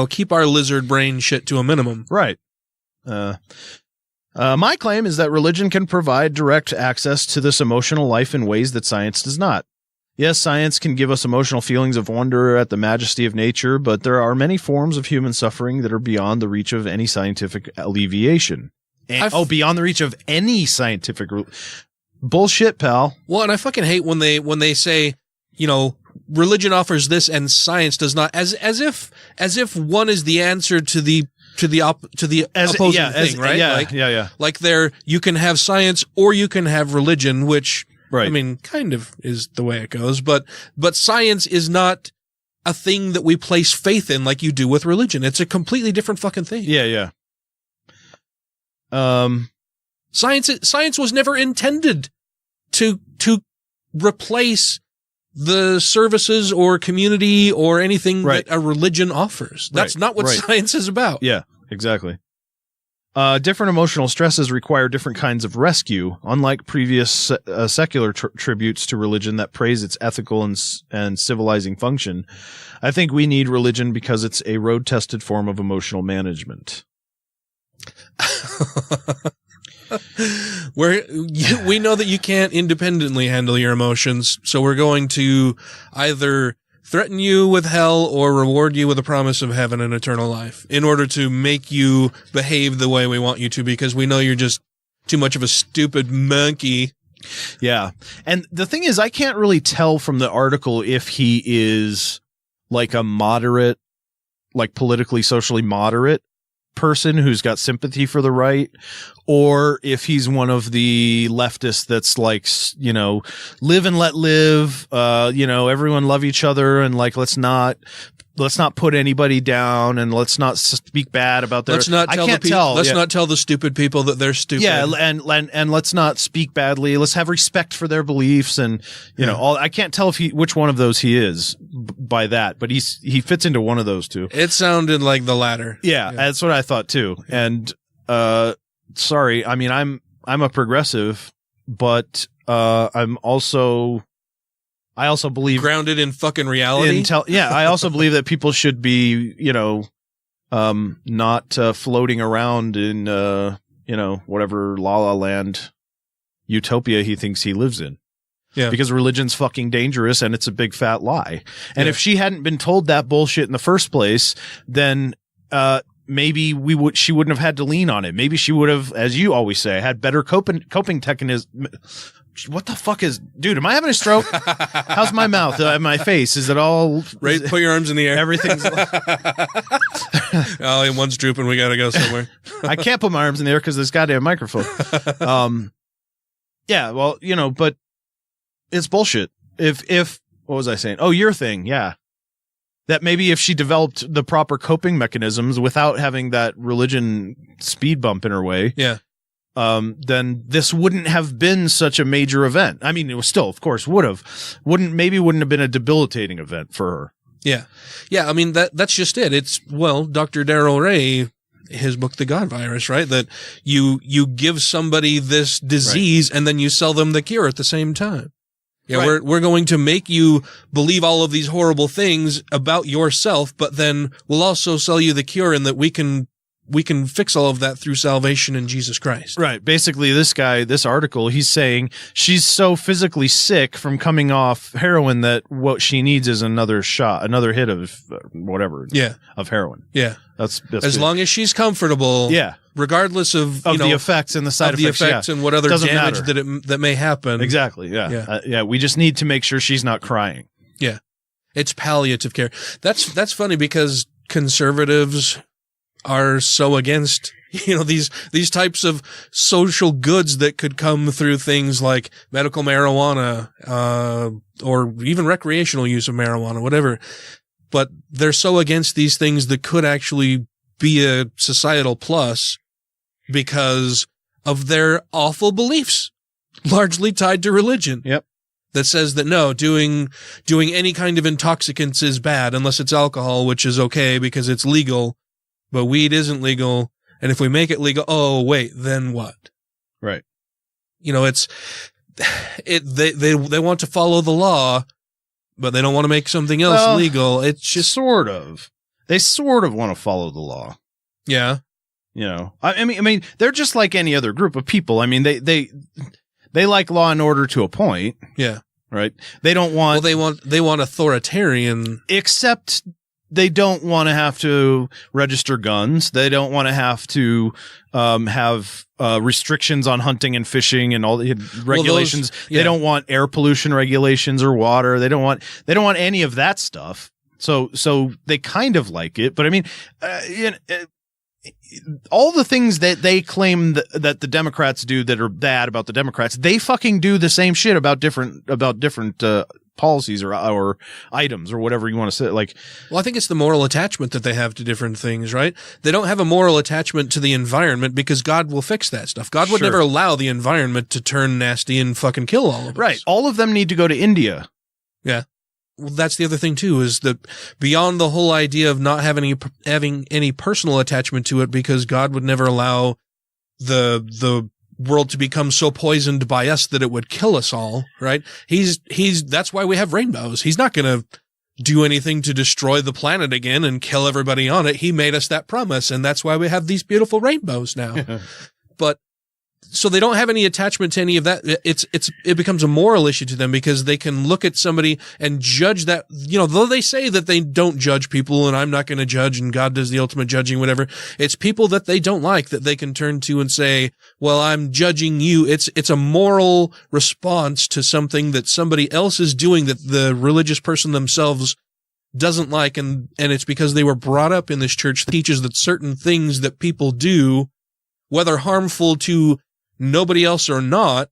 keep our lizard brain shit to a minimum. Right. My claim is that religion can provide direct access to this emotional life in ways that science does not. Yes, science can give us emotional feelings of wonder at the majesty of nature, but there are many forms of human suffering that are beyond the reach of any scientific alleviation. Beyond the reach of any scientific bullshit, pal. Well, and I fucking hate when they say, religion offers this and science does not, as if one is the answer to the opposing thing, right? Yeah. Like you can have science or you can have religion, which right. I mean, kind of is the way it goes, but science is not a thing that we place faith in like you do with religion. It's a completely different fucking thing. Yeah. Science was never intended to replace the services or community or anything that a religion offers. That's not what science is about. Yeah, exactly. Different emotional stresses require different kinds of rescue. Unlike previous secular tributes to religion that praise its ethical and civilizing function, I think we need religion because it's a road-tested form of emotional management. We know that you can't independently handle your emotions, so we're going to either threaten you with hell or reward you with a promise of heaven and eternal life in order to make you behave the way we want you to, because we know you're just too much of a stupid monkey. Yeah. And the thing is, I can't really tell from the article if he is like a moderate, like politically, socially moderate person who's got sympathy for the right, or if he's one of the leftists that's like, live and let live, everyone love each other, and like let's not put anybody down, and let's not speak bad about their. Let's not tell the stupid people that they're stupid. Yeah, and let's not speak badly. Let's have respect for their beliefs, and all. I can't tell which one of those he is by that, but he fits into one of those two. It sounded like the latter. Yeah, that's what I thought too. And sorry, I mean I'm a progressive, but I also believe grounded in fucking reality. I also believe that people should be, not floating around in, whatever La La Land utopia he thinks he lives in. Yeah. Because religion's fucking dangerous and it's a big fat lie. And if she hadn't been told that bullshit in the first place, then, maybe she wouldn't have had to lean on it. Maybe she would have, as you always say, had better coping techniques. What the fuck dude, am I having a stroke? How's my mouth? My face? Is it all right? Put your arms in the air. Everything's one's drooping. We got to go somewhere. I can't put my arms in the air because this goddamn microphone. Yeah, well, but it's bullshit. If what was I saying? Oh, your thing, yeah. That maybe if she developed the proper coping mechanisms without having that religion speed bump in her way, then this wouldn't have been such a major event. I mean, it was still, of course, wouldn't have been a debilitating event for her. Yeah. Yeah, I mean, that's just it. It's, Dr. Darrell Ray, his book, The God Virus, right? That you give somebody this disease and then you sell them the cure at the same time. Yeah, right. We're going to make you believe all of these horrible things about yourself, but then we'll also sell you the cure in that we can fix all of that through salvation in Jesus Christ. Right. Basically, this article, he's saying she's so physically sick from coming off heroin that what she needs is another hit of whatever. Yeah. Of heroin. Yeah. That's as long as she's comfortable. Yeah. Regardless of the effects and the side effects, and what other damage that may happen. Exactly. Yeah. We just need to make sure she's not crying. Yeah. It's palliative care. That's funny because conservatives are so against, these types of social goods that could come through things like medical marijuana, or even recreational use of marijuana, whatever. But they're so against these things that could actually be a societal plus because of their awful beliefs, largely tied to religion. Yep. That says that no, doing any kind of intoxicants is bad unless it's alcohol, which is okay because it's legal. But weed isn't legal, and if we make it legal, oh wait, then what? Right. They want to follow the law, but they don't want to make something else legal. It's just they sort of want to follow the law. Yeah. I mean, they're just like any other group of people. I mean, they like law and order to a point. Yeah. Right. They don't want. Well, they want authoritarian. Except they don't want to have to register guns. They don't want to have to have restrictions on hunting and fishing and all the regulations. They don't want air pollution regulations or water. They don't want any of that stuff. So they kind of like it. But I mean, all the things that they claim that the Democrats do that are bad about the Democrats, they fucking do the same shit about different policies or items or whatever you want to say. Like, well, I think it's the moral attachment that they have to different things, right? They don't have a moral attachment to the environment because God will fix that stuff. God would never allow the environment to turn nasty and fucking kill all of us. Right. All of them need to go to India. Yeah. Well, that's the other thing too, is that beyond the whole idea of not having any personal attachment to it, because God would never allow the world to become so poisoned by us that it would kill us all, right? That's why we have rainbows. He's not going to do anything to destroy the planet again and kill everybody on it. He made us that promise, and that's why we have these beautiful rainbows now. But so they don't have any attachment to any of that. It becomes a moral issue to them because they can look at somebody and judge that, though they say that they don't judge people and I'm not going to judge and God does the ultimate judging, whatever. It's people that they don't like that they can turn to and say, well, I'm judging you. It's a moral response to something that somebody else is doing that the religious person themselves doesn't like. And it's because they were brought up in this church that teaches that certain things that people do, whether harmful to nobody else or not,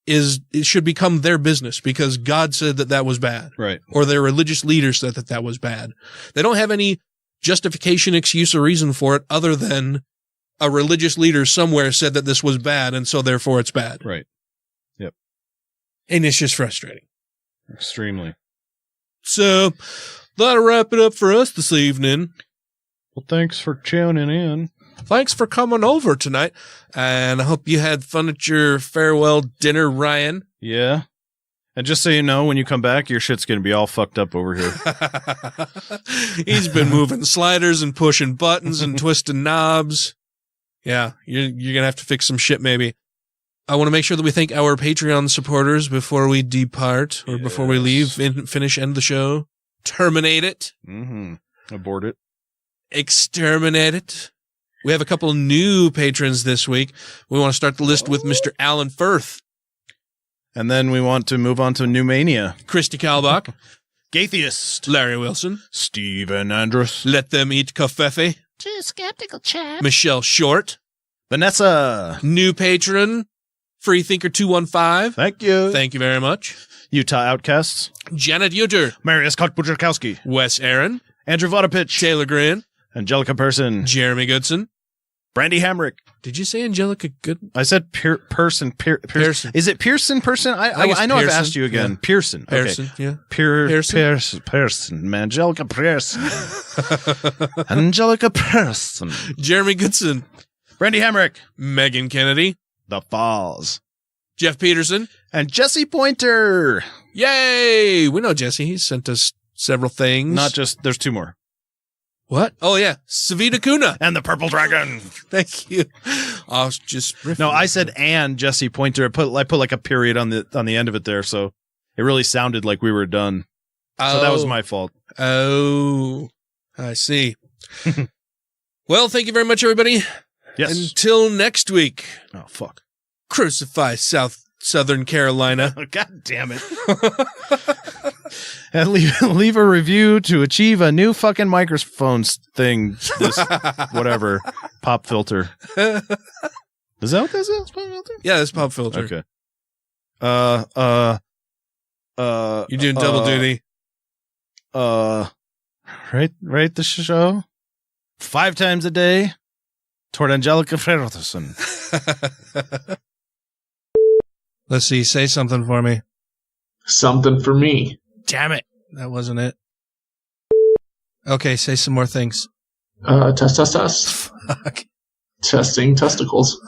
it should become their business because God said that was bad. Right. Or their religious leader said that was bad. They don't have any justification, excuse, or reason for it other than a religious leader somewhere said that this was bad, and so therefore it's bad. Right. Yep. And it's just frustrating. Extremely. So that'll wrap it up for us this evening. Well, thanks for tuning in. Thanks for coming over tonight, and I hope you had fun at your farewell dinner, Ryan. Yeah. And just so you know, when you come back, your shit's going to be all fucked up over here. He's been moving sliders and pushing buttons and twisting knobs. Yeah, you're going to have to fix some shit maybe. I want to make sure that we thank our Patreon supporters before we depart or before we leave, finish, end the show. Terminate it. Mm-hmm. Abort it. Exterminate it. We have a couple new patrons this week. We want to start the list with Mr. Alan Firth. And then we want to move on to New Mania. Christy Kalbach. Gatheist. Larry Wilson. Stephen Andrus. Let Them Eat Covfefe. Too skeptical, chap. Michelle Short. Vanessa. New patron Freethinker215. Thank you. Thank you very much. Utah Outcasts. Janet Uter. Marius Kotbuczkowski. Wes Aaron. Andrew Vodopich. Taylor Grin. Angelica Person. Jeremy Goodson. Brandy Hamrick. Did you say Angelica Good? I said Pearson. Pearson. Is it Pearson? I know I've asked you again. Yeah. Pearson. Okay. Pearson, yeah. Pearson. Angelica Pearson. Angelica Pearson. Jeremy Goodson. Brandy Hamrick. Megan Kennedy. The Falls. Jeff Peterson. And Jesse Pointer. Yay! We know Jesse. He sent us several things. Not just, there's two more. What? Oh, yeah. Savita Kuna. And the Purple Dragon. Thank you. I was just riffing. No, I said and Jesse Pointer. I put like a period on the end of it there, so it really sounded like we were done. So that was my fault. Oh, I see. Well, thank you very much, everybody. Yes. Until next week. Oh, fuck. Crucify Southern Carolina. God damn it. And leave a review to achieve a new fucking microphone thing. This whatever pop filter. Is that what this is? Pop filter? Yeah, it's pop filter. Okay. You're doing double duty. Rate the show 5 times a day toward Angelica Frederiksen. Let's see. Say something for me. Something for me. Damn it. That wasn't it. Okay, say some more things. Test. Fuck. Testing testicles.